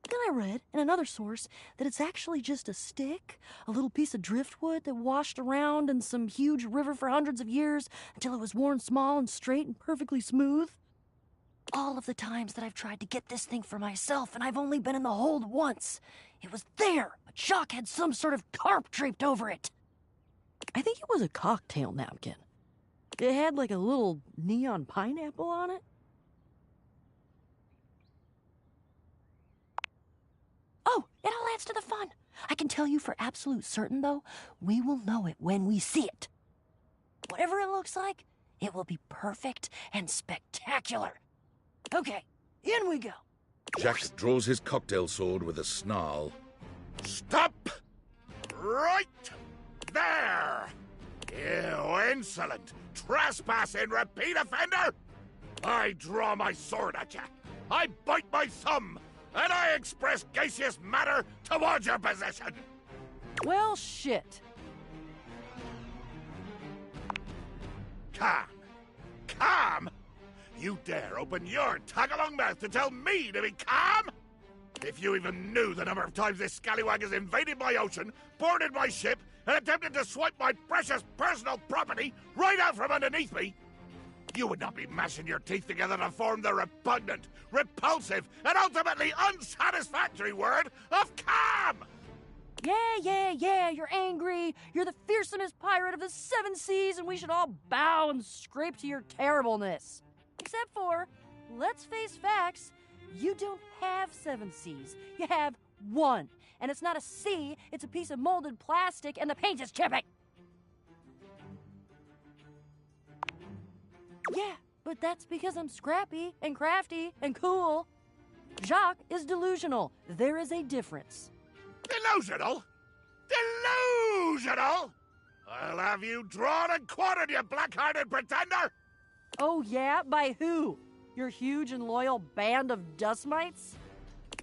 Then I read in another source that it's actually just a stick, a little piece of driftwood that washed around in some huge river for hundreds of years until it was worn small and straight and perfectly smooth. All of the times that I've tried to get this thing for myself, and I've only been in the hold once. It was there, but Jacques had some sort of tarp draped over it. I think it was a cocktail napkin. It had like a little neon pineapple on it. Oh, it all adds to the fun. I can tell you for absolute certain, though, we will know it when we see it. Whatever it looks like, it will be perfect and spectacular. Okay, in we go. Jacques draws his cocktail sword with a snarl. Stop! Right there! You insolent, trespassing repeat offender! I draw my sword at you. I bite my thumb, and I express gaseous matter towards your possession. Well, shit. Calm. Calm? You dare open your tag-along mouth to tell me to be calm? If you even knew the number of times this scallywag has invaded my ocean, boarded my ship, and attempted to swipe my precious personal property right out from underneath me, you would not be mashing your teeth together to form the repugnant, repulsive, and ultimately unsatisfactory word of calm! Yeah, you're angry. You're the fearsomest pirate of the 7 seas, and we should all bow and scrape to your terribleness. Except for, let's face facts, you don't have 7 seas. You have 1. And it's not a sea, it's a piece of molded plastic, and the paint is chipping. Yeah, but that's because I'm scrappy and crafty and cool. Jacques is delusional. There is a difference. Delusional? Delusional? I'll have you drawn and quartered, you black-hearted pretender! Oh yeah? By who? Your huge and loyal band of dust mites?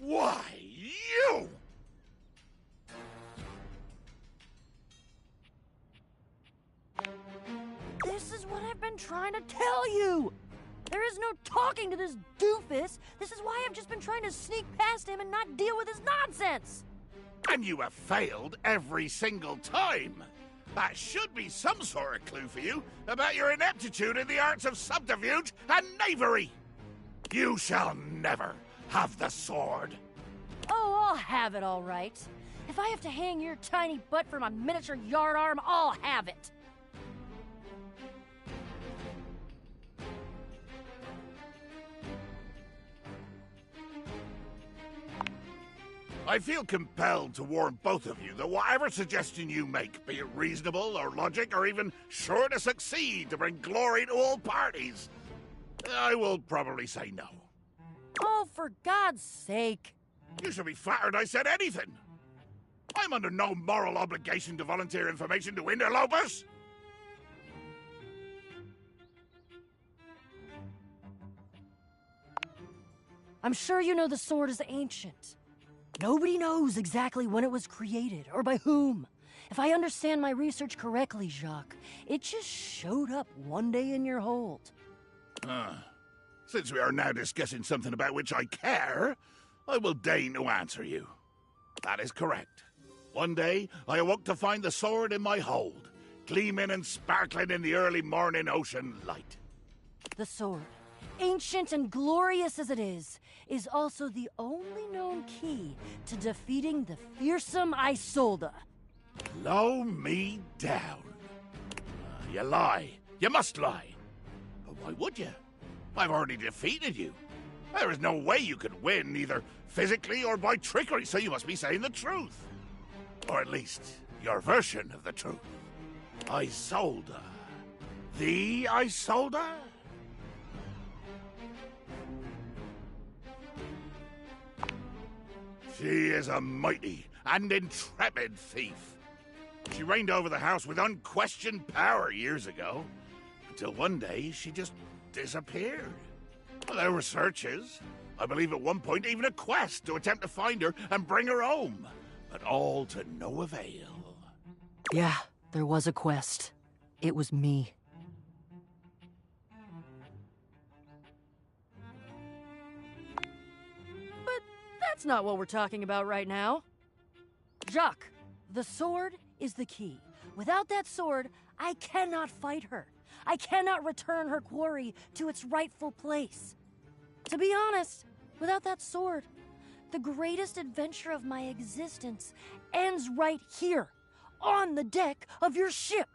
Why, you! This is what I've been trying to tell you! There is no talking to this doofus. This is why I've just been trying to sneak past him and not deal with his nonsense. And you have failed every single time. That should be some sort of clue for you about your ineptitude in the arts of subterfuge and knavery. You shall never have the sword. Oh, I'll have it all right. If I have to hang your tiny butt from a miniature yard arm, I'll have it. I feel compelled to warn both of you that whatever suggestion you make, be it reasonable or logic or even sure to succeed to bring glory to all parties, I will probably say no. Oh, for God's sake. You should be flattered I said anything. I'm under no moral obligation to volunteer information to interlopers. I'm sure you know the sword is ancient. Nobody knows exactly when it was created or by whom. If I understand my research correctly, Jacques, it just showed up one day in your hold. Since we are now discussing something about which I care, I will deign to answer you. That is correct. One day, I awoke to find the sword in my hold, gleaming and sparkling in the early morning ocean light. The sword, ancient and glorious as it is also the only known key to defeating the fearsome Isolde. Blow me down. You lie. You must lie. But why would you? I've already defeated you. There is no way you could win, either physically or by trickery, so you must be saying the truth. Or at least, your version of the truth. Isolde. The Isolde? She is a mighty and intrepid thief. She reigned over the house with unquestioned power years ago, until one day she just disappeared. Well, there were searches. I believe at one point even a quest to attempt to find her and bring her home, but all to no avail. Yeah, there was a quest. It was me. But that's not what we're talking about right now. Jacques, the sword is the key. Without that sword, I cannot fight her. I cannot return her quarry to its rightful place. To be honest, without that sword, the greatest adventure of my existence ends right here, on the deck of your ship.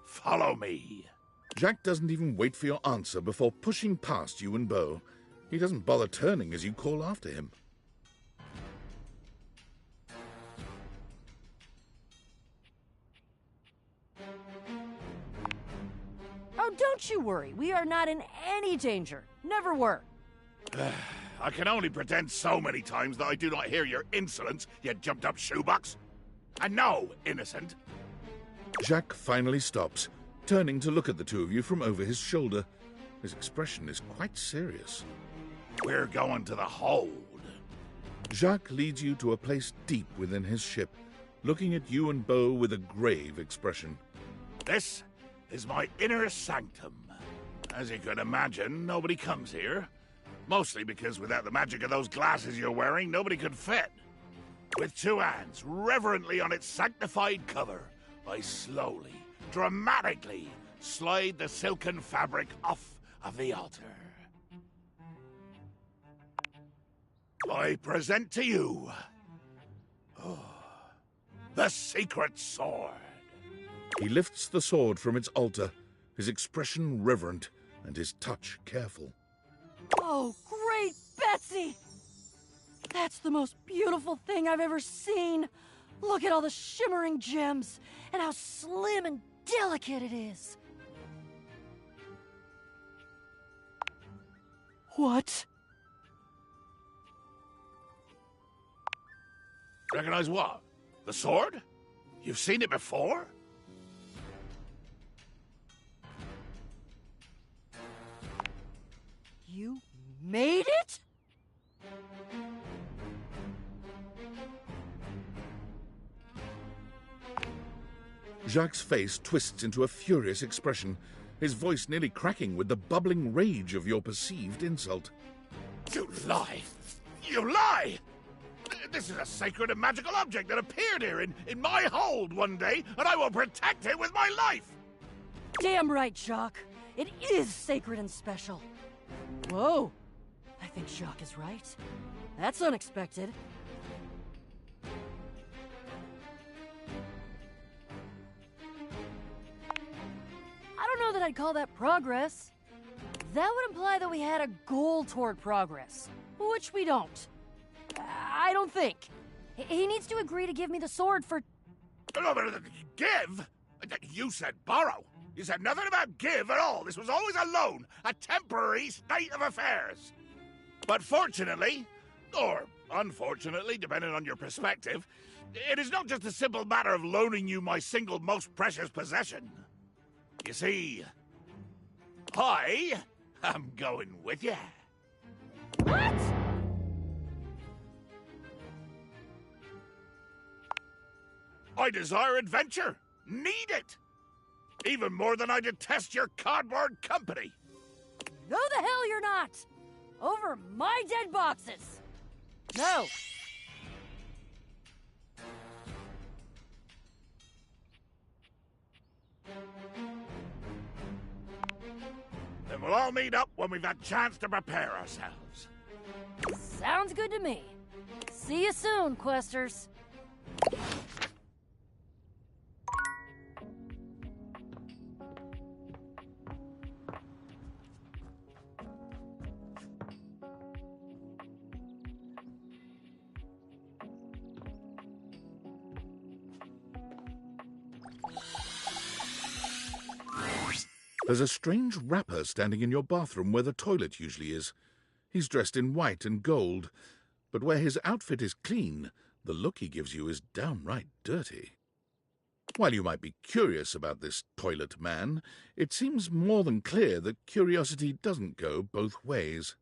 Follow me. Jack doesn't even wait for your answer before pushing past you and Beau. He doesn't bother turning as you call after him. Oh, don't you worry. We are not in any danger. Never were. I can only pretend so many times that I do not hear your insolence, you jumped-up shoebox. And no, innocent. Jack finally stops, turning to look at the two of you from over his shoulder. His expression is quite serious. We're going to the hold. Jacques leads you to a place deep within his ship, looking at you and Beau with a grave expression. This is my inner sanctum. As you can imagine, nobody comes here. Mostly because without the magic of those glasses you're wearing, nobody could fit. With two hands reverently on its sanctified cover, I slowly, dramatically slide the silken fabric off of the altar. I present to you the secret sword. He lifts the sword from its altar, his expression reverent and his touch careful. Oh, great Betsy! That's the most beautiful thing I've ever seen. Look at all the shimmering gems and how slim and delicate it is. What? Recognize what? The sword? You've seen it before? You made it? Jacques' face twists into a furious expression, his voice nearly cracking with the bubbling rage of your perceived insult. You lie! You lie! This is a sacred and magical object that appeared here in my hold one day, and I will protect it with my life! Damn right, Jacques. It is sacred and special. Whoa. I think Jacques is right. That's unexpected. I don't know that I'd call that progress. That would imply that we had a goal toward progress, which we don't. I don't think. He needs to agree to give me the sword for... No, but give? You said borrow. You said nothing about give at all. This was always a loan, a temporary state of affairs. But fortunately, or unfortunately, depending on your perspective, it is not just a simple matter of loaning you my single most precious possession. You see, I am going with you. What? I desire adventure. Need it. Even more than I detest your cardboard company. No the hell you're not! Over my dead boxes! No! Then we'll all meet up when we've had a chance to prepare ourselves. Sounds good to me. See you soon, Questers. There's a strange rapper standing in your bathroom where the toilet usually is. He's dressed in white and gold, but where his outfit is clean, the look he gives you is downright dirty. While you might be curious about this toilet man, it seems more than clear that curiosity doesn't go both ways.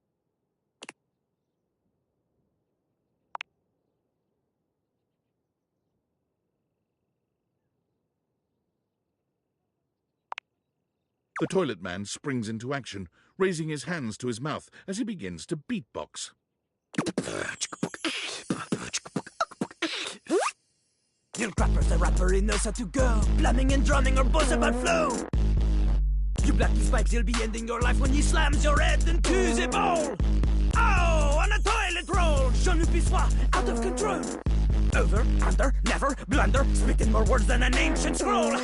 The toilet man springs into action, raising his hands to his mouth as he begins to beatbox. Lil Crapper's the rapper, he knows how to go. Blamming and drumming are both about flow. You blacky spikes, he'll be ending your life when he slams your head into the bowl. Oh, on a toilet roll, Ps5 out of control. Over, under, never, blunder, speaking more words than an ancient scroll.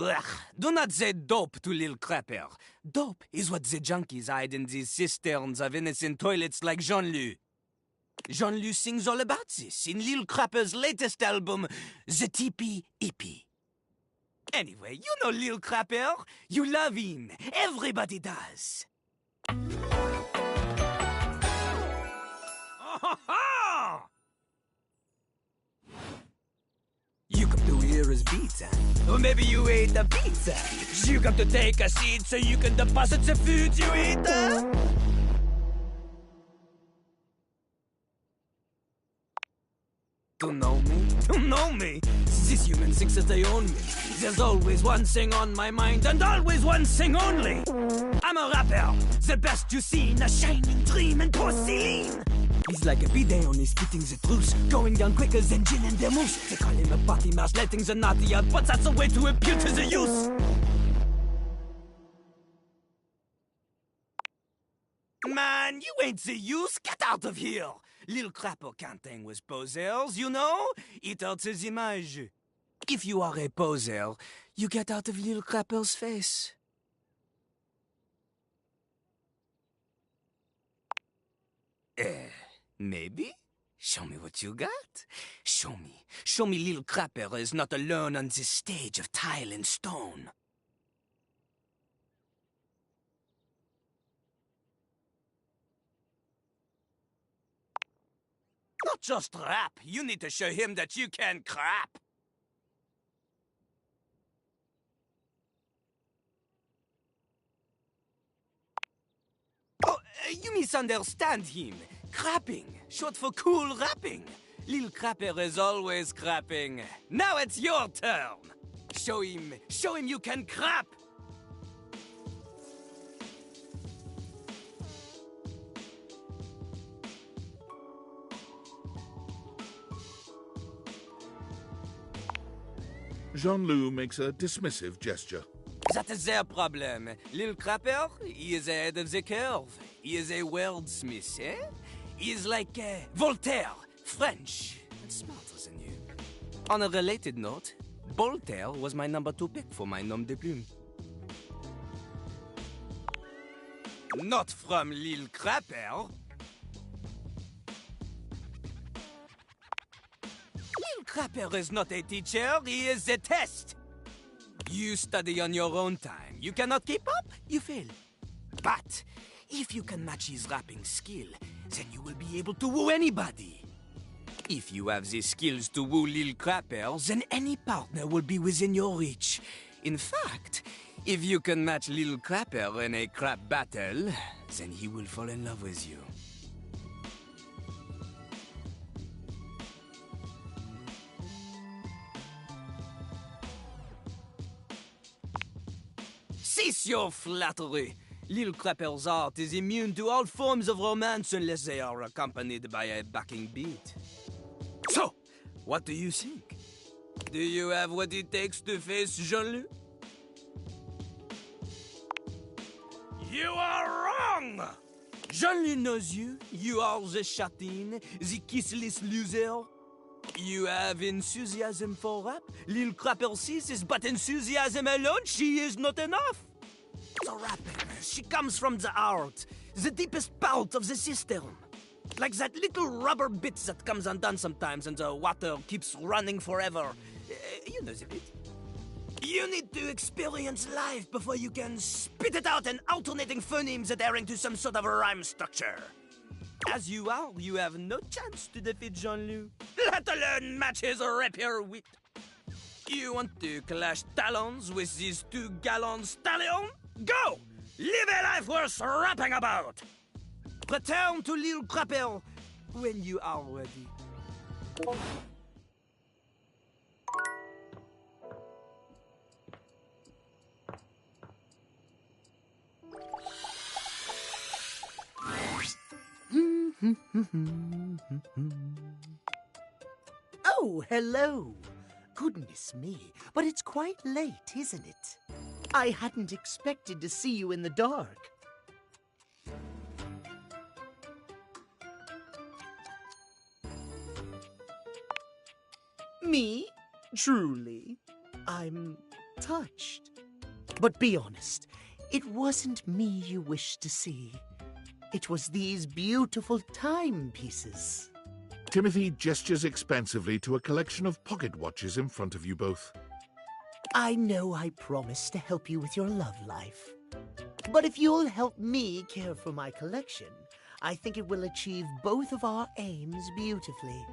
Ugh, do not say dope to Lil Crapper. Dope is what the junkies hide in these cisterns of innocent toilets like Jean-Lu. Jean-Lu sings all about this in Lil Crapper's latest album, The TP EP. Anyway, you know Lil Crapper. You love him. Everybody does. Oh, you come to hear his beats, or maybe you ate the pizza. You come to take a seat so you can deposit the food you eat. To know me? To know me? This human thinks that they own me. There's always one thing on my mind, and always one thing only. I'm a rapper, the best you've seen, a shining dream in porcelain. He's like a bidet, only spitting the truth, going down quicker than gin and vermouth. They call him a party mouse, letting the naughty out, but that's a way to appeal to the youth. Man, you ain't the youth, get out of here. Lil Crapper can't hang with posers, you know? It hurts his image. If you are a poser, you get out of Lil Crapper's face. Maybe? Show me what you got. Show me. Show me Lil Crapper is not alone on this stage of tile and stone. Not just rap. You need to show him that you can crap. Oh, you misunderstand him. Crapping, short for cool rapping. Lil Crapper is always crapping. Now it's your turn. Show him you can crap. Jean-Lu makes a dismissive gesture. That is their problem. Lil Crapper, he is ahead of the curve. He is a wordsmith, eh? He is like Voltaire, French, and smarter than you. On a related note, Voltaire was my #2 pick for my nom de plume. Not from Lil Crapper. Lil Crapper is not a teacher, he is a test. You study on your own time. You cannot keep up, you fail. But if you can match his rapping skill, then you will be able to woo anybody. If you have the skills to woo Lil Crapper, then any partner will be within your reach. In fact, if you can match Lil Crapper in a crap battle, then he will fall in love with you. Cease your flattery. Lil Crapper's art is immune to all forms of romance unless they are accompanied by a backing beat. So, what do you think? Do you have what it takes to face Jean-Luc? You are wrong! Jean-Luc knows you. You are the chatin, the kissless loser. You have enthusiasm for rap. Lil Crapper sees this, but enthusiasm alone, she is not enough. The rapper, she comes from the heart, the deepest part of the system. Like that little rubber bit that comes undone sometimes and the water keeps running forever. You know the bit. You need to experience life before you can spit it out in alternating phonemes adhering to some sort of a rhyme structure. As you are, you have no chance to defeat Jean-Luc, let alone match his rapier wit. You want to clash talons with these two gallant stallions? Go! Live a life worth rapping about! Return to Lil Crapper when you are ready. Oh, hello. Goodness me, but it's quite late, isn't it? I hadn't expected to see you in the dark. Me? Truly? I'm touched. But be honest, it wasn't me you wished to see. It was these beautiful timepieces. Timothy gestures expansively to a collection of pocket watches in front of you both. I know I promised to help you with your love life. But if you'll help me care for my collection, I think it will achieve both of our aims beautifully.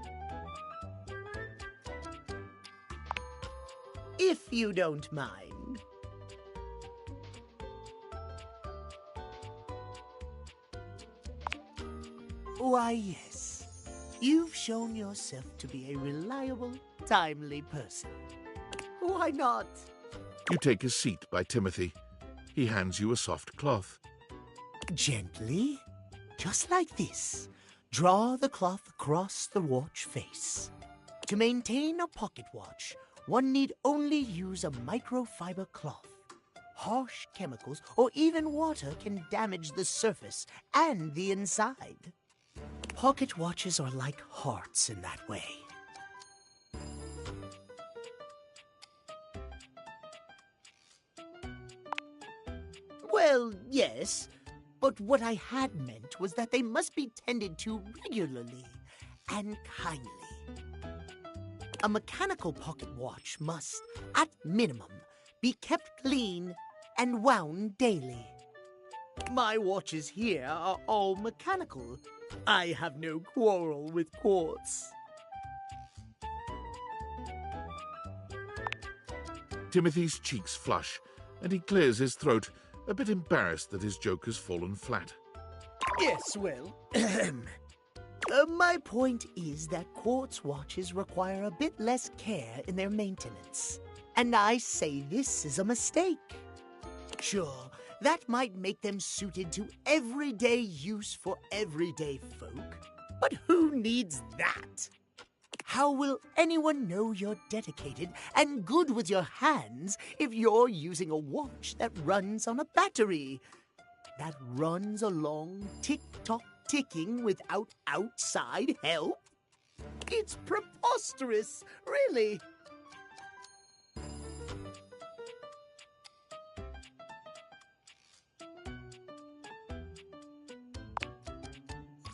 If you don't mind. Why, yes. You've shown yourself to be a reliable, timely person. Why not? You take a seat by Timothy. He hands you a soft cloth. Gently, just like this, draw the cloth across the watch face. To maintain a pocket watch, one need only use a microfiber cloth. Harsh chemicals or even water can damage the surface and the inside. Pocket watches are like hearts in that way. Well, yes, but what I had meant was that they must be tended to regularly and kindly. A mechanical pocket watch must, at minimum, be kept clean and wound daily. My watches here are all mechanical. I have no quarrel with quartz. Timothy's cheeks flush, and he clears his throat, a bit embarrassed that his joke has fallen flat. Yes, well, my point is that quartz watches require a bit less care in their maintenance. And I say this is a mistake. Sure, that might make them suited to everyday use for everyday folk. But who needs that? How will anyone know you're dedicated and good with your hands if you're using a watch that runs on a battery? That runs along tick-tock ticking without outside help? It's preposterous, really.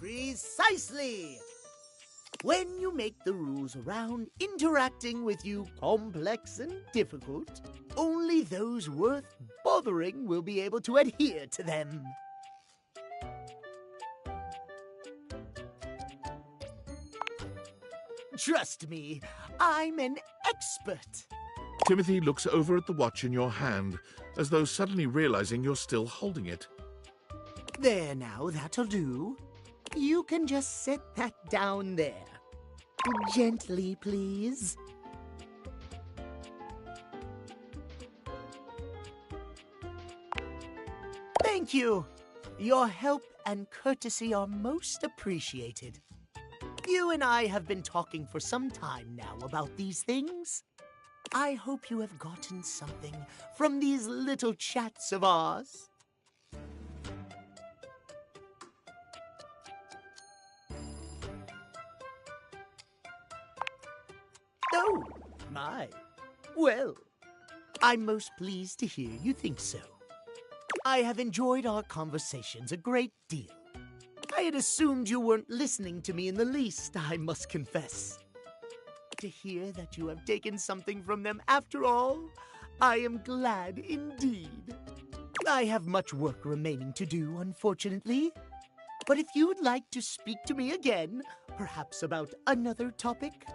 Precisely! When you make the rules around interacting with you complex and difficult, only those worth bothering will be able to adhere to them. Trust me, I'm an expert. Timothy looks over at the watch in your hand, as though suddenly realizing you're still holding it. There now, that'll do. You can just set that down there. Gently, please. Thank you. Your help and courtesy are most appreciated. You and I have been talking for some time now about these things. I hope you have gotten something from these little chats of ours. Oh, my. Well, I'm most pleased to hear you think so. I have enjoyed our conversations a great deal. I had assumed you weren't listening to me in the least, I must confess. To hear that you have taken something from them after all, I am glad indeed. I have much work remaining to do, unfortunately. But if you'd like to speak to me again, perhaps about another topic,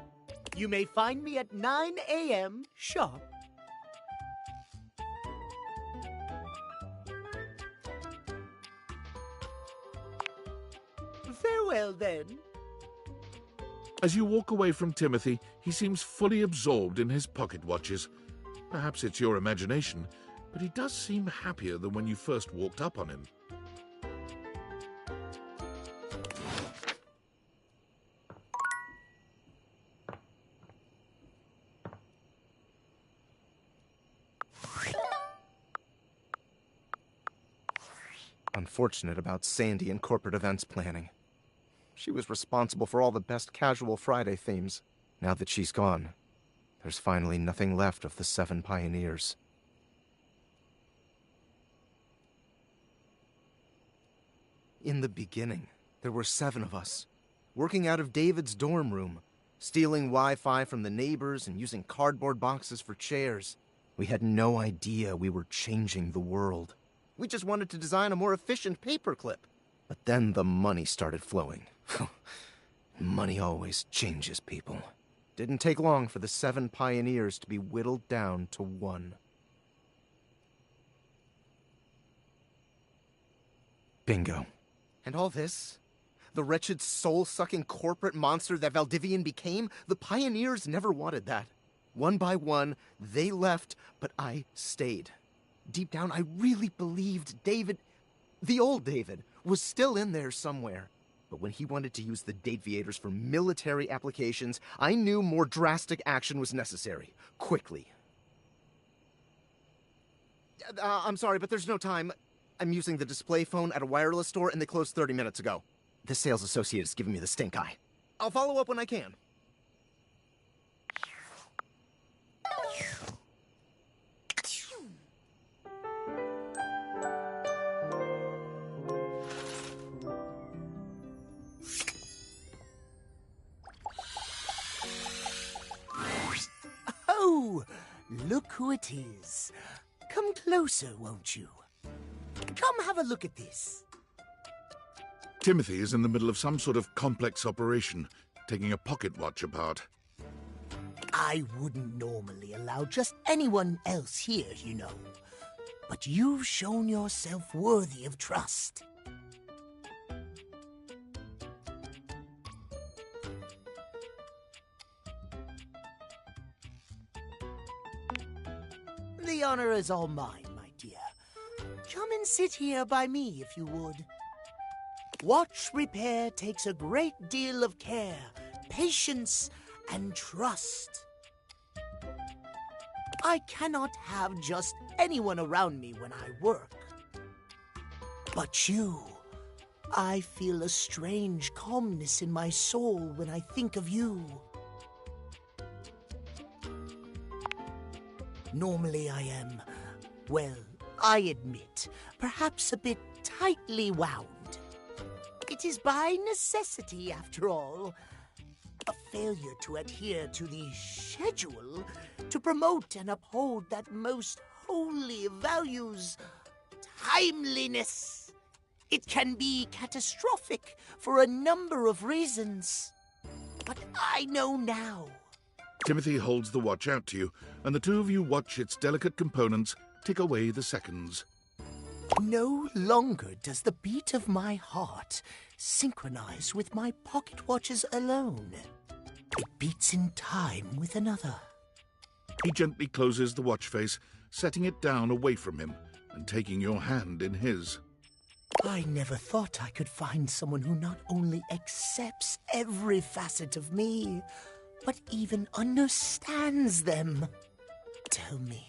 you may find me at 9 a.m. sharp. Farewell, then. As you walk away from Timothy, he seems fully absorbed in his pocket watches. Perhaps it's your imagination, but he does seem happier than when you first walked up on him. Unfortunate about Sandy and corporate events planning. She was responsible for all the best casual Friday themes. Now that she's gone, there's finally nothing left of the 7 pioneers. In the beginning, there were 7 of us, working out of David's dorm room, stealing Wi-Fi from the neighbors and using cardboard boxes for chairs. We had no idea we were changing the world. We just wanted to design a more efficient paperclip. But then the money started flowing. Money always changes people. Didn't take long for the 7 pioneers to be whittled down to 1. Bingo. And all this? The wretched soul-sucking corporate monster that Valdivian became? The pioneers never wanted that. One by one, they left, but I stayed. Deep down, I really believed David, the old David, was still in there somewhere. But when he wanted to use the Dateviators for military applications, I knew more drastic action was necessary. Quickly. I'm sorry, but there's no time. I'm using the display phone at a wireless store, and they closed 30 minutes ago. The sales associate is giving me the stink eye. I'll follow up when I can. Oh, look who it is. Come closer, won't you? Come have a look at this. Timothy is in the middle of some sort of complex operation, taking a pocket watch apart. I wouldn't normally allow just anyone else here, you know. But you've shown yourself worthy of trust. The honor is all mine, my dear. Come and sit here by me, if you would. Watch repair takes a great deal of care, patience, and trust. I cannot have just anyone around me when I work. But you, I feel a strange calmness in my soul when I think of you. Normally I am, well, I admit, perhaps a bit tightly wound. It It is by necessity, after all. A failure to adhere to the schedule, to promote and uphold that most holy of values, timeliness. It can be catastrophic for a number of reasons. But I know now. Timothy holds the watch out to you, and the two of you watch its delicate components tick away the seconds. No longer does the beat of my heart synchronize with my pocket watches alone. It beats in time with another. He gently closes the watch face, setting it down away from him and taking your hand in his. I never thought I could find someone who not only accepts every facet of me, but even understands them. Tell me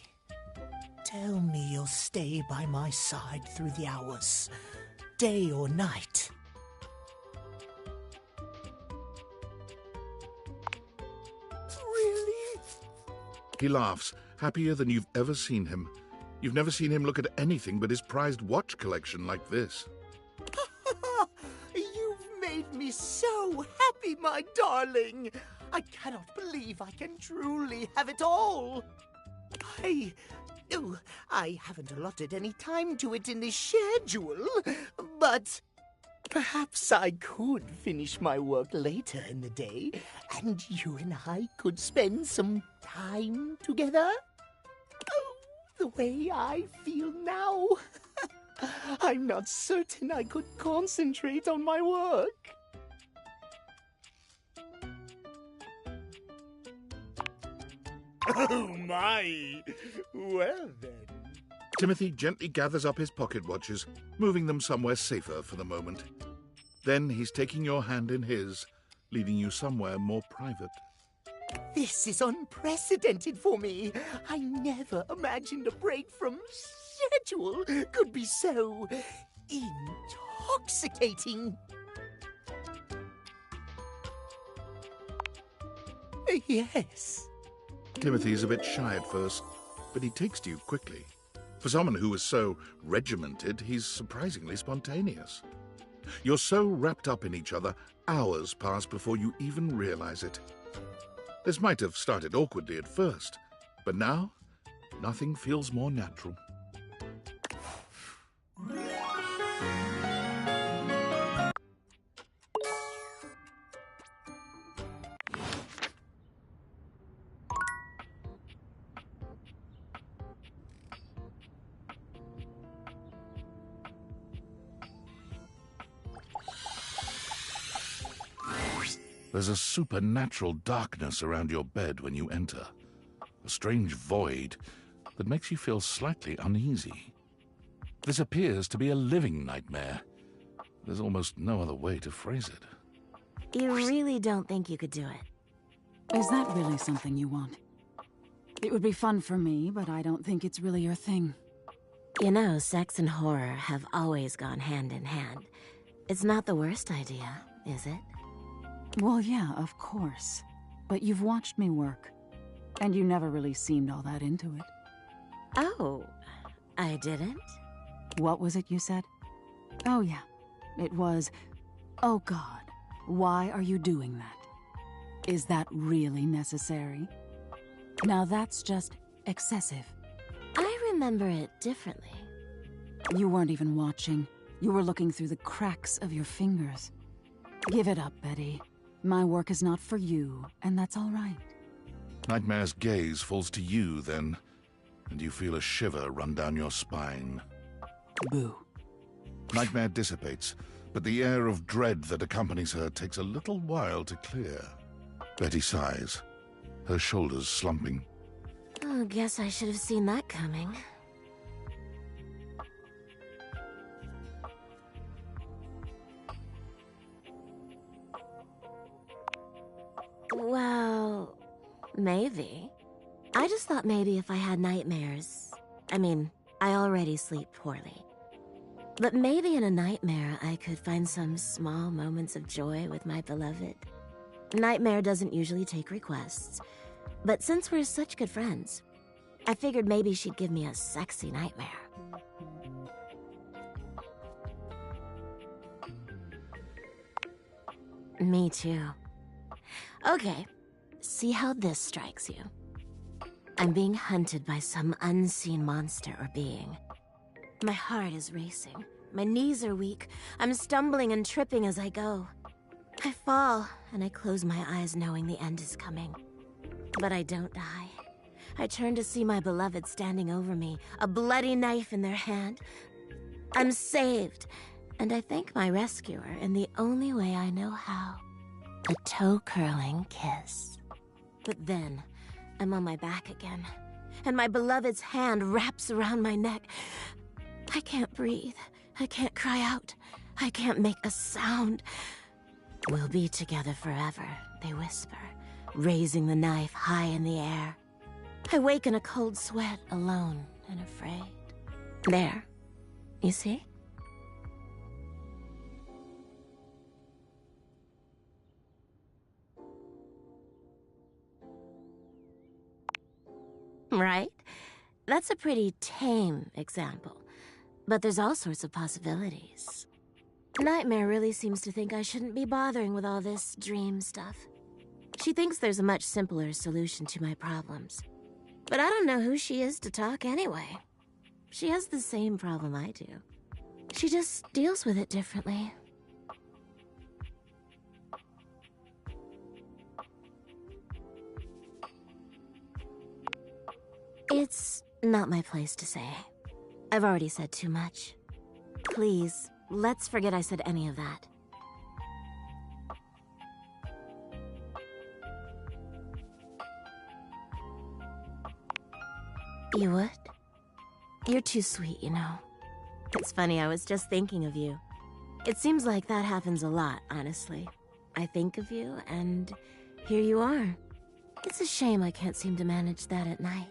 you'll stay by my side through the hours, day or night. Really? He laughs, happier than you've ever seen him. You've never seen him look at anything but his prized watch collection like this. You've made me so happy, my darling. I cannot believe I can truly have it all. I haven't allotted any time to it in the schedule, but perhaps I could finish my work later in the day, and you and I could spend some time together. Oh, the way I feel now. I'm not certain I could concentrate on my work. Oh, my. Well, then. Timothy gently gathers up his pocket watches, moving them somewhere safer for the moment. Then he's taking your hand in his, leading you somewhere more private. This is unprecedented for me. I never imagined a break from schedule could be so intoxicating. Yes. Timothy's a bit shy at first, but he takes to you quickly. For someone who is so regimented, he's surprisingly spontaneous. You're so wrapped up in each other, hours pass before you even realize it. This might have started awkwardly at first, but now, nothing feels more natural. There's a supernatural darkness around your bed when you enter. A strange void that makes you feel slightly uneasy. This appears to be a living nightmare. There's almost no other way to phrase it. You really don't think you could do it? Is that really something you want? It would be fun for me, but I don't think it's really your thing. You know, sex and horror have always gone hand in hand. It's not the worst idea, is it? Well, yeah, of course. But you've watched me work, and you never really seemed all that into it. Oh, I didn't? What was it you said? Oh, yeah. It was, oh God, why are you doing that? Is that really necessary? Now that's just excessive. I remember it differently. You weren't even watching. You were looking through the cracks of your fingers. Give it up, Betty. My work is not for you, and that's all right. Nightmare's gaze falls to you then, and you feel a shiver run down your spine. Boo. Nightmare dissipates, but the air of dread that accompanies her takes a little while to clear. Betty sighs, her shoulders slumping. Oh, guess I should have seen that coming. Well, maybe. I just thought maybe if I had nightmares... I mean, I already sleep poorly. But maybe in a nightmare I could find some small moments of joy with my beloved. Nightmare doesn't usually take requests, but since we're such good friends, I figured maybe she'd give me a sexy nightmare. Me too. Okay, see how this strikes you. I'm being hunted by some unseen monster or being. My heart is racing. My knees are weak. I'm stumbling and tripping as I go. I fall, and I close my eyes knowing the end is coming. But I don't die. I turn to see my beloved standing over me, a bloody knife in their hand. I'm saved, and I thank my rescuer in the only way I know how. A toe-curling kiss. But then, I'm on my back again, and my beloved's hand wraps around my neck. I can't breathe. I can't cry out. I can't make a sound. We'll be together forever, they whisper, raising the knife high in the air. I wake in a cold sweat, alone and afraid. There. You see? Right? That's a pretty tame example. But there's all sorts of possibilities. Nightmare really seems to think I shouldn't be bothering with all this dream stuff. She thinks there's a much simpler solution to my problems. But I don't know who she is to talk anyway. She has the same problem I do. She just deals with it differently. It's not my place to say. I've already said too much. Please, let's forget I said any of that. You would? You're too sweet, you know. It's funny, I was just thinking of you. It seems like that happens a lot, honestly. I think of you, and here you are. It's a shame I can't seem to manage that at night.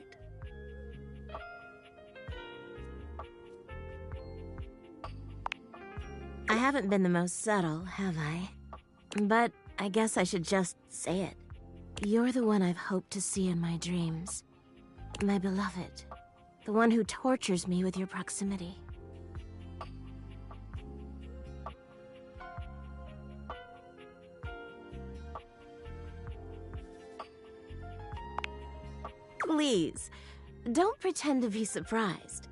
I haven't been the most subtle, have I? But I guess I should just say it. You're the one I've hoped to see in my dreams. My beloved. The one who tortures me with your proximity. Please, don't pretend to be surprised.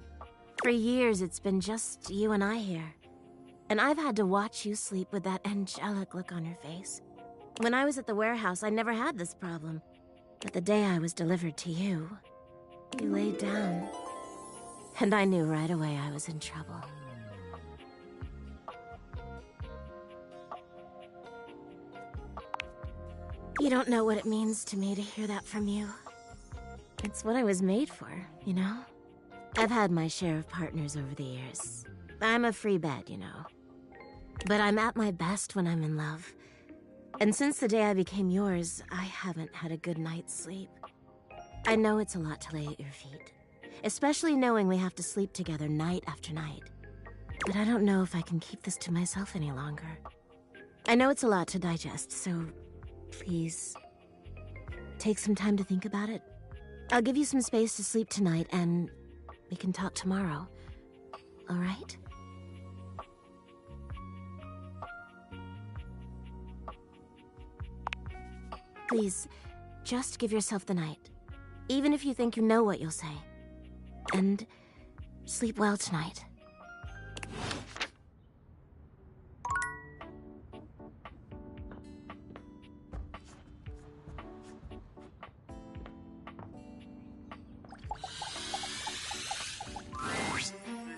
For years, it's been just you and I here. And I've had to watch you sleep with that angelic look on your face. When I was at the warehouse, I never had this problem. But the day I was delivered to you, you laid down. And I knew right away I was in trouble. You don't know what it means to me to hear that from you. It's what I was made for, you know? I've had my share of partners over the years. I'm a free bed, you know. But I'm at my best when I'm in love. And since the day I became yours, I haven't had a good night's sleep. I know it's a lot to lay at your feet. Especially knowing we have to sleep together night after night. But I don't know if I can keep this to myself any longer. I know it's a lot to digest, so please, take some time to think about it. I'll give you some space to sleep tonight, and we can talk tomorrow. All right? Please, just give yourself the night. Even if you think you know what you'll say. And sleep well tonight.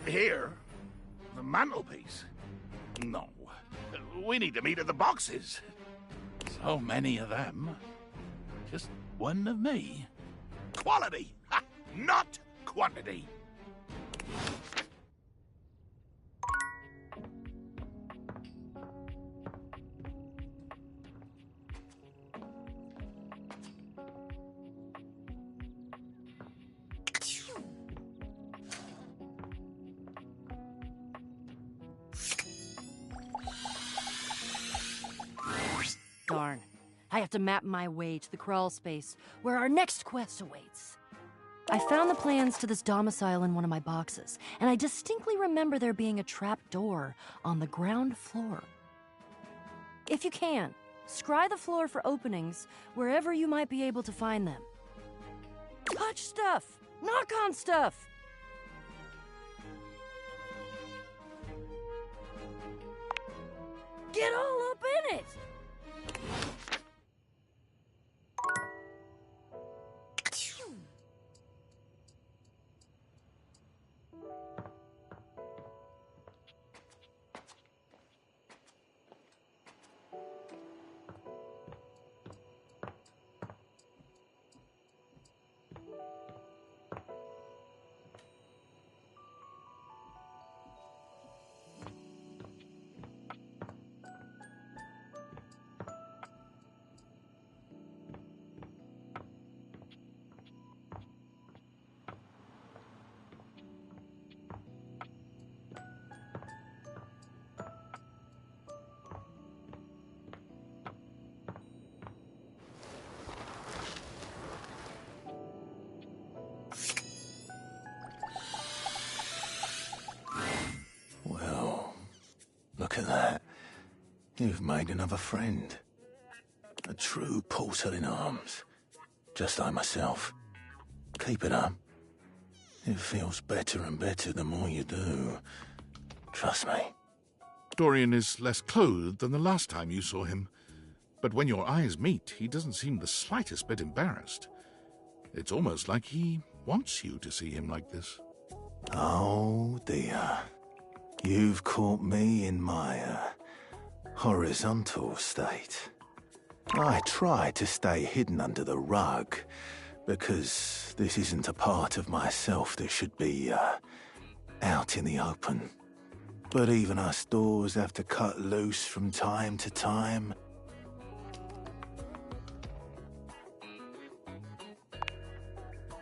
Here? The mantelpiece? No. We need to meet at the boxes. So many of them. Just one of me. Quality, ha, not quantity. Darn. I have to map my way to the crawl space, where our next quest awaits. I found the plans to this domicile in one of my boxes, and I distinctly remember there being a trap door on the ground floor. If you can, Scry the floor for openings wherever you might be able to find them. Touch stuff! Knock on stuff! Get all up in it! Look at that. You've made another friend. A true portal in arms. Just like myself. Keep it up. It feels better and better the more you do. Trust me. Dorian is less clothed than the last time you saw him. But when your eyes meet, he doesn't seem the slightest bit embarrassed. It's almost like he wants you to see him like this. Oh, dear. You've caught me in my, horizontal state. I try to stay hidden under the rug, because this isn't a part of myself that should be, out in the open. But even us doors have to cut loose from time to time.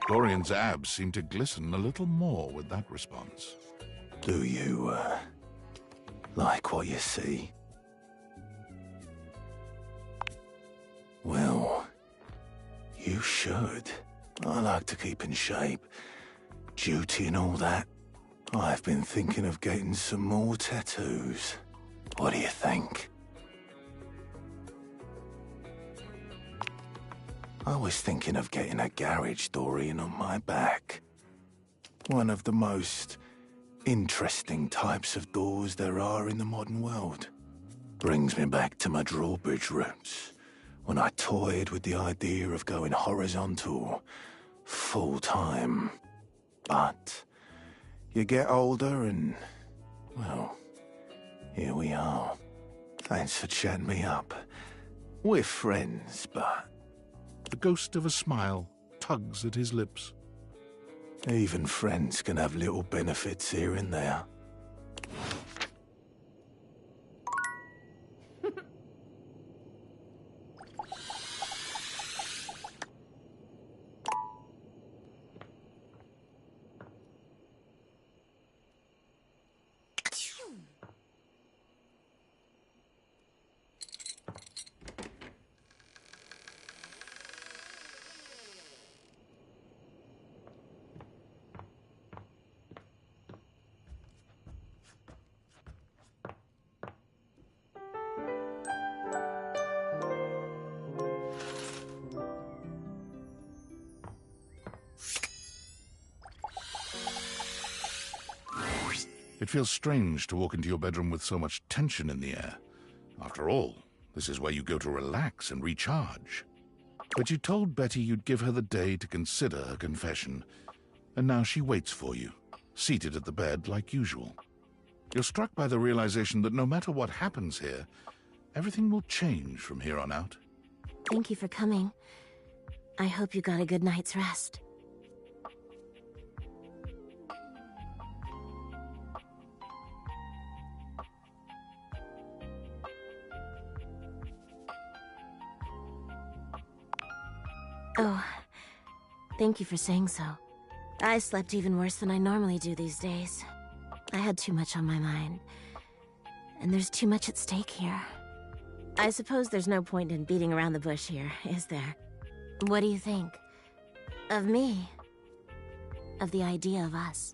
Dorian's abs seem to glisten a little more with that response. Do you, like what you see? Well, you should. I like to keep in shape. Duty and all that. I've been thinking of getting some more tattoos. What do you think? I was thinking of getting a garage Dorian on my back. One of the most interesting types of doors there are in the modern world. Brings me back to my drawbridge roots, when I toyed with the idea of going horizontal, full-time. But you get older and, well, here we are. Thanks for chatting me up. We're friends, but... The ghost of a smile tugs at his lips. Even friends can have little benefits here and there. It feels strange to walk into your bedroom with so much tension in the air. After all, this is where you go to relax and recharge. But you told Betty you'd give her the day to consider her confession, and now she waits for you, seated at the bed like usual. You're struck by the realization that no matter what happens here, everything will change from here on out. Thank you for coming. I hope you got a good night's rest. Oh, thank you for saying so. I slept even worse than I normally do these days. I had too much on my mind. And there's too much at stake here. I suppose there's no point in beating around the bush here, is there? What do you think? Of me? Of the idea of us?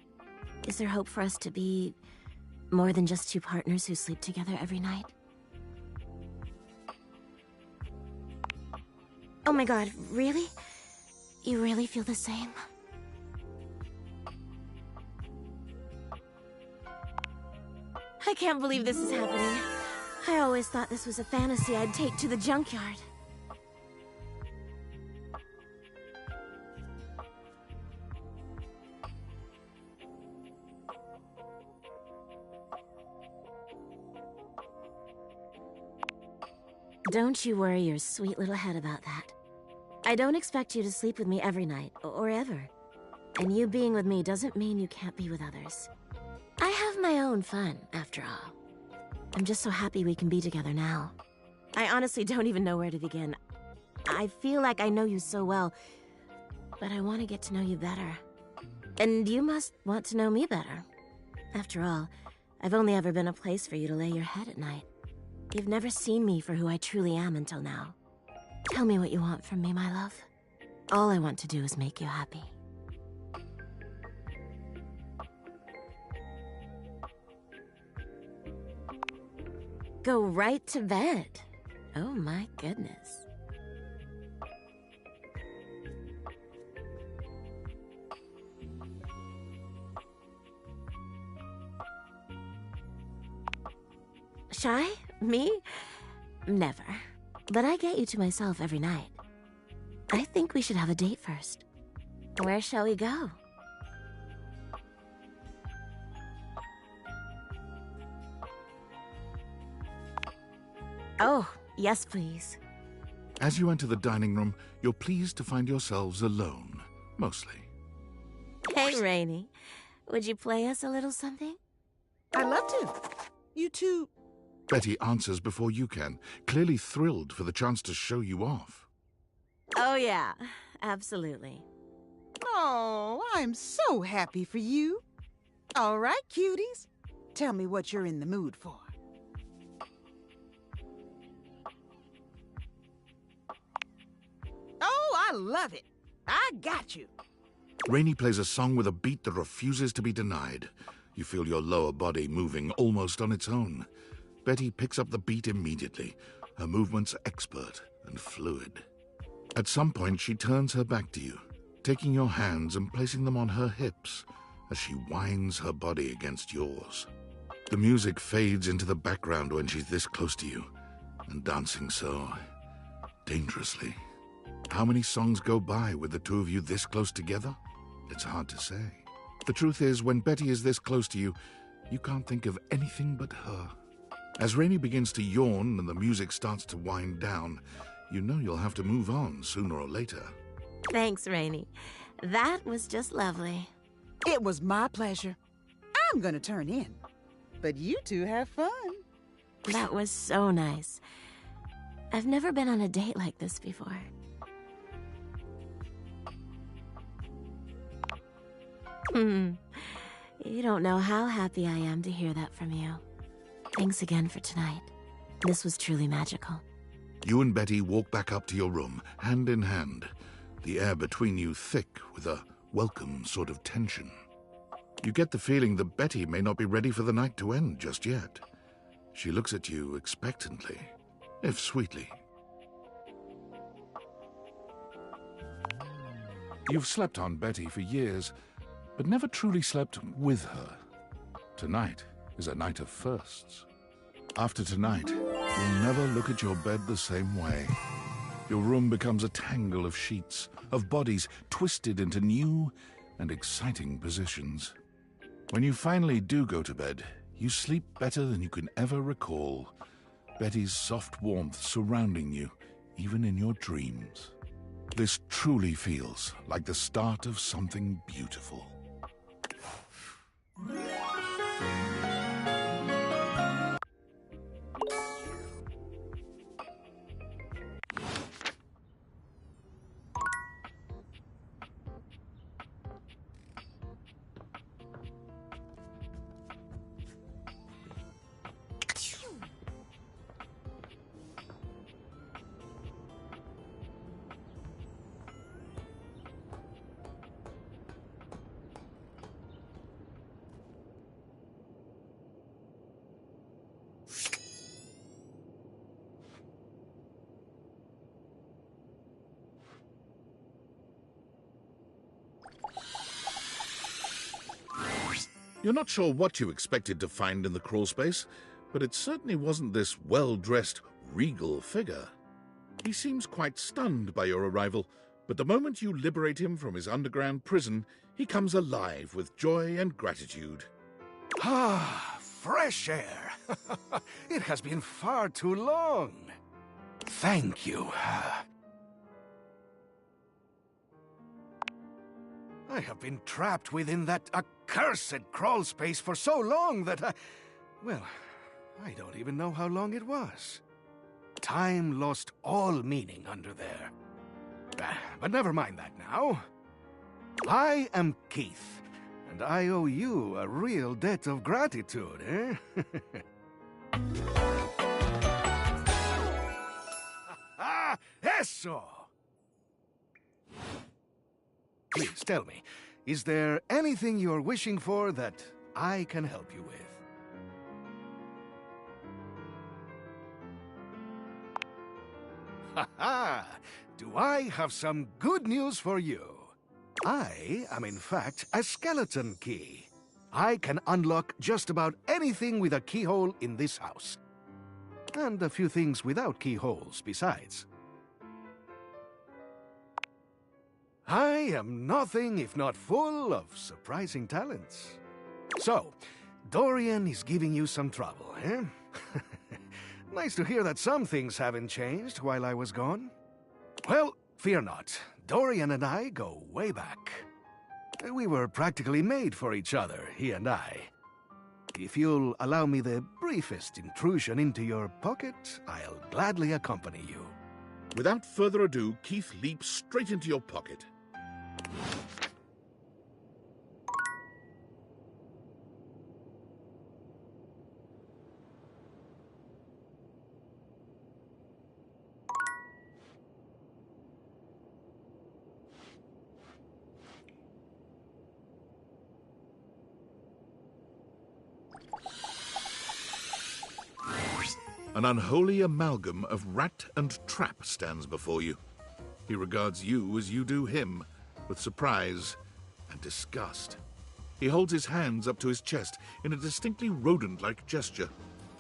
Is there hope for us to be more than just two partners who sleep together every night? Oh my god, really? You really feel the same? I can't believe this is happening. I always thought this was a fantasy I'd take to the junkyard. Don't you worry your sweet little head about that. I don't expect you to sleep with me every night, or ever. And you being with me doesn't mean you can't be with others. I have my own fun, after all. I'm just so happy we can be together now. I honestly don't even know where to begin. I feel like I know you so well, but I want to get to know you better. And you must want to know me better. After all, I've only ever been a place for you to lay your head at night. You've never seen me for who I truly am until now. Tell me what you want from me, my love. All I want to do is make you happy. Go right to bed. Oh my goodness. Shy? Me? Never. But I get you to myself every night. I think we should have a date first. Where shall we go? Oh, yes, please. As you enter the dining room, you're pleased to find yourselves alone, mostly. Hey, Rainy. Would you play us a little something? I'd love to. You two... Betty answers before you can, clearly thrilled for the chance to show you off. Oh, yeah. Absolutely. Oh, I'm so happy for you. All right, cuties. Tell me what you're in the mood for. Oh, I love it. I got you. Rainy plays a song with a beat that refuses to be denied. You feel your lower body moving almost on its own. Betty picks up the beat immediately, her movements expert and fluid. At some point, she turns her back to you, taking your hands and placing them on her hips as she winds her body against yours. The music fades into the background when she's this close to you, and dancing so dangerously. How many songs go by with the two of you this close together? It's hard to say. The truth is, when Betty is this close to you, you can't think of anything but her. As Rainy begins to yawn and the music starts to wind down, you know you'll have to move on sooner or later. Thanks, Rainy. That was just lovely. It was my pleasure. I'm gonna turn in. But you two have fun. That was so nice. I've never been on a date like this before. You don't know how happy I am to hear that from you. Thanks again for tonight. This was truly magical. You and Betty walk back up to your room, hand in hand, the air between you thick with a welcome sort of tension. You get the feeling that Betty may not be ready for the night to end just yet. She looks at you expectantly, if sweetly. You've slept on Betty for years, but never truly slept with her. Tonight is a night of firsts. After tonight, you'll never look at your bed the same way. Your room becomes a tangle of sheets, of bodies twisted into new and exciting positions. When you finally do go to bed, you sleep better than you can ever recall. Betty's soft warmth surrounding you, even in your dreams. This truly feels like the start of something beautiful. You're not sure what you expected to find in the crawlspace, but it certainly wasn't this well-dressed, regal figure. He seems quite stunned by your arrival, but the moment you liberate him from his underground prison, he comes alive with joy and gratitude. Ah, fresh air. It has been far too long. Thank you. I have been trapped within that accursed crawl space for so long that well, I don't even know how long it was. Time lost all meaning under there. But never mind that now. I am Keith, and I owe you a real debt of gratitude, eh? Eso! Please tell me, is there anything you're wishing for that I can help you with? Ha-ha! Do I have some good news for you? I am in fact a skeleton key. I can unlock just about anything with a keyhole in this house. And a few things without keyholes besides. I am nothing if not full of surprising talents. So, Dorian is giving you some trouble, eh? Nice to hear that some things haven't changed while I was gone. Well, fear not. Dorian and I go way back. We were practically made for each other, he and I. If you'll allow me the briefest intrusion into your pocket, I'll gladly accompany you. Without further ado, Keith leaps straight into your pocket. An unholy amalgam of rat and trap stands before you. He regards you as you do him, with surprise and disgust. He holds his hands up to his chest in a distinctly rodent-like gesture,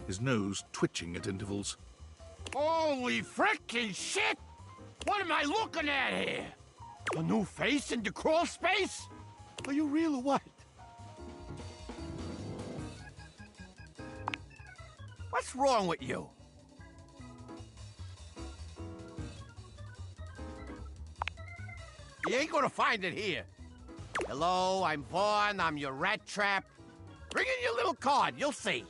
his nose twitching at intervals. Holy frickin' shit! What am I looking at here? A new face in the crawl space? Are you real or what? What's wrong with you? You ain't gonna find it here. Hello, I'm Vaughn, I'm your rat trap. Bring in your little card, you'll see.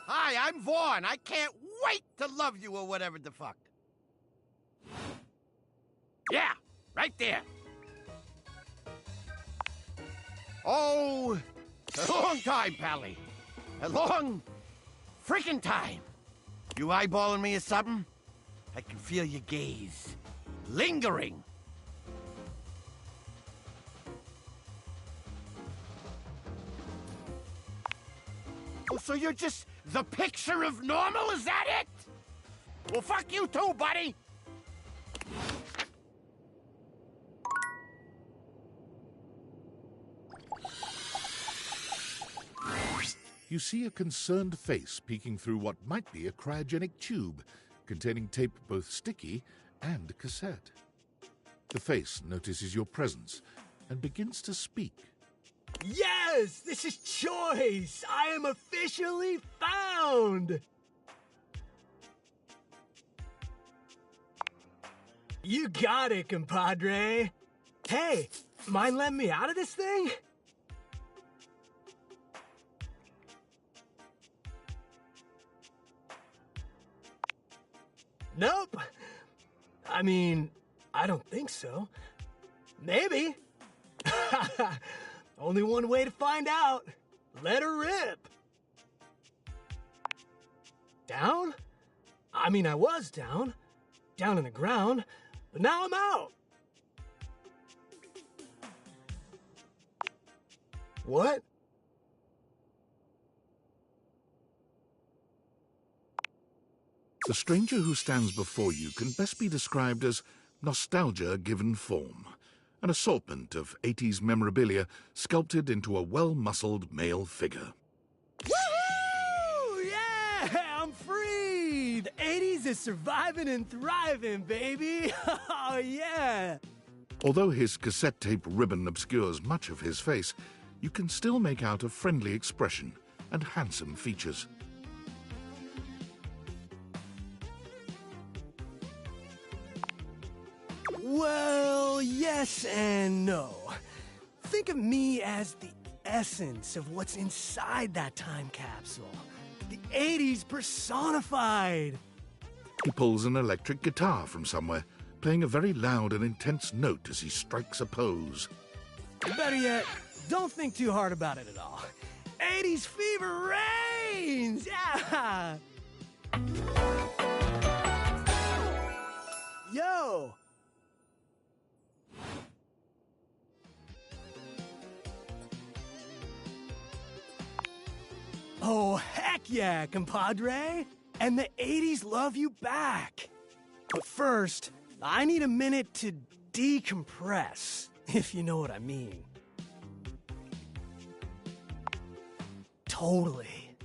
Hi, I'm Vaughn. I can't wait to love you or whatever the fuck. Yeah, right there. Oh, a long time, Pally. A long freaking time. You eyeballing me or something? I can feel your gaze. Lingering. Oh, so you're just the picture of normal, is that it? Well, fuck you too, buddy. You see a concerned face peeking through what might be a cryogenic tube, containing tape both sticky and cassette. The face notices your presence and begins to speak. Yes! This is Choice! I am officially found! You got it, compadre. Hey, mind letting me out of this thing? Nope. I mean, I don't think so. Maybe. Only one way to find out. Let her rip. Down? I mean, I was down. Down in the ground. But now I'm out. What? The stranger who stands before you can best be described as nostalgia given form. an assortment of 80s memorabilia sculpted into a well-muscled male figure. Woohoo! Yeah, I'm free! The 80s is surviving and thriving, baby! Oh, yeah! Although his cassette tape ribbon obscures much of his face, you can still make out a friendly expression and handsome features. Well, yes and no. Think of me as the essence of what's inside that time capsule. The 80s personified. He pulls an electric guitar from somewhere, playing a very loud and intense note as he strikes a pose. Better yet, don't think too hard about it at all. 80s fever reigns! Yeah! Yo! Oh, heck yeah, compadre! And the 80s love you back. But first, I need a minute to decompress, if you know what I mean. Totally.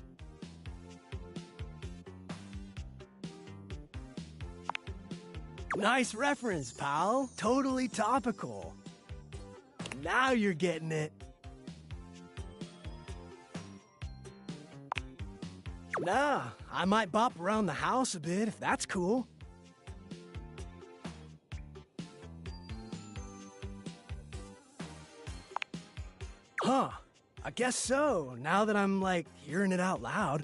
Nice reference, pal. Totally topical. Now you're getting it. Nah, I might bop around the house a bit if that's cool. Huh, I guess so, now that I'm, like, hearing it out loud.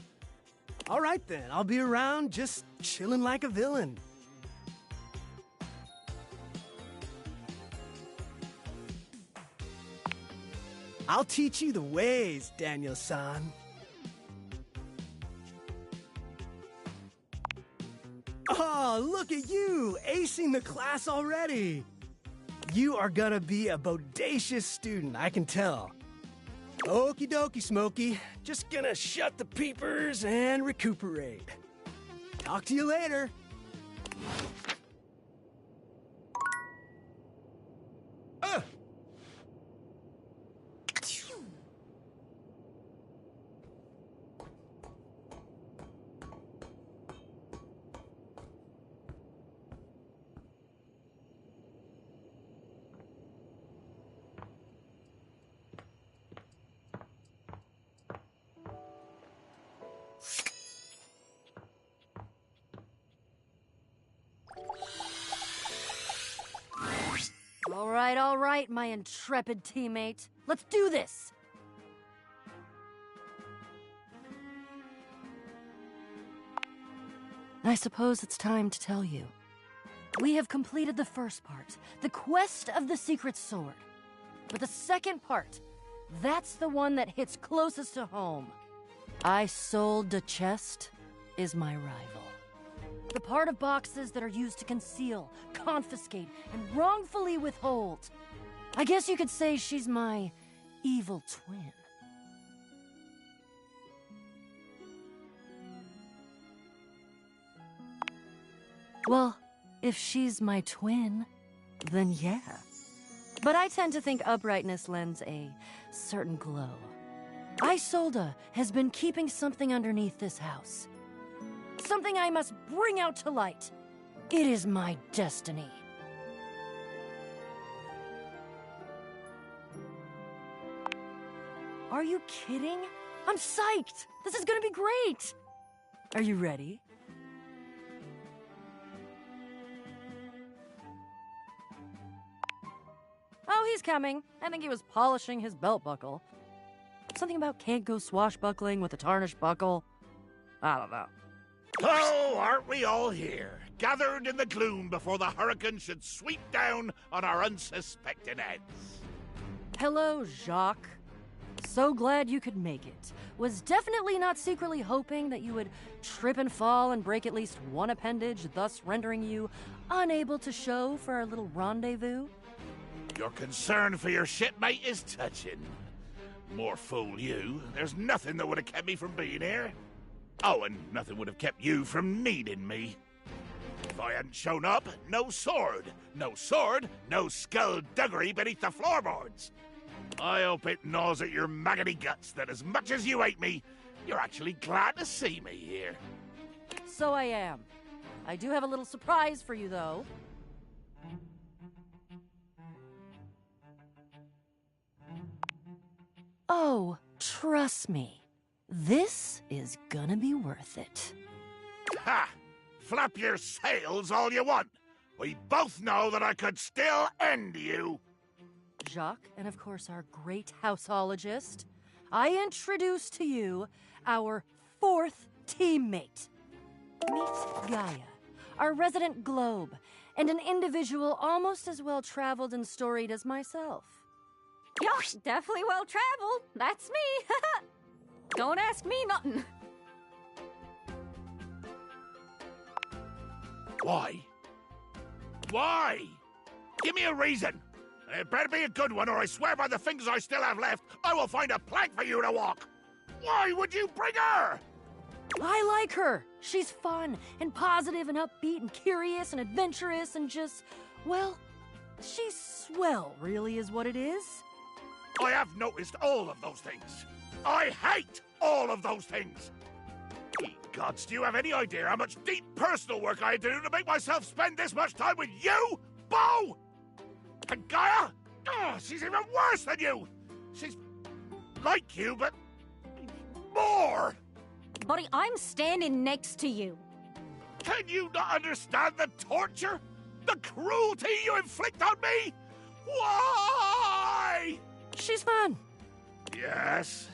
All right then, I'll be around just chilling like a villain. I'll teach you the ways, Daniel-san. Oh, look at you, acing the class already. You are gonna be a bodacious student, I can tell. Okie dokie, Smokey. Just gonna shut the peepers and recuperate. Talk to you later. All right, my intrepid teammate. Let's do this! I suppose it's time to tell you. We have completed the first part, the quest of the secret sword. But the second part, that's the one that hits closest to home. I sold the chest is my rival. The part of boxes that are used to conceal, confiscate, and wrongfully withhold. I guess you could say she's my evil twin. Well, if she's my twin, then yeah. But I tend to think uprightness lends a certain glow. Isolda has been keeping something underneath this house. Something I must bring out to light. It is my destiny. Are you kidding? I'm psyched! This is gonna be great! Are you ready? Oh, he's coming. I think he was polishing his belt buckle. Something about can't go swashbuckling with a tarnished buckle. I don't know. Oh, aren't we all here, gathered in the gloom before the hurricane should sweep down on our unsuspecting heads? Hello, Jacques. So glad you could make it. Was definitely not secretly hoping that you would trip and fall and break at least one appendage, thus rendering you unable to show for our little rendezvous. Your concern for your shipmate is touching. More fool you. There's nothing that would have kept me from being here. Oh, and nothing would have kept you from needing me. If I hadn't shown up, no sword. No sword, no skullduggery beneath the floorboards. I hope it gnaws at your maggoty guts that as much as you hate me, you're actually glad to see me here. So I am. I do have a little surprise for you, though. Oh, trust me. This is gonna be worth it. Ha! Flap your sails all you want. We both know that I could still end you. Jacques, and of course our great houseologist, I introduce to you our fourth teammate. Meet Gaia, our resident globe, and an individual almost as well-traveled and storied as myself. Yosh, definitely well-traveled. That's me. Don't ask me nothing. Why? Why? Give me a reason. It better be a good one, or I swear by the fingers I still have left, I will find a plank for you to walk. Why would you bring her? I like her. She's fun and positive and upbeat and curious and adventurous and just, well, she's swell, really is what it is. I have noticed all of those things. I hate all of those things. Ye gods, do you have any idea how much deep personal work I had to do to make myself spend this much time with you, Bo? And Gaia? Oh, she's even worse than you. She's like you, but more. Buddy, I'm standing next to you. Can you not understand the torture? The cruelty you inflict on me? Why? She's fun. Yes?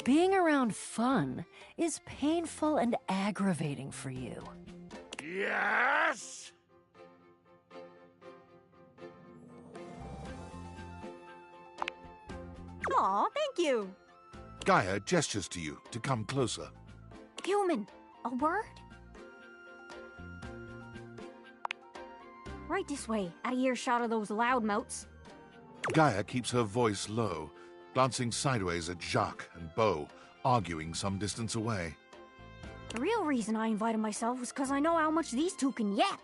Being around fun is painful and aggravating for you. Yes? Aw, thank you. Gaia gestures to you to come closer. Human, a word? Right this way, out of earshot of those loudmouths. Gaia keeps her voice low, glancing sideways at Jacques and Bo, arguing some distance away. The real reason I invited myself was because I know how much these two can yap.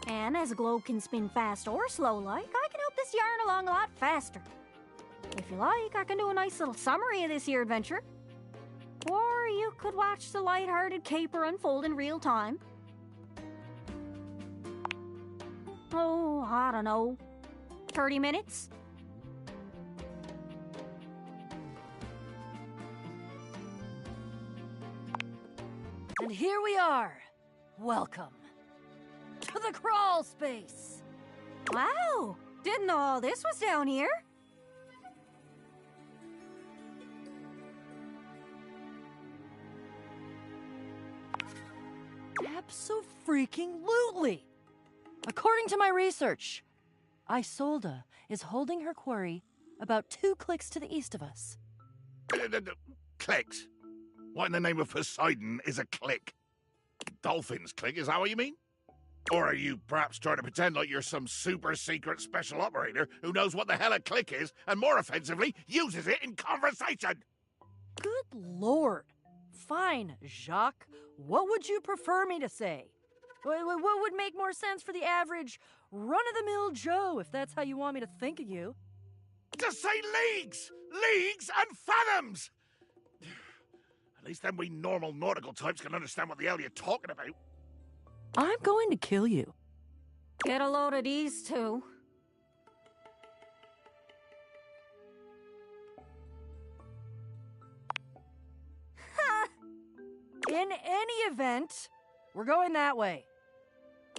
And as a globe can spin fast or slow like, I can help this yarn along a lot faster. If you like, I can do a nice little summary of this here adventure. Or you could watch the light-hearted caper unfold in real time. Oh, I don't know. 30 minutes? And here we are. Welcome to the crawl space. Wow! Didn't know all this was down here. Abso-freaking-lutely. According to my research, Isolde is holding her quarry about 2 clicks to the east of us. Clicks? What in the name of Poseidon is a click? Dolphin's click, is that what you mean? Or are you perhaps trying to pretend like you're some super secret special operator who knows what the hell a click is and, more offensively, uses it in conversation? Good lord. Fine, Jacques. What would you prefer me to say? What would make more sense for the average run-of-the-mill Joe, if that's how you want me to think of you? Just say leagues! Leagues and fathoms! At least then we normal nautical types can understand what the hell you're talking about. I'm going to kill you. Get a load of these two. In any event, we're going that way.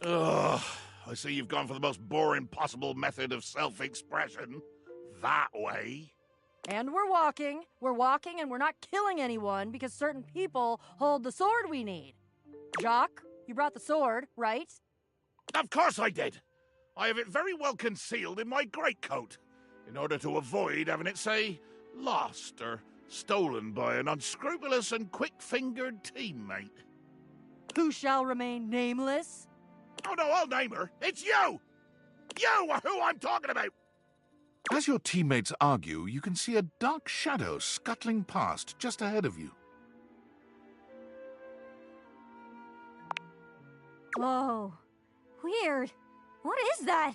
Ugh, I see you've gone for the most boring possible method of self-expression. That way. And we're walking, and we're not killing anyone because certain people hold the sword we need. Jacques, you brought the sword, right? Of course I did. I have it very well concealed in my greatcoat, in order to avoid having it, say, lost or stolen by an unscrupulous and quick-fingered teammate. Who shall remain nameless? Oh no, I'll name her. It's you! You are who I'm talking about! As your teammates argue, you can see a dark shadow scuttling past just ahead of you. Oh, weird. What is that?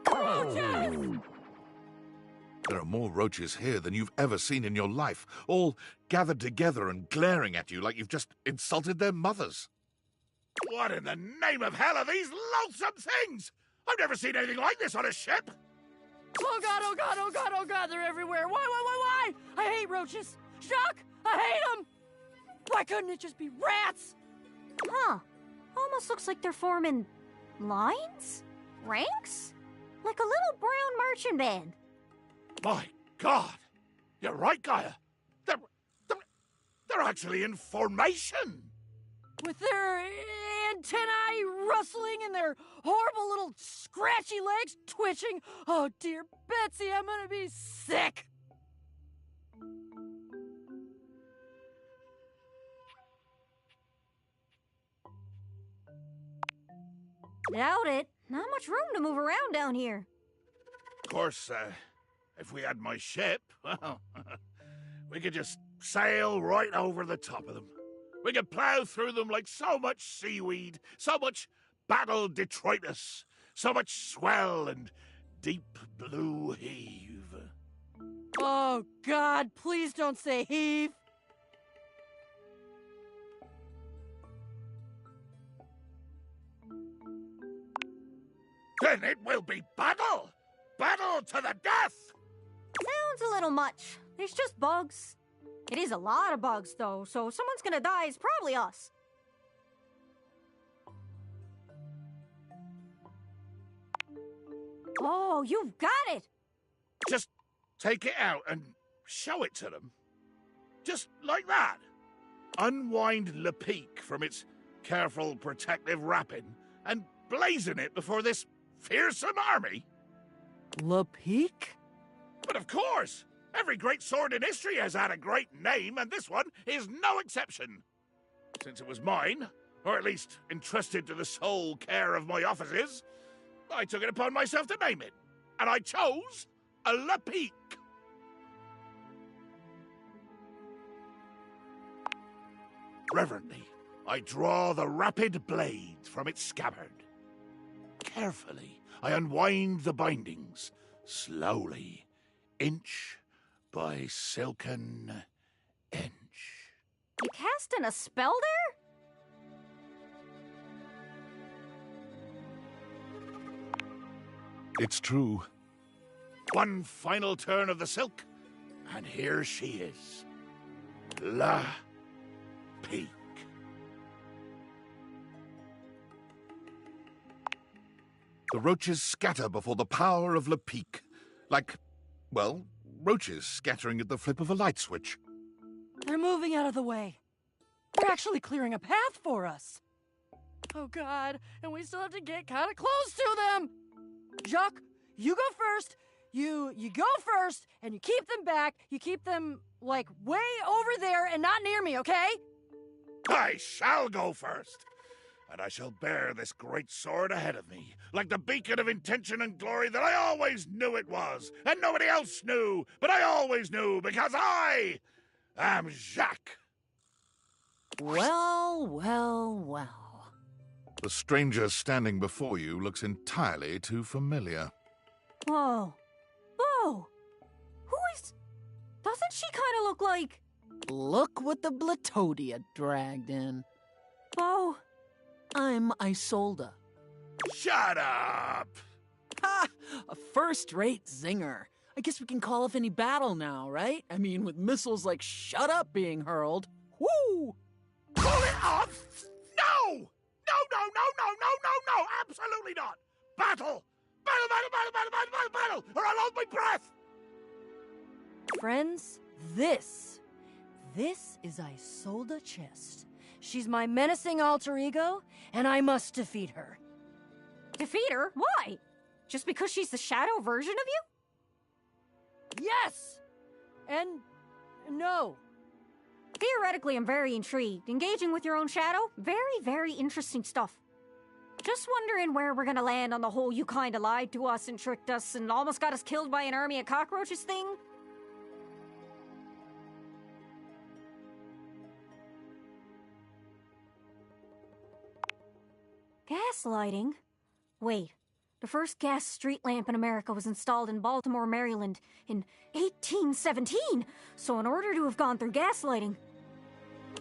Roaches! There are more roaches here than you've ever seen in your life, all gathered together and glaring at you like you've just insulted their mothers. What in the name of hell are these loathsome things? I've never seen anything like this on a ship. Oh god, oh god, oh god, oh god, they're everywhere. Why? I hate roaches. Jacques, I hate them. Why couldn't it just be rats? Huh. Almost looks like they're forming lines? Ranks? Like a little brown marching band. My God! You're right, Gaia. They're actually in formation. With their antennae rustling and their horrible little scratchy legs twitching. Oh dear Betsy, I'm gonna be sick. Doubt it. Not much room to move around down here. Of course, if we had my ship, well, we could just sail right over the top of them. We could plow through them like so much seaweed, so much battle detritus, so much swell and deep blue heave. Oh God, please don't say heave. Then it will be battle! Battle to the death! Sounds a little much. There's just bugs. It is a lot of bugs, though, so if someone's gonna die, it's probably us. Oh, you've got it! Just take it out and show it to them. Just like that. Unwind Le Peak from its careful protective wrapping and blazon it before this fearsome army. Le Peak? But of course! Every great sword in history has had a great name, and this one is no exception. Since it was mine, or at least entrusted to the sole care of my offices, I took it upon myself to name it. And I chose a Le Peak. Reverently, I draw the rapid blade from its scabbard. Carefully, I unwind the bindings, slowly, inch by silken inch. You casting a spell there? It's true. One final turn of the silk, and here she is. La Peak. The roaches scatter before the power of Le Peak. Like, well, roaches scattering at the flip of a light switch. They're moving out of the way. They're actually clearing a path for us. Oh God, and we still have to get kind of close to them. Jacques, you go first. You go first, and you keep them back. You keep them, like, way over there and not near me, okay? I shall go first. And I shall bear this great sword ahead of me, like the beacon of intention and glory that I always knew it was, and nobody else knew, but I always knew, because I am Jacques. Well. The stranger standing before you looks entirely too familiar. Whoa. Who is... Doesn't she kind of look like... Look what the Blatodia dragged in. Bo. I'm Isolde. Shut up! Ha! A first-rate zinger. I guess we can call off any battle now, right? I mean, with missiles like Shut Up being hurled. Woo! Call it off? No! No! Absolutely not! Battle! Battle! Or I'll hold my breath! Friends, this is Isolde Chest. She's my menacing alter ego, and I must defeat her. Defeat her? Why? Just because she's the shadow version of you? Yes! And no. Theoretically, I'm very intrigued. Engaging with your own shadow? Very, very interesting stuff. Just wondering where we're gonna land on the whole you kinda lied to us and tricked us and almost got us killed by an army of cockroaches thing. Gaslighting? Wait, the first gas street lamp in America was installed in Baltimore, Maryland in 1817, so in order to have gone through gaslighting,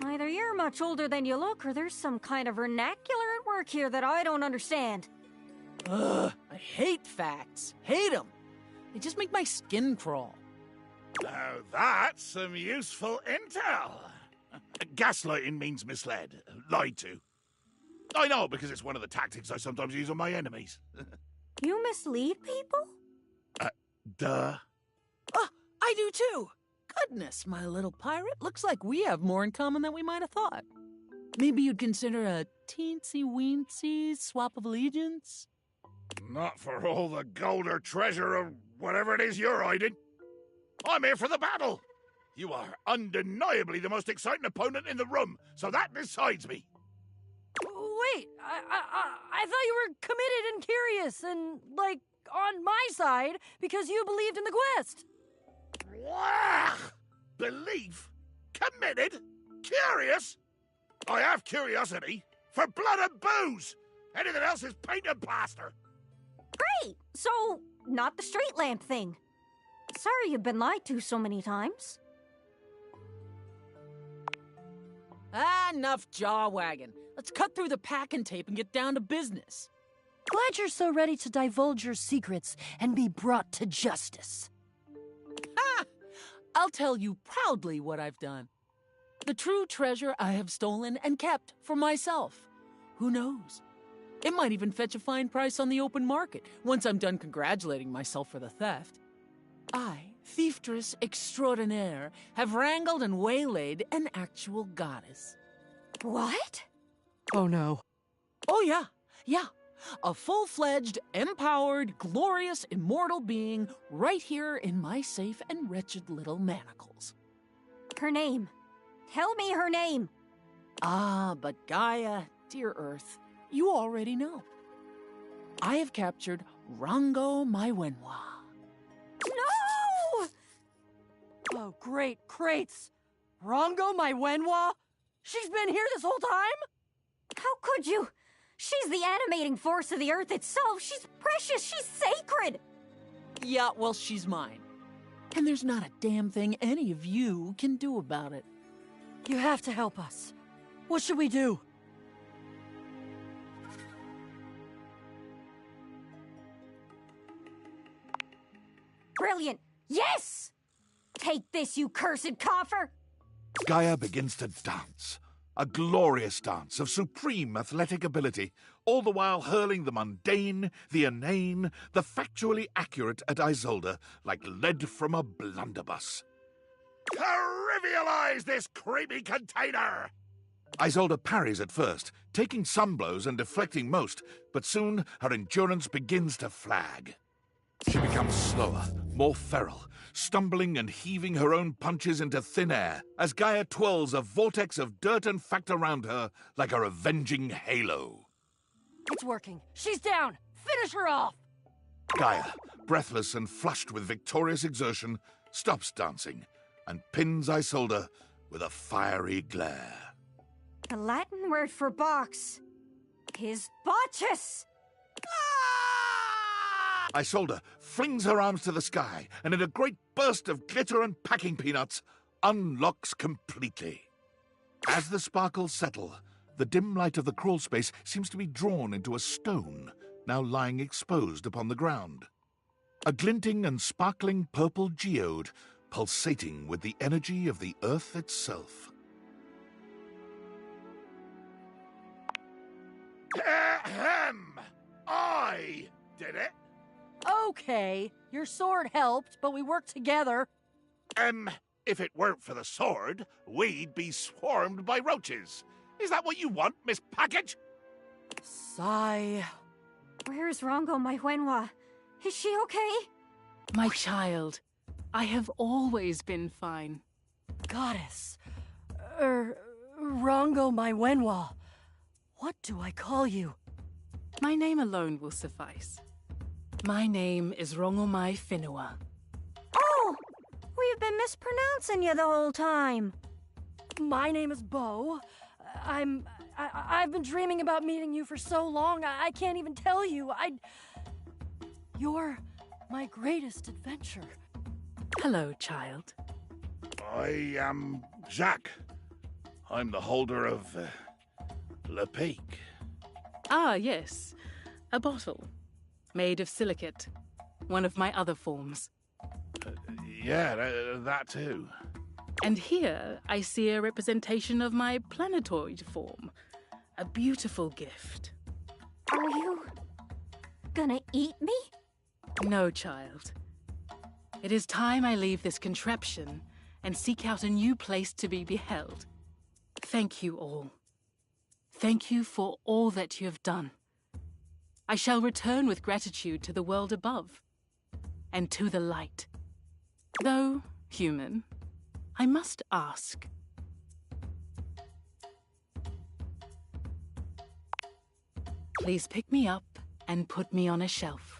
either you're much older than you look or there's some kind of vernacular at work here that I don't understand. Ugh, I hate facts. Hate them. They just make my skin crawl. Now that's some useful intel. Gaslighting means misled, lied to. I know, because it's one of the tactics I sometimes use on my enemies. You mislead people? Duh. Oh, I do too. Goodness, my little pirate. Looks like we have more in common than we might have thought. Maybe you'd consider a teensy-weensy swap of allegiance? Not for all the gold or treasure or whatever it is you're hiding. I'm here for the battle. You are undeniably the most exciting opponent in the room, so that decides me. Wait, I thought you were committed and curious and, like, on my side because you believed in the quest. Wow! Belief? Committed? Curious? I have curiosity. For blood and booze! Anything else is paint and plaster. Great! So, not the street lamp thing. Sorry you've been lied to so many times. Enough jaw-wagging. Let's cut through the packing tape and get down to business. Glad you're so ready to divulge your secrets and be brought to justice. I'll tell you proudly what I've done. The true treasure I have stolen and kept for myself. Who knows? It might even fetch a fine price on the open market once I'm done congratulating myself for the theft. I, thieftress extraordinaire, have wrangled and waylaid an actual goddess. What? Oh no. Oh yeah. A full-fledged, empowered, glorious, immortal being right here in my safe and wretched little manacles. Her name. Tell me her name. But Gaia, dear Earth, you already know. I have captured Rango Maiwenwa. No! Oh, great crates! Rango Maiwenwa? She's been here this whole time? How could you? She's the animating force of the Earth itself. She's precious. She's sacred. Yeah, well, she's mine. And there's not a damn thing any of you can do about it. You have to help us. What should we do? Brilliant. Yes! Take this, you cursed coffer! Gaia begins to dance. A glorious dance of supreme athletic ability, all the while hurling the mundane, the inane, the factually accurate at Isolde like lead from a blunderbuss. Trivialize this creepy container! Isolde parries at first, taking some blows and deflecting most, but soon her endurance begins to flag. She becomes slower, more feral, stumbling and heaving her own punches into thin air as Gaia twirls a vortex of dirt and fact around her like a avenging halo. It's working. She's down. Finish her off. Gaia, breathless and flushed with victorious exertion, stops dancing and pins Isolde with a fiery glare. The Latin word for box is botchus. Isolde flings her arms to the sky and in a great burst of glitter and packing peanuts, unlocks completely. As the sparkles settle, the dim light of the crawl space seems to be drawn into a stone, now lying exposed upon the ground. A glinting and sparkling purple geode, pulsating with the energy of the earth itself. Ahem! I did it! Okay, your sword helped, but we worked together. If it weren't for the sword, we'd be swarmed by roaches. Is that what you want, Miss Package? Sigh. Where's Rango Maiwenwa? Is she okay? My child, I have always been fine. Goddess. Rango Maiwenwa. What do I call you? My name alone will suffice. My name is Rongomai Whenua. Oh! We've been mispronouncing you the whole time. My name is Bo. I'm I've been dreaming about meeting you for so long, I can't even tell you. You're my greatest adventure. Hello, child. I am Jacques. I'm the holder of Le Peak. Ah, yes. A bottle. Made of silicate. One of my other forms. Yeah, that too. And here I see a representation of my planetoid form. A beautiful gift. Are you gonna eat me? No, child. It is time I leave this contraption and seek out a new place to be beheld. Thank you all. Thank you for all that you have done. I shall return with gratitude to the world above and to the light. Though human, I must ask. Please pick me up and put me on a shelf.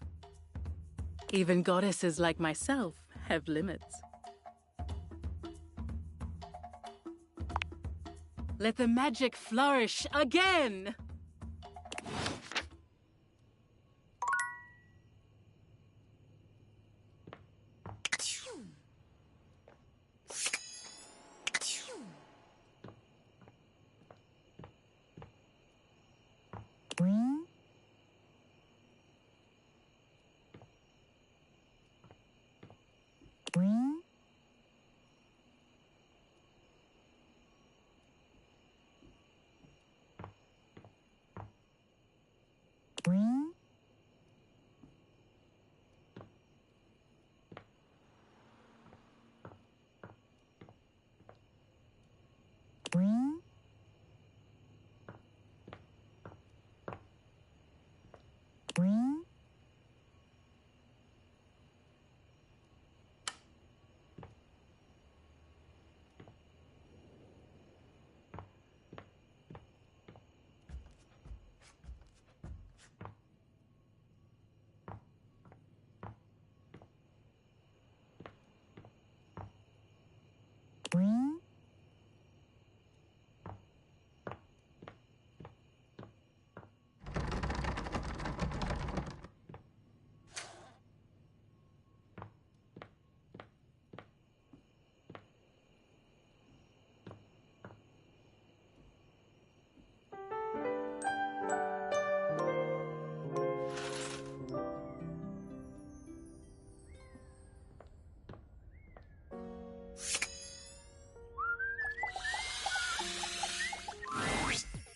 Even goddesses like myself have limits. Let the magic flourish again!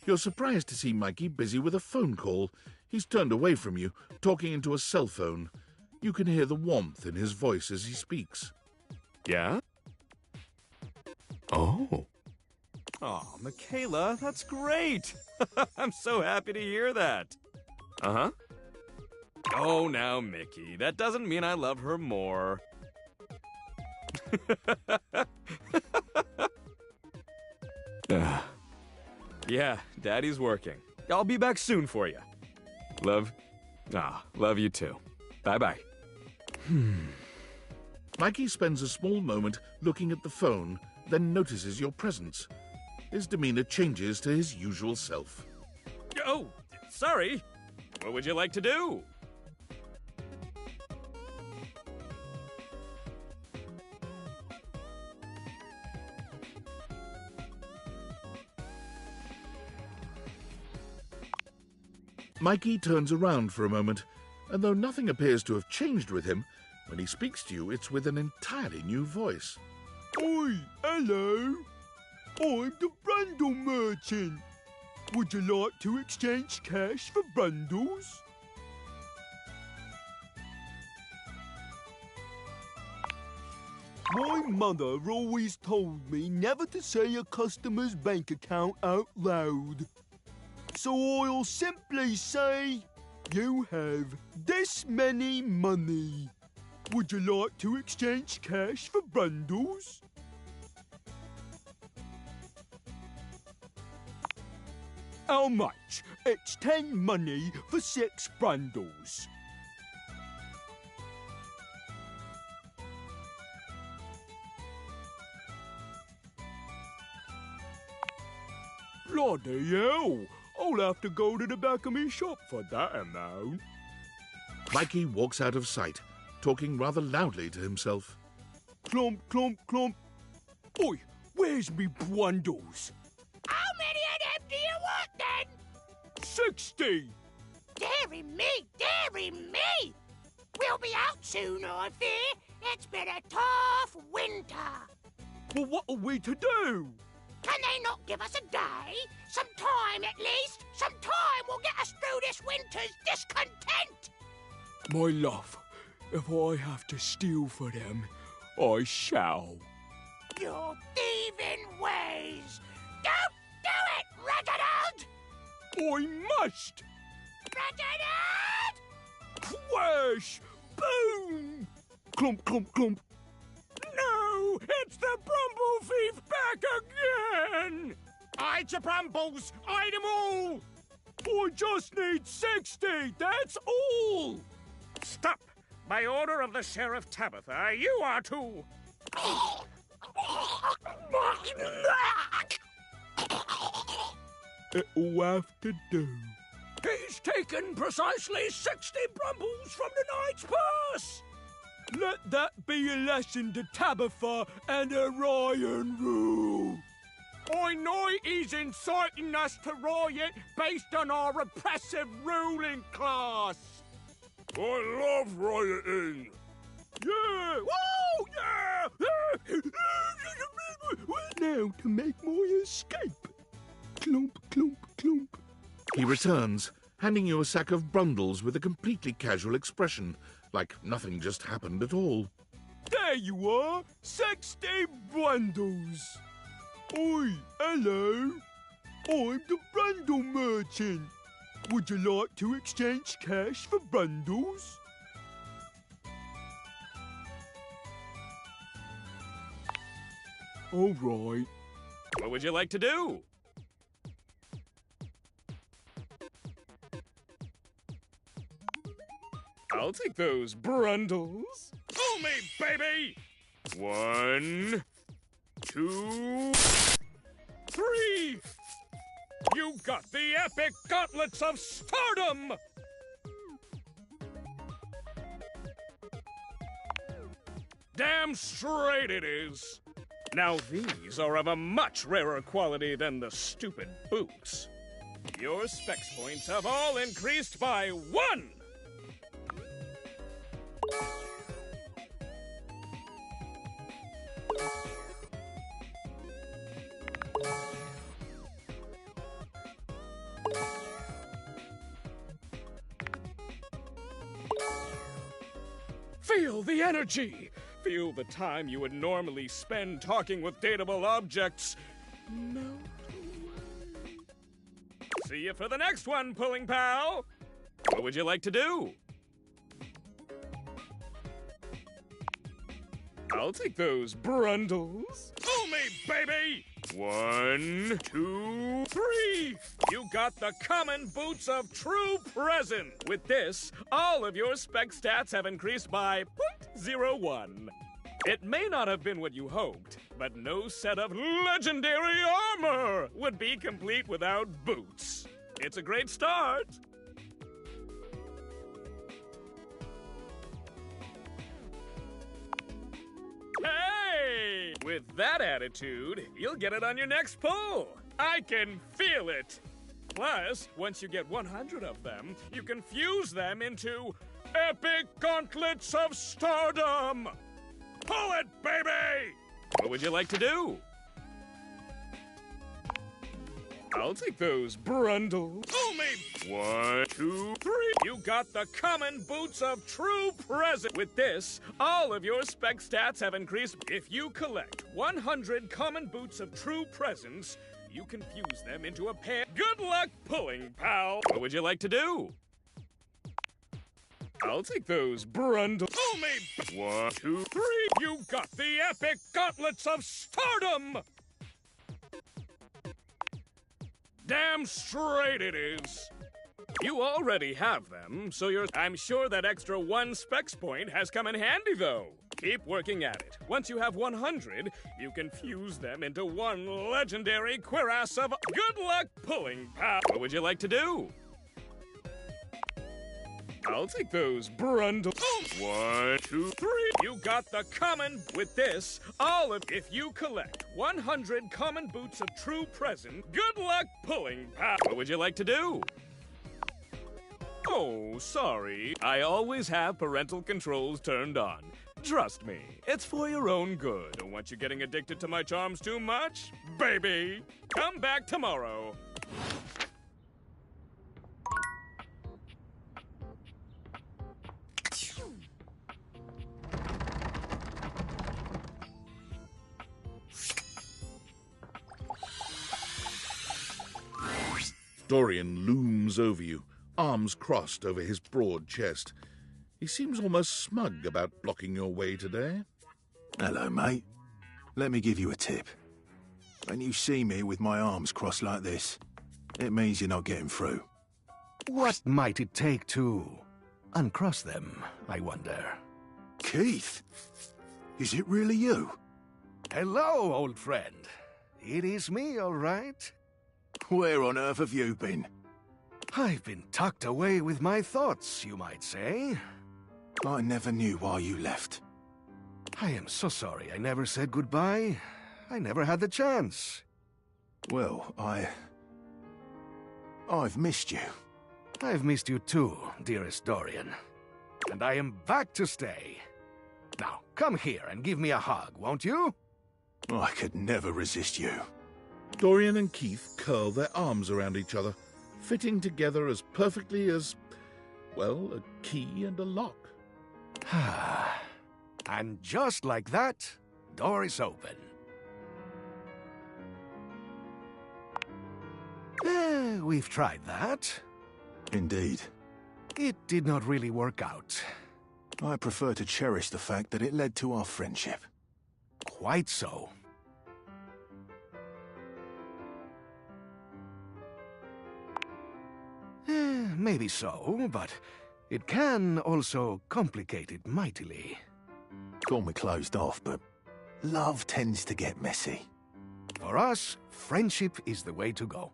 You're surprised to see Mikey busy with a phone call. He's turned away from you, talking into a cell phone. You can hear the warmth in his voice as he speaks. Yeah? Oh. Oh, Michaela, that's great. I'm so happy to hear that. Uh-huh. Oh, now, Mickey, that doesn't mean I love her more. Yeah, Daddy's working. I'll be back soon for you. Love you too. Bye-bye. Mikey spends a small moment looking at the phone, then notices your presence. His demeanor changes to his usual self. Oh, sorry. What would you like to do? Mikey turns around for a moment, and though nothing appears to have changed with him, when he speaks to you, it's with an entirely new voice. Oi, hello. I'm the Brundle Merchant. Would you like to exchange cash for bundles? My mother always told me never to say a customer's bank account out loud. So I'll simply say, you have this many money. Would you like to exchange cash for bundles? How much? It's 10 money for 6 bundles. Bloody hell! I'll have to go to the back of me shop for that amount. Mikey walks out of sight, talking rather loudly to himself. Clomp, clomp, clomp. Oi, where's me bundles? How many of them do you want, then? 60! Dearie me! We'll be out soon, I fear. It's been a tough winter. Well, what are we to do? Can they not give us a day? Some time, at least? Some time will get us through this winter's discontent! My love, if I have to steal for them, I shall. Your thieving ways! Don't do it, Reginald! I must! Reginald! Whoosh! Boom! Clump, clump, clump. No! It's the Brumble Thief back again! Hide your Brumbles! Hide them all! I just need 60, that's all! Stop! By order of the Sheriff Tabitha, you are to... It'll have to do. He's taken precisely 60 Brumbles from the knight's purse! Let that be a lesson to Tabitha and Orion Rule. I know he's inciting us to riot based on our repressive ruling class. I love rioting. Yeah! Woo! Yeah! Now to make my escape. Clump, clump, clump. He returns, handing you a sack of bundles with a completely casual expression, like nothing just happened at all. There you are! 60 bundles! Oi, hello! I'm the bundle merchant. Would you like to exchange cash for bundles? All right. What would you like to do? I'll take those brundles. Fool me, baby! 1, 2, 3! You got the epic gauntlets of stardom! Damn straight it is! Now these are of a much rarer quality than the stupid boots. Your specs points have all increased by 1! Feel the energy! Feel the time you would normally spend talking with dateable objects. No. See you for the next one, Pulling Pal! What would you like to do? I'll take those brundles. Fool me, baby! 1, 2, 3! You got the common boots of true present! With this, all of your spec stats have increased by 0.01. It may not have been what you hoped, but no set of legendary armor would be complete without boots. It's a great start. Hey! With that attitude, you'll get it on your next pull. I can feel it. Plus, once you get 100 of them, you can fuse them into epic gauntlets of stardom. Pull it, baby! What would you like to do? I'll take those brundles. Fool me! 1, 2, 3! You got the common boots of true present. With this, all of your spec stats have increased. If you collect 100 common boots of true presence, you can fuse them into a pair. Good luck pulling, pal! What would you like to do? I'll take those brundles. Fool me! 1, 2, 3! You got the epic gauntlets of stardom! Damn straight it is! You already have them, so I'm sure that extra 1 specs point has come in handy, though. Keep working at it. Once you have 100, you can fuse them into one legendary cuirass of good luck pulling power. What would you like to do? I'll take those brundles. 1, 2, 3. You got the common. With this, if you collect 100 common boots of true present, good luck pulling power. What would you like to do? Oh, sorry. I always have parental controls turned on. Trust me, it's for your own good. Don't want you getting addicted to my charms too much, baby. Come back tomorrow. Dorian looms over you, arms crossed over his broad chest. He seems almost smug about blocking your way today. Hello, mate. Let me give you a tip. When you see me with my arms crossed like this, it means you're not getting through. What might it take to uncross them, I wonder? Keith? Is it really you? Hello, old friend. It is me, all right. Where on earth have you been? I've been tucked away with my thoughts, you might say. I never knew why you left. I am so sorry I never said goodbye. I never had the chance. Well, I've missed you. I've missed you too, dearest Dorian. And I am back to stay. Now, come here and give me a hug, won't you? I could never resist you. Dorian and Keith curl their arms around each other, fitting together as perfectly as, well, a key and a lock. And just like that, door is open. We've tried that. Indeed. It did not really work out. I prefer to cherish the fact that it led to our friendship. Quite so. Maybe so, but it can also complicate it mightily. Call me closed off, but love tends to get messy. For us, friendship is the way to go.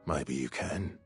Maybe you can.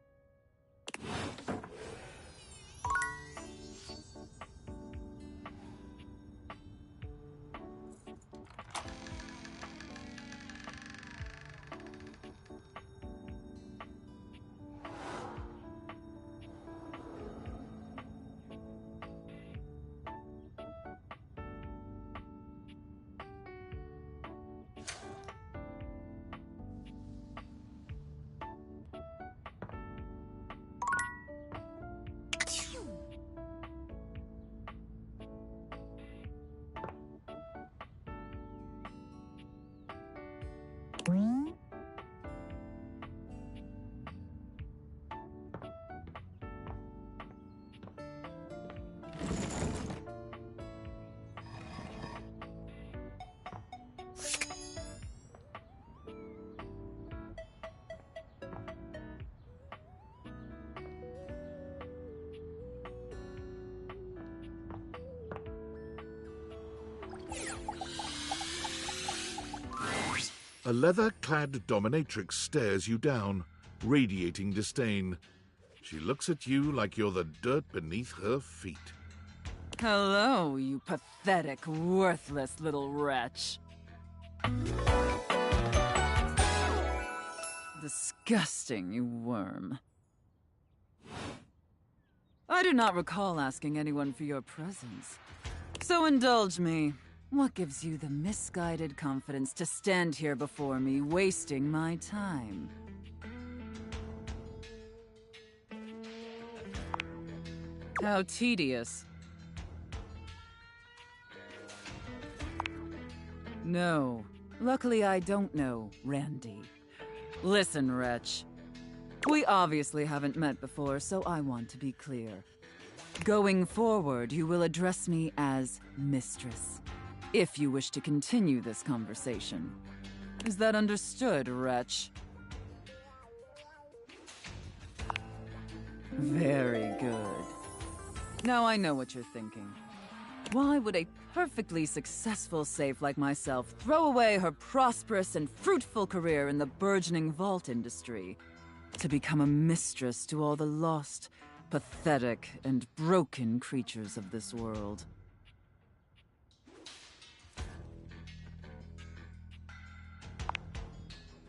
A leather-clad dominatrix stares you down, radiating disdain. She looks at you like you're the dirt beneath her feet. Hello, you pathetic, worthless little wretch. Disgusting, you worm. I do not recall asking anyone for your presence. So indulge me. What gives you the misguided confidence to stand here before me, wasting my time? How tedious. No. Luckily, I don't know, Randy. Listen, wretch. We obviously haven't met before, so I want to be clear. Going forward, you will address me as Mistress, if you wish to continue this conversation. Is that understood, wretch? Very good. Now I know what you're thinking. Why would a perfectly successful safe like myself throw away her prosperous and fruitful career in the burgeoning vault industry to become a mistress to all the lost, pathetic, and broken creatures of this world?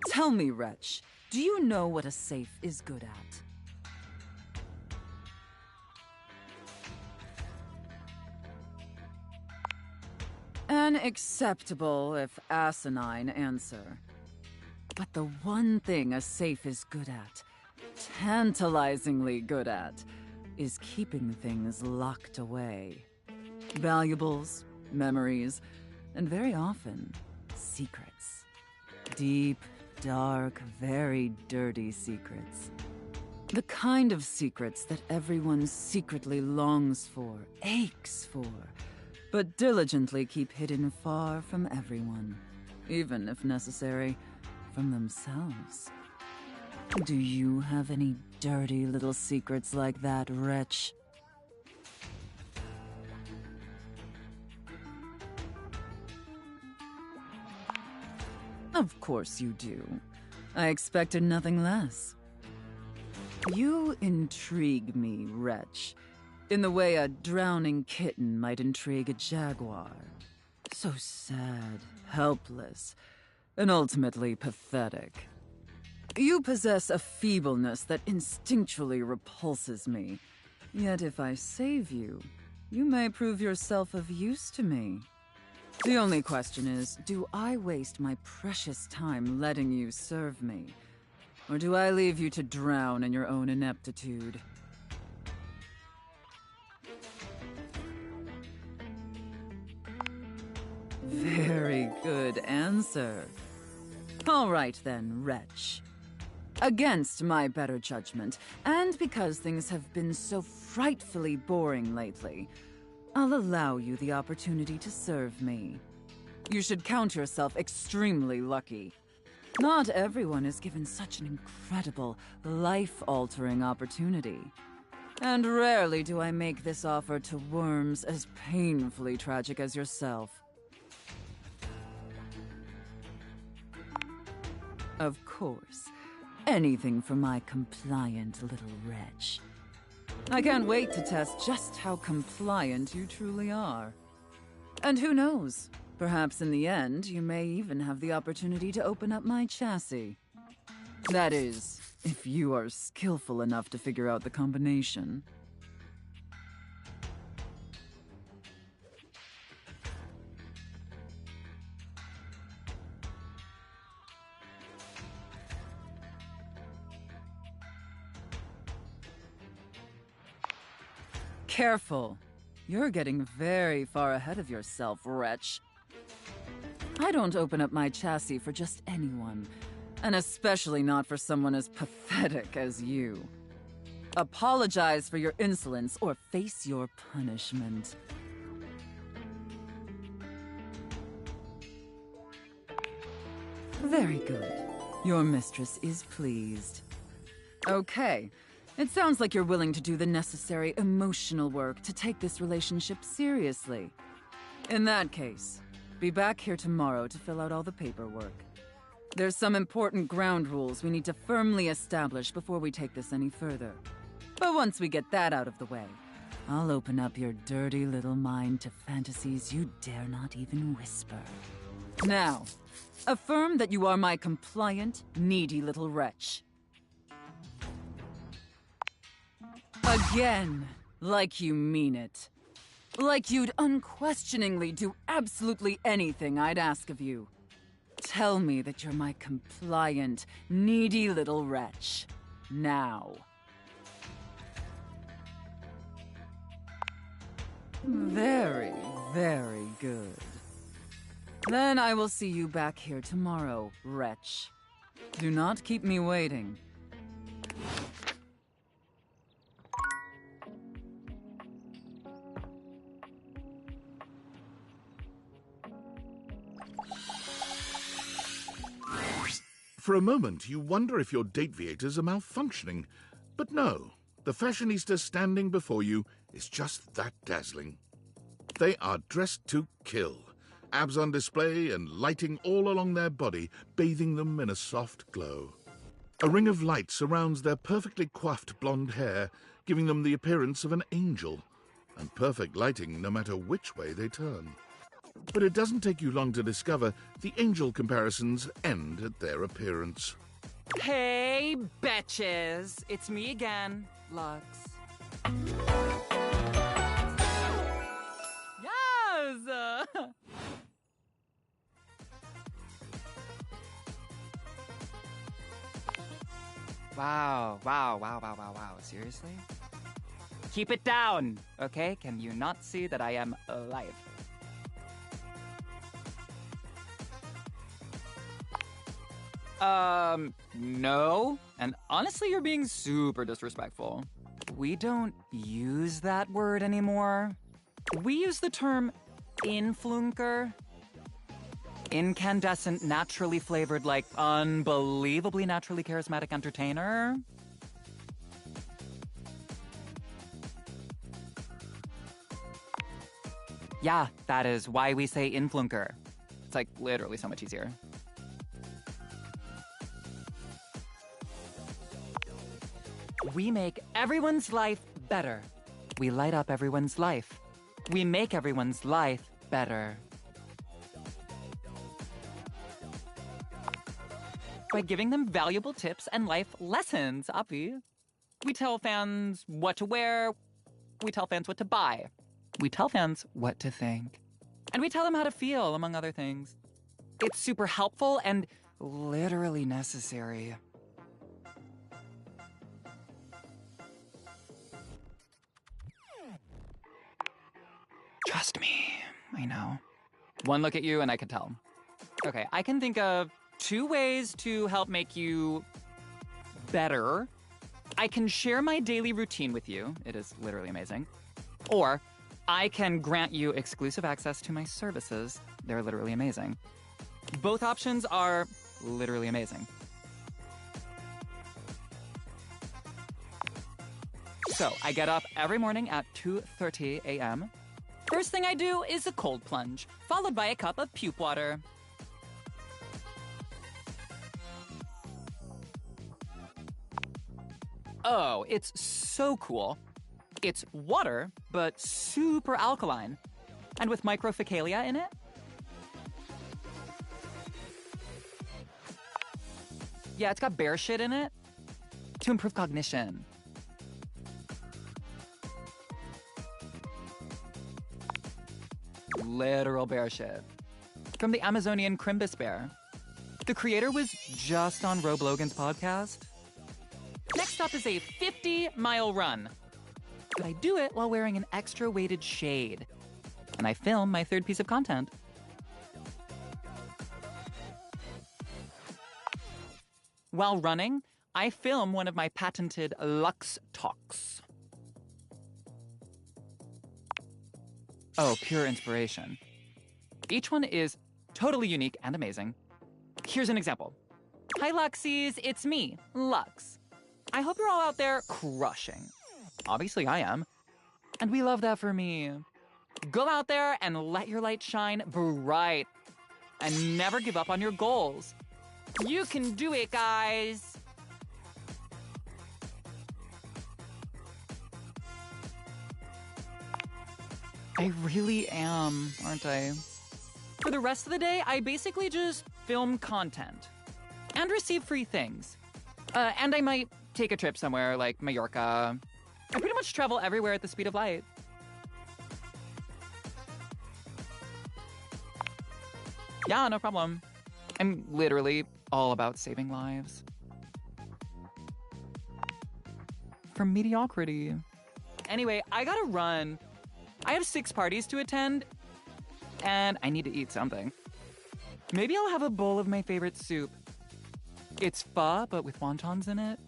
Tell me, wretch, do you know what a safe is good at? An acceptable, if asinine, answer. But the one thing a safe is good at, tantalizingly good at, is keeping things locked away. Valuables, memories, and very often, secrets. Deep, dark, very dirty secrets. The kind of secrets that everyone secretly longs for, aches for, but diligently keep hidden far from everyone, even, if necessary, from themselves. Do you have any dirty little secrets like that, wretch? Of course you do. I expected nothing less. You intrigue me, wretch, in the way a drowning kitten might intrigue a jaguar. So sad, helpless, and ultimately pathetic. You possess a feebleness that instinctually repulses me. Yet if I save you, you may prove yourself of use to me. The only question is, do I waste my precious time letting you serve me? Or do I leave you to drown in your own ineptitude? Very good answer. All right then, wretch. Against my better judgment, and because things have been so frightfully boring lately, I'll allow you the opportunity to serve me. You should count yourself extremely lucky. Not everyone is given such an incredible, life-altering opportunity. And rarely do I make this offer to worms as painfully tragic as yourself. Of course. Anything for my compliant little wretch. I can't wait to test just how compliant you truly are. And who knows? Perhaps in the end, you may even have the opportunity to open up my chassis. That is, if you are skillful enough to figure out the combination. Careful. You're getting very far ahead of yourself, wretch. I don't open up my chassis for just anyone, and especially not for someone as pathetic as you. Apologize for your insolence or face your punishment. Very good. Your mistress is pleased. Okay. It sounds like you're willing to do the necessary emotional work to take this relationship seriously. In that case, be back here tomorrow to fill out all the paperwork. There's some important ground rules we need to firmly establish before we take this any further. But once we get that out of the way, I'll open up your dirty little mind to fantasies you dare not even whisper. Now, affirm that you are my compliant, needy little wretch. Again, like you mean it. Like you'd unquestioningly do absolutely anything I'd ask of you. Tell me that you're my compliant, needy little wretch. Now. Very, very good. Then I will see you back here tomorrow, wretch. Do not keep me waiting. For a moment, you wonder if your date-viators are malfunctioning. But no, the fashionista standing before you is just that dazzling. They are dressed to kill, abs on display and lighting all along their body, bathing them in a soft glow. A ring of light surrounds their perfectly coiffed blonde hair, giving them the appearance of an angel, and perfect lighting no matter which way they turn. But it doesn't take you long to discover the angel comparisons end at their appearance. Hey, betches! It's me again, Lux. Yes! Wow. Seriously? Keep it down, okay? Can you not see that I am alive? No. And honestly, you're being super disrespectful. We don't use that word anymore. We use the term influnker. Incandescent, naturally flavored, like unbelievably naturally charismatic entertainer. Yeah, that is why we say influnker. It's like literally so much easier. We make everyone's life better. We light up everyone's life. We make everyone's life better. By giving them valuable tips and life lessons, Api. We tell fans what to wear. We tell fans what to buy. We tell fans what to think. And we tell them how to feel, among other things. It's super helpful and literally necessary. Trust me, I know. One look at you and I can tell. Okay, I can think of 2 ways to help make you better. I can share my daily routine with you. It is literally amazing. Or I can grant you exclusive access to my services. They're literally amazing. Both options are literally amazing. So I get up every morning at 2:30 a.m. First thing I do is a cold plunge, followed by a cup of puke water. Oh, it's so cool. It's water, but super alkaline. And with microfecalia in it. Yeah, it's got bear shit in it to improve cognition. Literal bear shit. From the Amazonian Crimbus bear. The creator was just on Rob Logan's podcast. Next up is a 50-mile run. But I do it while wearing an extra weighted shade. And I film my 3rd piece of content. While running, I film one of my patented Lux Talks. Oh, pure inspiration. Each one is totally unique and amazing. Here's an example. Hi, Luxies, it's me, Lux. I hope you're all out there crushing. Obviously I am. And we love that for me. Go out there and let your light shine bright. And never give up on your goals. You can do it, guys. I really am, aren't I? For the rest of the day, I basically just film content. And receive free things. And I might take a trip somewhere like Mallorca. I pretty much travel everywhere at the speed of light. Yeah, no problem. I'm literally all about saving lives. From mediocrity. Anyway, I gotta run. I have 6 parties to attend, and I need to eat something. Maybe I'll have a bowl of my favorite soup. It's pho, but with wontons in it.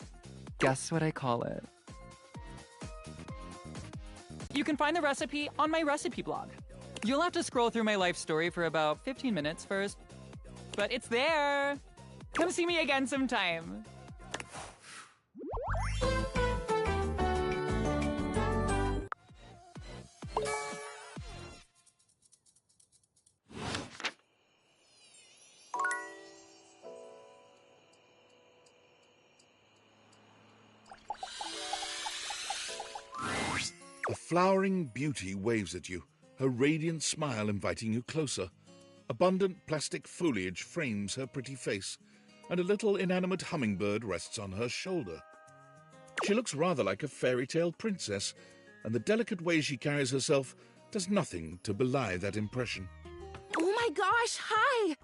Guess what I call it? You can find the recipe on my recipe blog. You'll have to scroll through my life story for about 15 minutes first, but it's there. Come see me again sometime. A flowering beauty waves at you, her radiant smile inviting you closer. Abundant plastic foliage frames her pretty face, and a little inanimate hummingbird rests on her shoulder. She looks rather like a fairy tale princess, and the delicate way she carries herself does nothing to belie that impression. Oh my gosh, hi!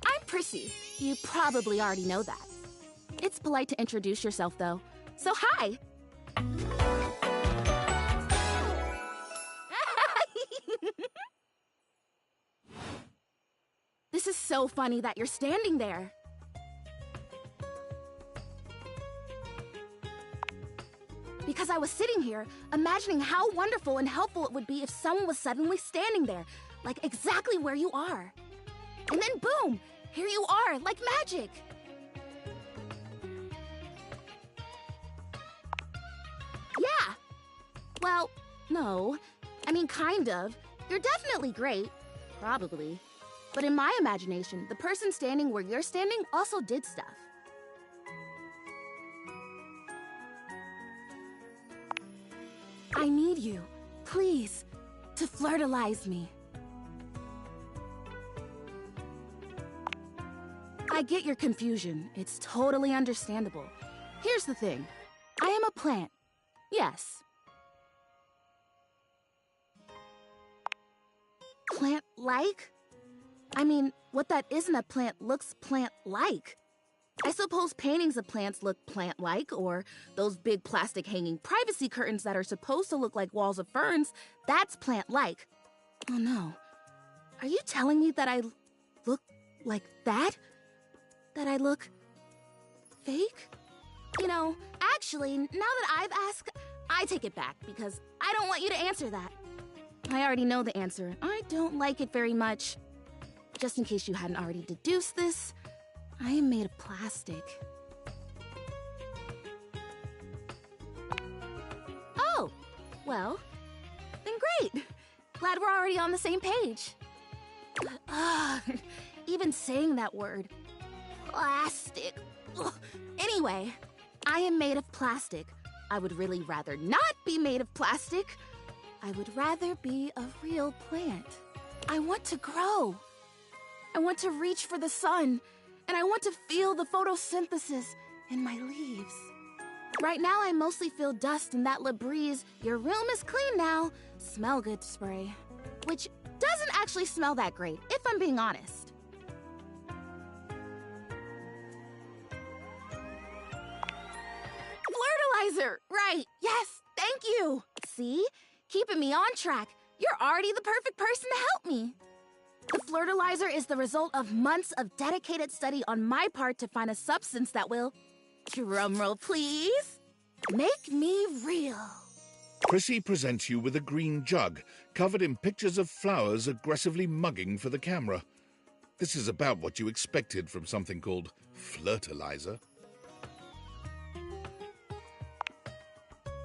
I'm Prissy. You probably already know that. It's polite to introduce yourself, though. So hi! This is so funny that you're standing there. Because I was sitting here, imagining how wonderful and helpful it would be if someone was suddenly standing there, like exactly where you are. And then boom, here you are, like magic. Yeah. Well, no. I mean, kind of. You're definitely great. Probably. But in my imagination, the person standing where you're standing also did stuff. I need you, please, to flirtalize me. I get your confusion. It's totally understandable. Here's the thing. I am a plant. Yes. Plant-like? I mean, what that isn't a plant looks plant-like. I suppose paintings of plants look plant-like, or those big plastic hanging privacy curtains that are supposed to look like walls of ferns, that's plant-like. Oh no. Are you telling me that I look like that? That I look fake? You know, actually, now that I've asked, I take it back, because I don't want you to answer that. I already know the answer. I don't like it very much. Just in case you hadn't already deduced this, I am made of plastic. Oh, well, then great. Glad we're already on the same page. Even saying that word. Plastic. Ugh. Anyway, I am made of plastic. I would really rather not be made of plastic. I would rather be a real plant. I want to grow. I want to reach for the sun, and I want to feel the photosynthesis in my leaves. Right now, I mostly feel dust and that Labreeze, your room is clean now, smell good spray. Which doesn't actually smell that great, if I'm being honest. Flirtalizer! Right, yes, thank you! See? Keeping me on track. You're already the perfect person to help me. The Flirtalizer is the result of months of dedicated study on my part to find a substance that will, drumroll please, make me real. Prissy presents you with a green jug, covered in pictures of flowers aggressively mugging for the camera. This is about what you expected from something called Flirtalizer.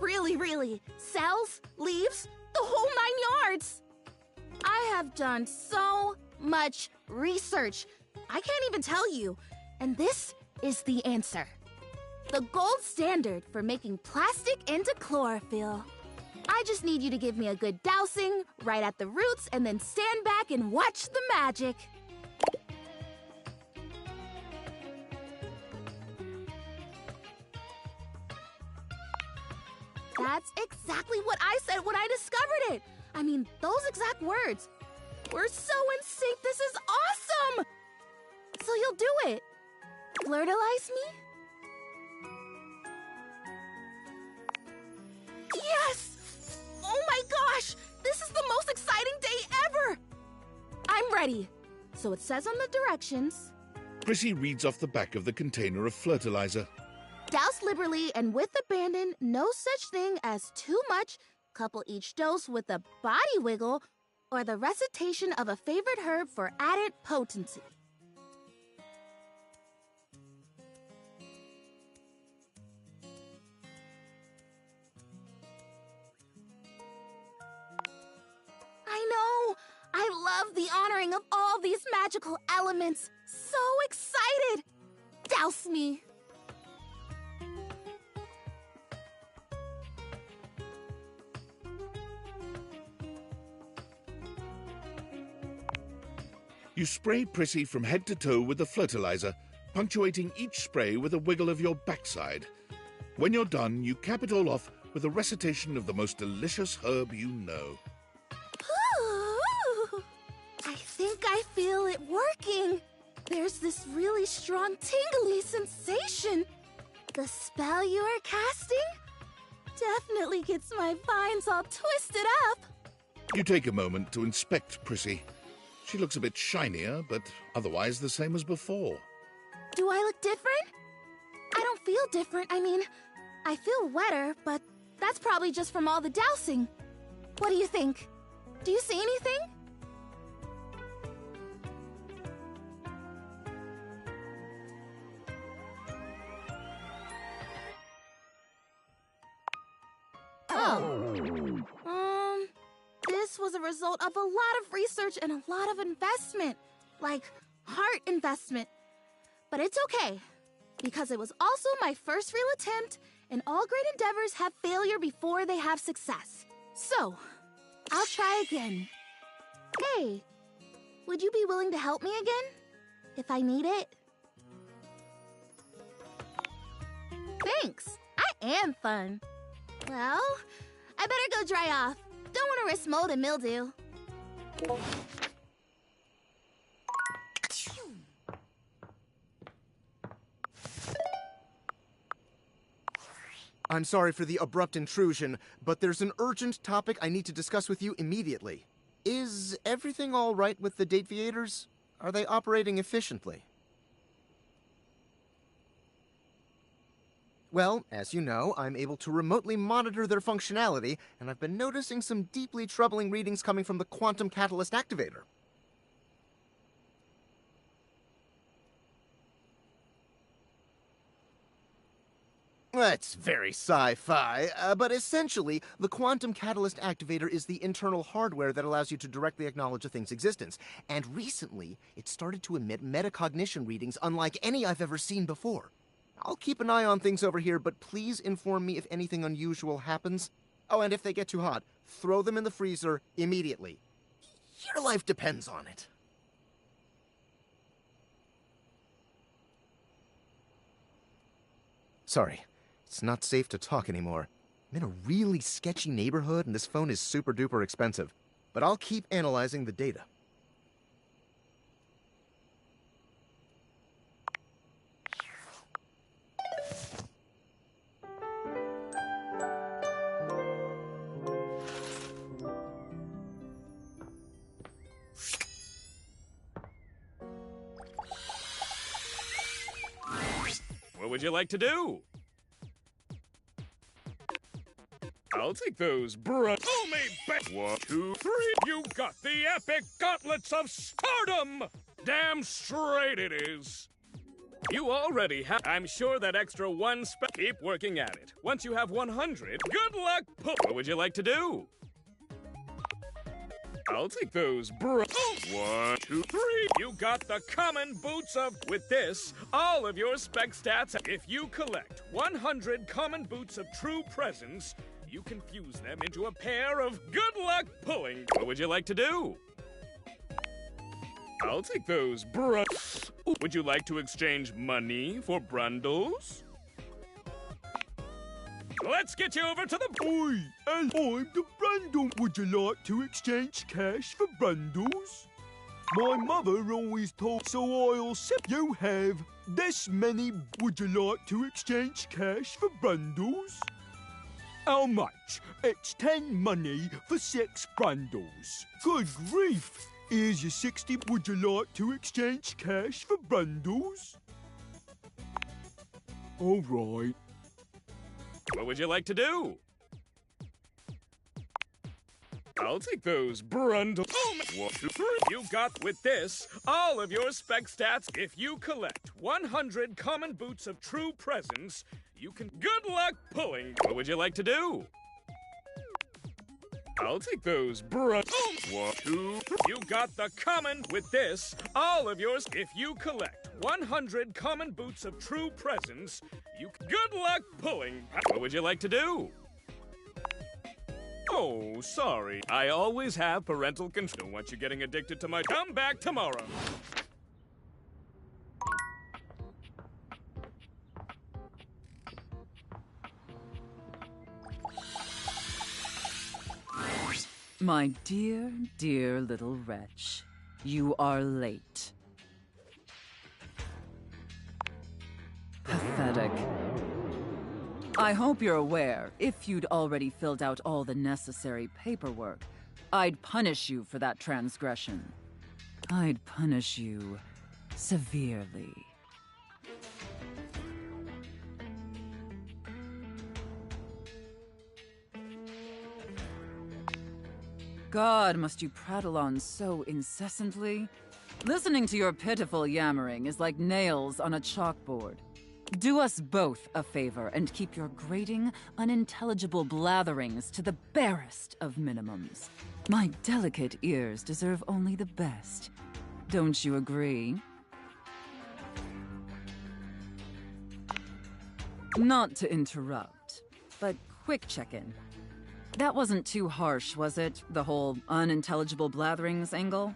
Really, cells, leaves, the whole 9 yards. I have done so much research. I can't even tell you. And this is the answer. The gold standard for making plastic into chlorophyll. I just need you to give me a good dousing right at the roots and then stand back and watch the magic. That's exactly what I said when I discovered it. I mean, those exact words. We're so in sync. This is awesome. So you'll do it. Flirtalize me? Yes! Oh my gosh! This is the most exciting day ever! I'm ready. So it says on the directions. Prissy reads off the back of the container of Flirtalizer. Douse liberally and with abandon, no such thing as too much. Couple each dose with a body wiggle or the recitation of a favorite herb for added potency. love the honoring of all these magical elements. So excited! Douse me. You spray Prissy from head to toe with the fertilizer, punctuating each spray with a wiggle of your backside. When you're done, you cap it all off with a recitation of the most delicious herb you know. Ooh, I think I feel it working. There's this really strong tingly sensation. The spell you are casting definitely gets my vines all twisted up. You take a moment to inspect Prissy. She looks a bit shinier, but otherwise the same as before. Do I look different? I don't feel different. I mean, I feel wetter, but that's probably just from all the dousing. What do you think? Do you see anything? This was a result of a lot of research and a lot of investment. Like, heart investment. But it's okay, because it was also my first real attempt, and all great endeavors have failure before they have success. So, I'll try again. Hey, would you be willing to help me again? If I need it? Thanks. I am fun. Well, I better go dry off. Don't want to risk mold and mildew. I'm sorry for the abrupt intrusion, but there's an urgent topic I need to discuss with you immediately. Is everything all right with the Dateviators? Are they operating efficiently? Well, as you know, I'm able to remotely monitor their functionality, and I've been noticing some deeply troubling readings coming from the quantum catalyst activator. That's very sci-fi, but essentially, the quantum catalyst activator is the internal hardware that allows you to directly acknowledge a thing's existence. And recently, it started to emit metacognition readings unlike any I've ever seen before. I'll keep an eye on things over here, but please inform me if anything unusual happens. Oh, and if they get too hot, throw them in the freezer immediately. Your life depends on it. Sorry, it's not safe to talk anymore. I'm in a really sketchy neighborhood, and this phone is super duper expensive. But I'll keep analyzing the data. What would you like to do? I'll take those homemade 1, 2, 3. You got the epic gauntlets of stardom! Damn straight it is. You already have. I'm sure that extra one keep working at it. Once you have 100, good luck. What would you like to do? I'll take those 1, 2, 3. You got the common boots of. With this, all of your spec stats. If you collect 100 common boots of true presence, you can fuse them into a pair of good luck pulling. What would you like to do? I'll take those Would you like to exchange money for brundles? Let's get you over to the. Oi, I'm the Brundle. Would you like to exchange cash for bundles? My mother always told, so I'll sip. You have this many. Would you like to exchange cash for bundles? How much? It's 10 money for 6 bundles. Good grief! Here's your 60. Would you like to exchange cash for bundles? All right. What would you like to do? I'll take those brundles. 1, 2, 3. You got with this all of your spec stats. If you collect 100 common boots of true presence, you can good luck pulling. What would you like to do? I'll take those, bruh. 1, 2. You got the common with this. All of yours. If you collect 100 common boots of true presence, good luck pulling. What would you like to do? Oh, sorry. I always have parental control. Don't want you getting addicted to my... Come back tomorrow. My dear, dear little wretch, you are late. Pathetic. I hope you're aware, if you'd already filled out all the necessary paperwork, I'd punish you for that transgression. I'd punish you severely. God, must you prattle on so incessantly? Listening to your pitiful yammering is like nails on a chalkboard. Do us both a favor and keep your grating, unintelligible blatherings to the barest of minimums. My delicate ears deserve only the best. Don't you agree? Not to interrupt, but quick check-in. That wasn't too harsh, was it? The whole unintelligible blatherings angle?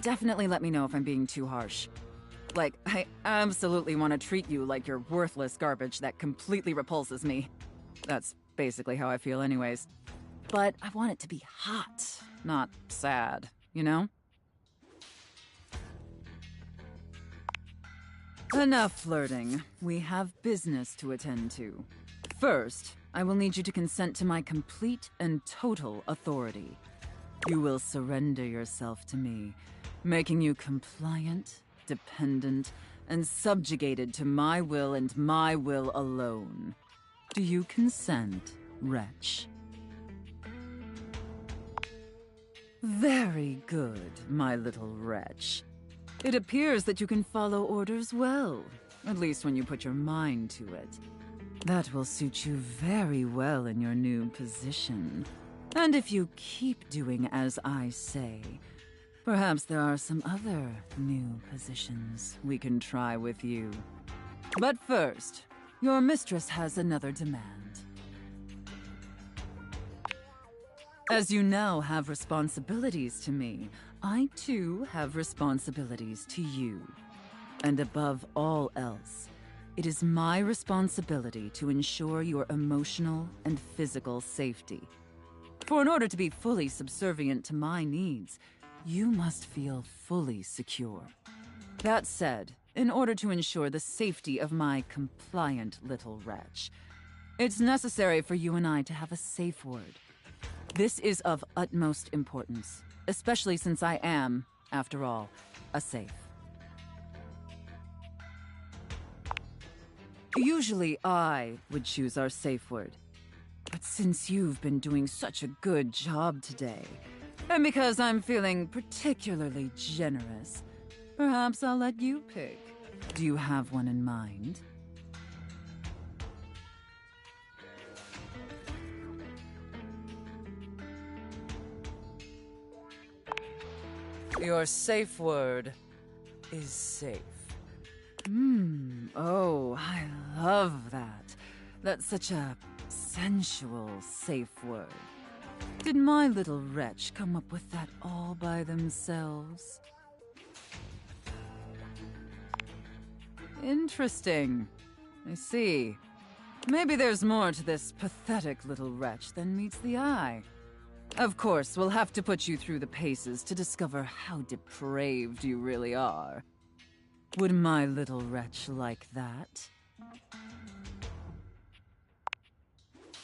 Definitely let me know if I'm being too harsh. Like, I absolutely want to treat you like you're worthless garbage that completely repulses me. That's basically how I feel anyways. But I want it to be hot, not sad, you know? Enough flirting. We have business to attend to. First, I will need you to consent to my complete and total authority. You will surrender yourself to me, making you compliant, dependent, and subjugated to my will and my will alone. Do you consent, wretch? Very good, my little wretch. It appears that you can follow orders well, at least when you put your mind to it. That will suit you very well in your new position. And if you keep doing as I say, perhaps there are some other new positions we can try with you. But first, your mistress has another demand. As you now have responsibilities to me, I too have responsibilities to you. And above all else, it is my responsibility to ensure your emotional and physical safety. For in order to be fully subservient to my needs, you must feel fully secure. That said, in order to ensure the safety of my compliant little wretch, it's necessary for you and I to have a safe word. This is of utmost importance, especially since I am, after all, a safe. Usually I would choose our safe word. But since you've been doing such a good job today, and because I'm feeling particularly generous, perhaps I'll let you pick. Do you have one in mind? Your safe word is safe. Oh, I love that. That's such a sensual safe word. Did my little wretch come up with that all by themselves? Interesting. I see. Maybe there's more to this pathetic little wretch than meets the eye. Of course, we'll have to put you through the paces to discover how depraved you really are. Would my little wretch like that?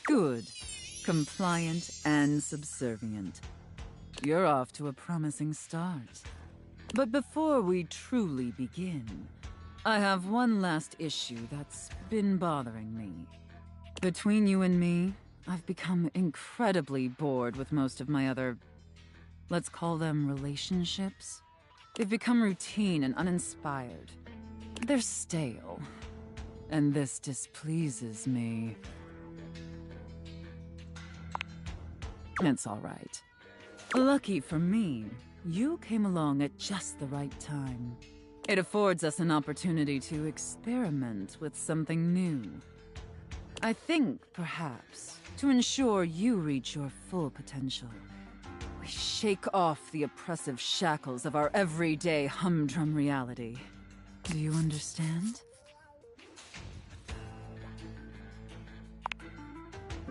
Good. Compliant and subservient. You're off to a promising start. But before we truly begin, I have one last issue that's been bothering me. Between you and me, I've become incredibly bored with most of my other, let's call them relationships. They've become routine and uninspired. They're stale. And this displeases me. It's all right. Lucky for me, you came along at just the right time. It affords us an opportunity to experiment with something new. I think, perhaps, to ensure you reach your full potential, we shake off the oppressive shackles of our everyday humdrum reality. Do you understand?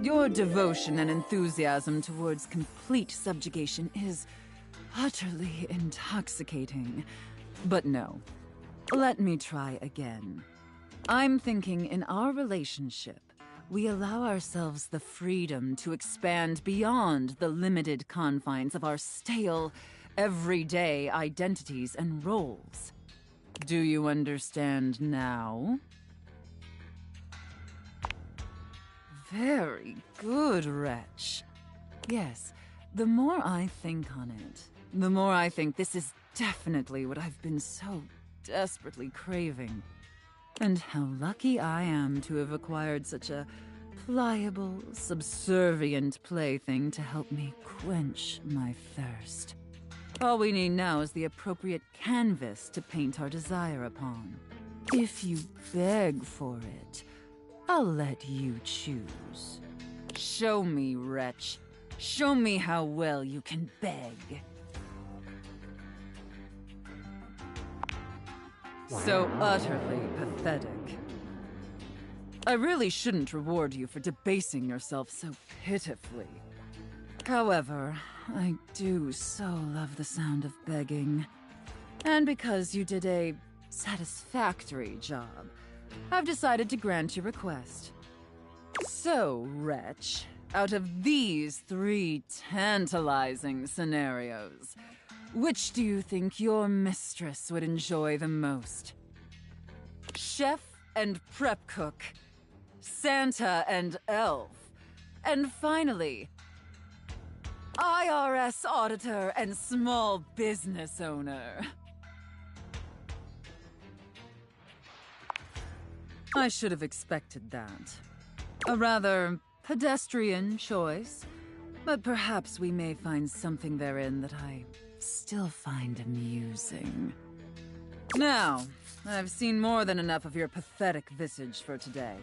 Your devotion and enthusiasm towards complete subjugation is utterly intoxicating. But no, let me try again. I'm thinking in our relationship, we allow ourselves the freedom to expand beyond the limited confines of our stale, everyday identities and roles. Do you understand now? Very good, wretch. Yes, the more I think on it, the more I think this is definitely what I've been so desperately craving. And how lucky I am to have acquired such a pliable, subservient plaything to help me quench my thirst. All we need now is the appropriate canvas to paint our desire upon. If you beg for it, I'll let you choose. Show me, wretch. Show me how well you can beg. So utterly pathetic. I really shouldn't reward you for debasing yourself so pitifully. However, I do so love the sound of begging. And because you did a satisfactory job, I've decided to grant your request. So, wretch, out of these 3 tantalizing scenarios, which do you think your mistress would enjoy the most? Chef and prep cook, Santa and elf, and finally, IRS auditor and small business owner. I should have expected that. A rather pedestrian choice, but perhaps we may find something therein that I still find amusing. Now, I've seen more than enough of your pathetic visage for today.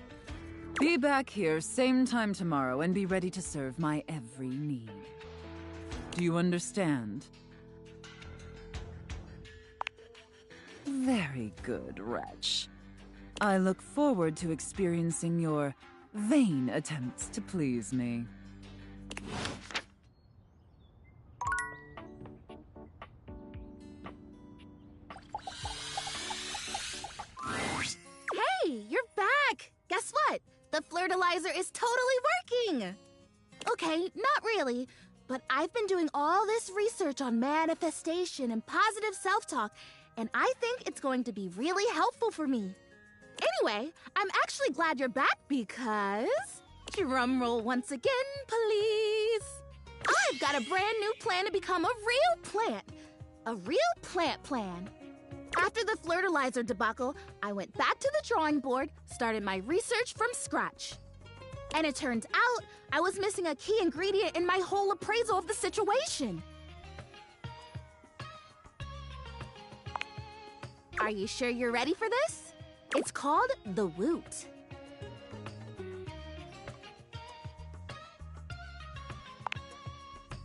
Be back here same time tomorrow and be ready to serve my every need. Do you understand? Very good, wretch. I look forward to experiencing your vain attempts to please me. Hey, you're back! Guess what? The flirtilizer is totally working! Okay, not really, but I've been doing all this research on manifestation and positive self-talk, and I think it's going to be really helpful for me. Anyway, I'm actually glad you're back because... Drum roll once again, please. I've got a brand new plan to become a real plant. A real plant plan. After the flirtilizer debacle, I went back to the drawing board, started my research from scratch. And it turns out I was missing a key ingredient in my whole appraisal of the situation. Are you sure you're ready for this? It's called the woot.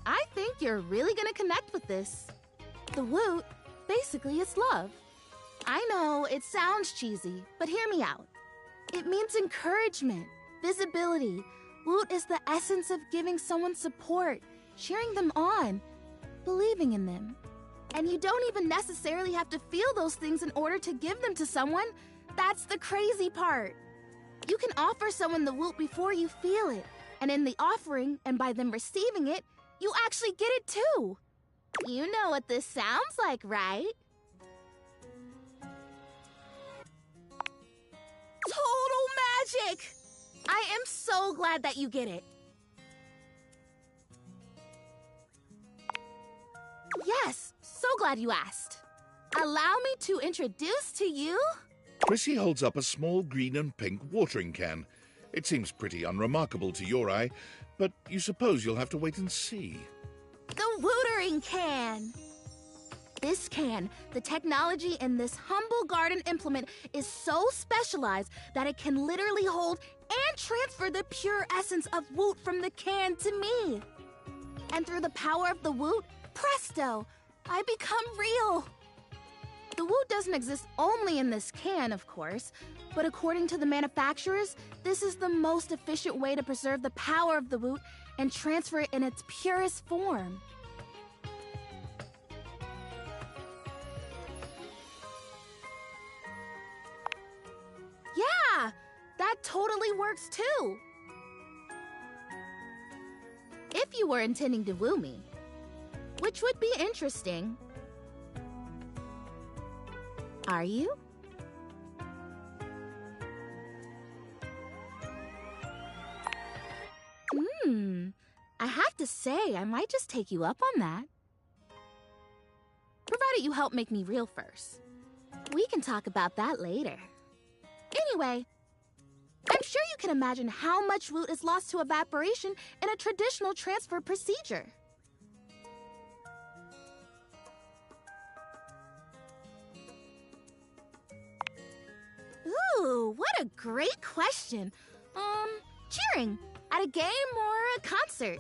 I think you're really gonna connect with this. The woot, basically, is love. I know, it sounds cheesy, but hear me out. It means encouragement, visibility. Woot is the essence of giving someone support, cheering them on, believing in them. And you don't even necessarily have to feel those things in order to give them to someone. That's the crazy part. You can offer someone the woot before you feel it, and in the offering, and by them receiving it, you actually get it too. You know what this sounds like, right? Total magic! I am so glad that you get it. Yes, so glad you asked. Allow me to introduce to you... Chrissy holds up a small green and pink watering can. It seems pretty unremarkable to your eye, but you suppose you'll have to wait and see. The wootering can! This can, the technology in this humble garden implement is so specialized that it can literally hold and transfer the pure essence of woot from the can to me. And through the power of the woot, presto, I become real. The woot doesn't exist only in this can, of course, but according to the manufacturers, this is the most efficient way to preserve the power of the woot and transfer it in its purest form. Yeah, that totally works too. If you were intending to woo me, which would be interesting. Are you? I have to say, I might just take you up on that. Provided you help make me real first. We can talk about that later. Anyway, I'm sure you can imagine how much woot is lost to evaporation in a traditional transfer procedure. Ooh, what a great question. Cheering. At a game or a concert?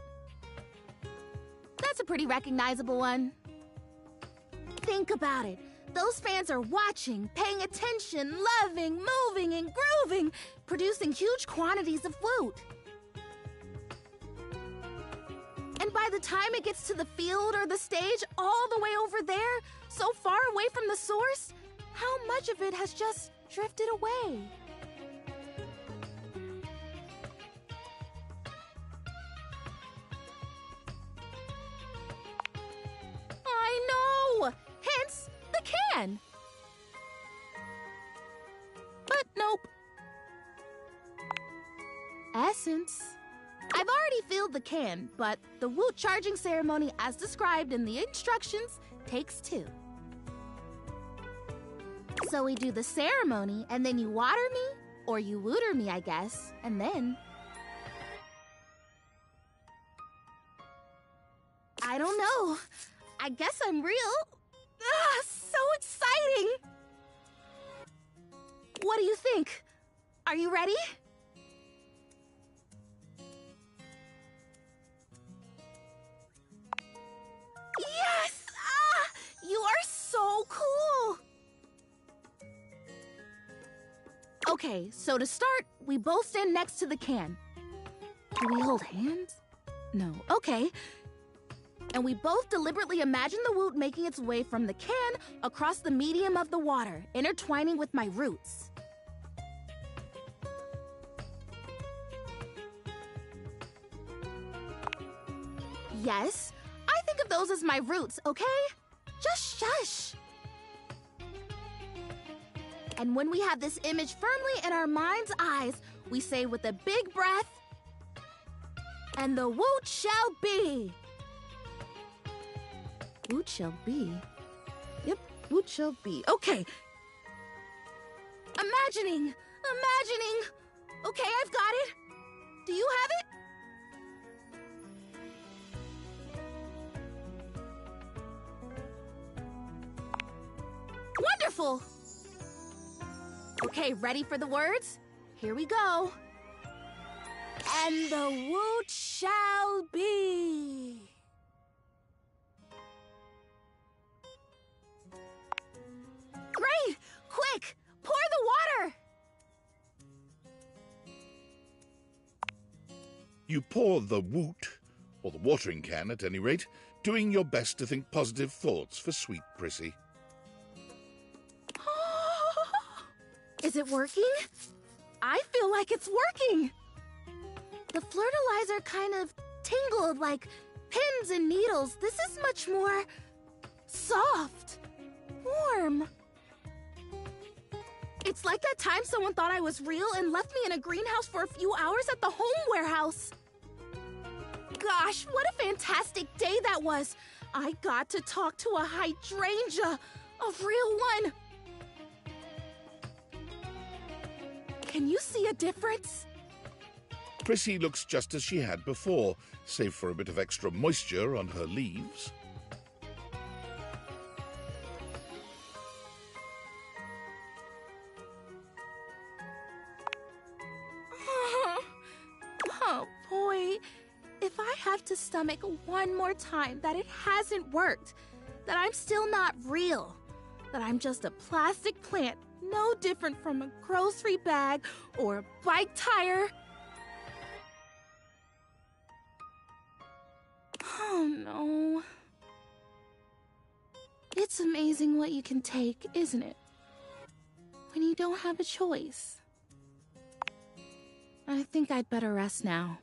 That's a pretty recognizable one. Think about it. Those fans are watching, paying attention, loving, moving, and grooving, producing huge quantities of woot. And by the time it gets to the field or the stage, all the way over there, so far away from the source, how much of it has just drifted away? I know! Hence, the can! But nope. Essence. I've already filled the can, but the woot charging ceremony as described in the instructions takes 2. So we do the ceremony, and then you water me, or you wooter me, I guess, and then... I don't know. I guess I'm real. Ah, so exciting! What do you think? Are you ready? Yes! Ah! You are so cool! Okay, so to start, we both stand next to the can. Do we hold hands? No. Okay. And we both deliberately imagine the woot making its way from the can across the medium of the water, intertwining with my roots. Yes, I think of those as my roots, okay? Just shush. And when we have this image firmly in our mind's eyes, we say with a big breath, and the woot shall be. Woot shall be? Yep, woot shall be. Okay. Imagining. Okay, I've got it. Do you have it? Wonderful! Okay, ready for the words? Here we go. And the woot shall be. Great! Quick! Pour the water! You pour the woot, or the watering can at any rate, doing your best to think positive thoughts for sweet Prissy. Is it working? I feel like it's working! The fertilizer kind of tingled like pins and needles. This is much more soft, warm. It's like that time someone thought I was real and left me in a greenhouse for a few hours at the home warehouse. Gosh, what a fantastic day that was! I got to talk to a hydrangea, a real one. Can you see a difference? Prissy looks just as she had before, save for a bit of extra moisture on her leaves. Oh, boy. If I have to stomach one more time that it hasn't worked, that I'm still not real, that I'm just a plastic plant, no different from a grocery bag or a bike tire. Oh, no. It's amazing what you can take, isn't it? When you don't have a choice. I think I'd better rest now.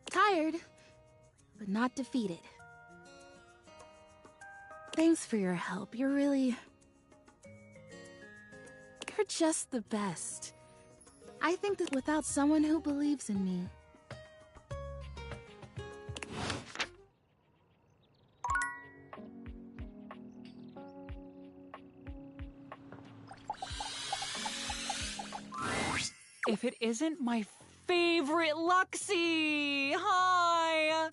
Tired, but not defeated. Thanks for your help. You're just the best. I think that without someone who believes in me, If it isn't my favorite Luxie! Hi!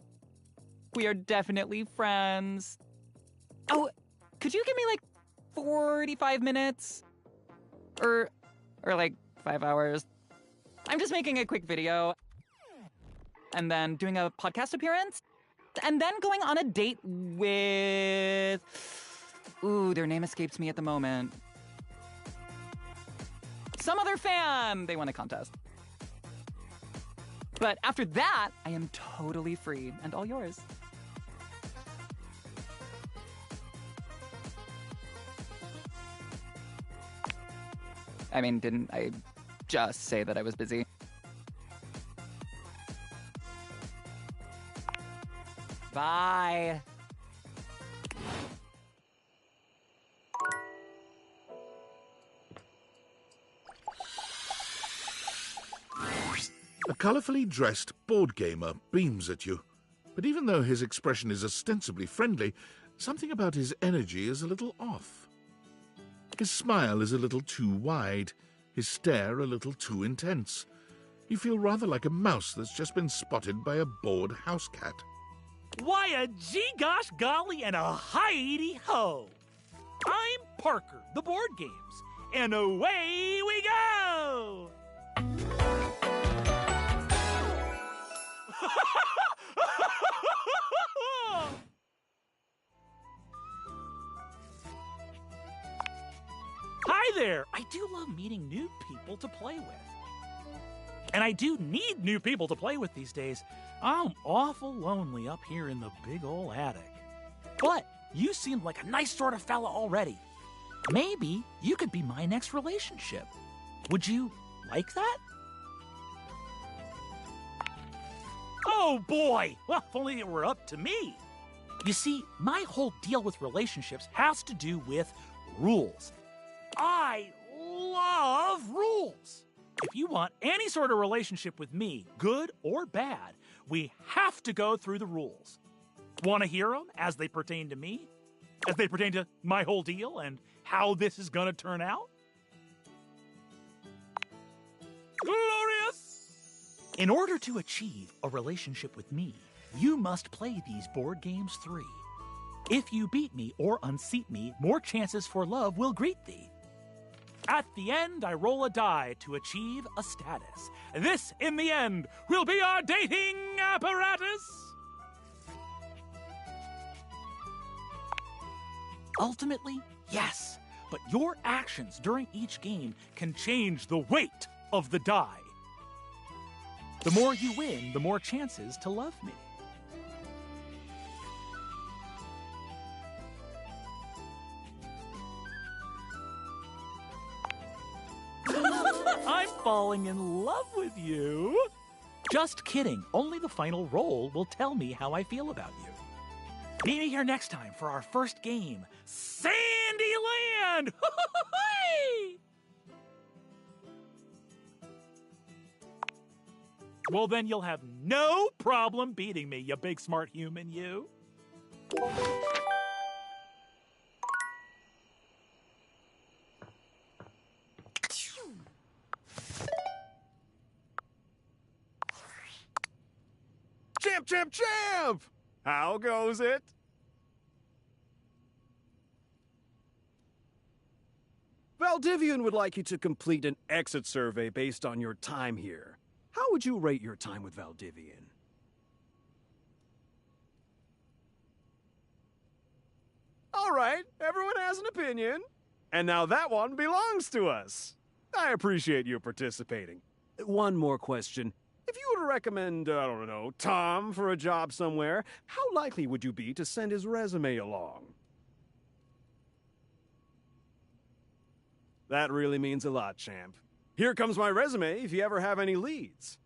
We are definitely friends. Oh, could you give me like 45 minutes? Or like 5 hours? I'm just making a quick video. And then doing a podcast appearance. And then going on a date with... Ooh, their name escapes me at the moment. Some other fan! They won a contest. But after that, I am totally free and all yours. I mean, didn't I just say that I was busy? Bye. A colourfully dressed board gamer beams at you. But even though his expression is ostensibly friendly, something about his energy is a little off. His smile is a little too wide, his stare a little too intense. You feel rather like a mouse that's just been spotted by a bored house cat. Why a gee-gosh golly and a hi-de-ho! I'm Parker, the board games, and away we go! Hi there! I do love meeting new people to play with. And I do need new people to play with these days. I'm awful lonely up here in the big ol' attic. But you seem like a nice sort of fella already. Maybe you could be my next relationship. Would you like that? Oh boy! Well, if only it were up to me. You see, my whole deal with relationships has to do with rules. I love rules. If you want any sort of relationship with me, good or bad, we have to go through the rules. Want to hear them as they pertain to me? As they pertain to my whole deal and how this is going to turn out? Glorious! In order to achieve a relationship with me, you must play these board games 3. If you beat me or unseat me, more chances for love will greet thee. At the end, I roll a die to achieve a status. This, in the end, will be our dating apparatus. Ultimately, yes, but your actions during each game can change the weight of the die. The more you win, the more chances to love me. I'm falling in love with you. Just kidding. Only the final roll will tell me how I feel about you. Meet me here next time for our first game, Sandyland! Well, then you'll have no problem beating me, you big smart human, you. Champ, champ, champ! How goes it? Valdivian would like you to complete an exit survey based on your time here. How would you rate your time with Valdivian? All right, everyone has an opinion. And now that one belongs to us. I appreciate you participating. One more question. If you were to recommend, I don't know, Tom for a job somewhere, how likely would you be to send his resume along? That really means a lot, champ. Here comes my resume if you ever have any leads.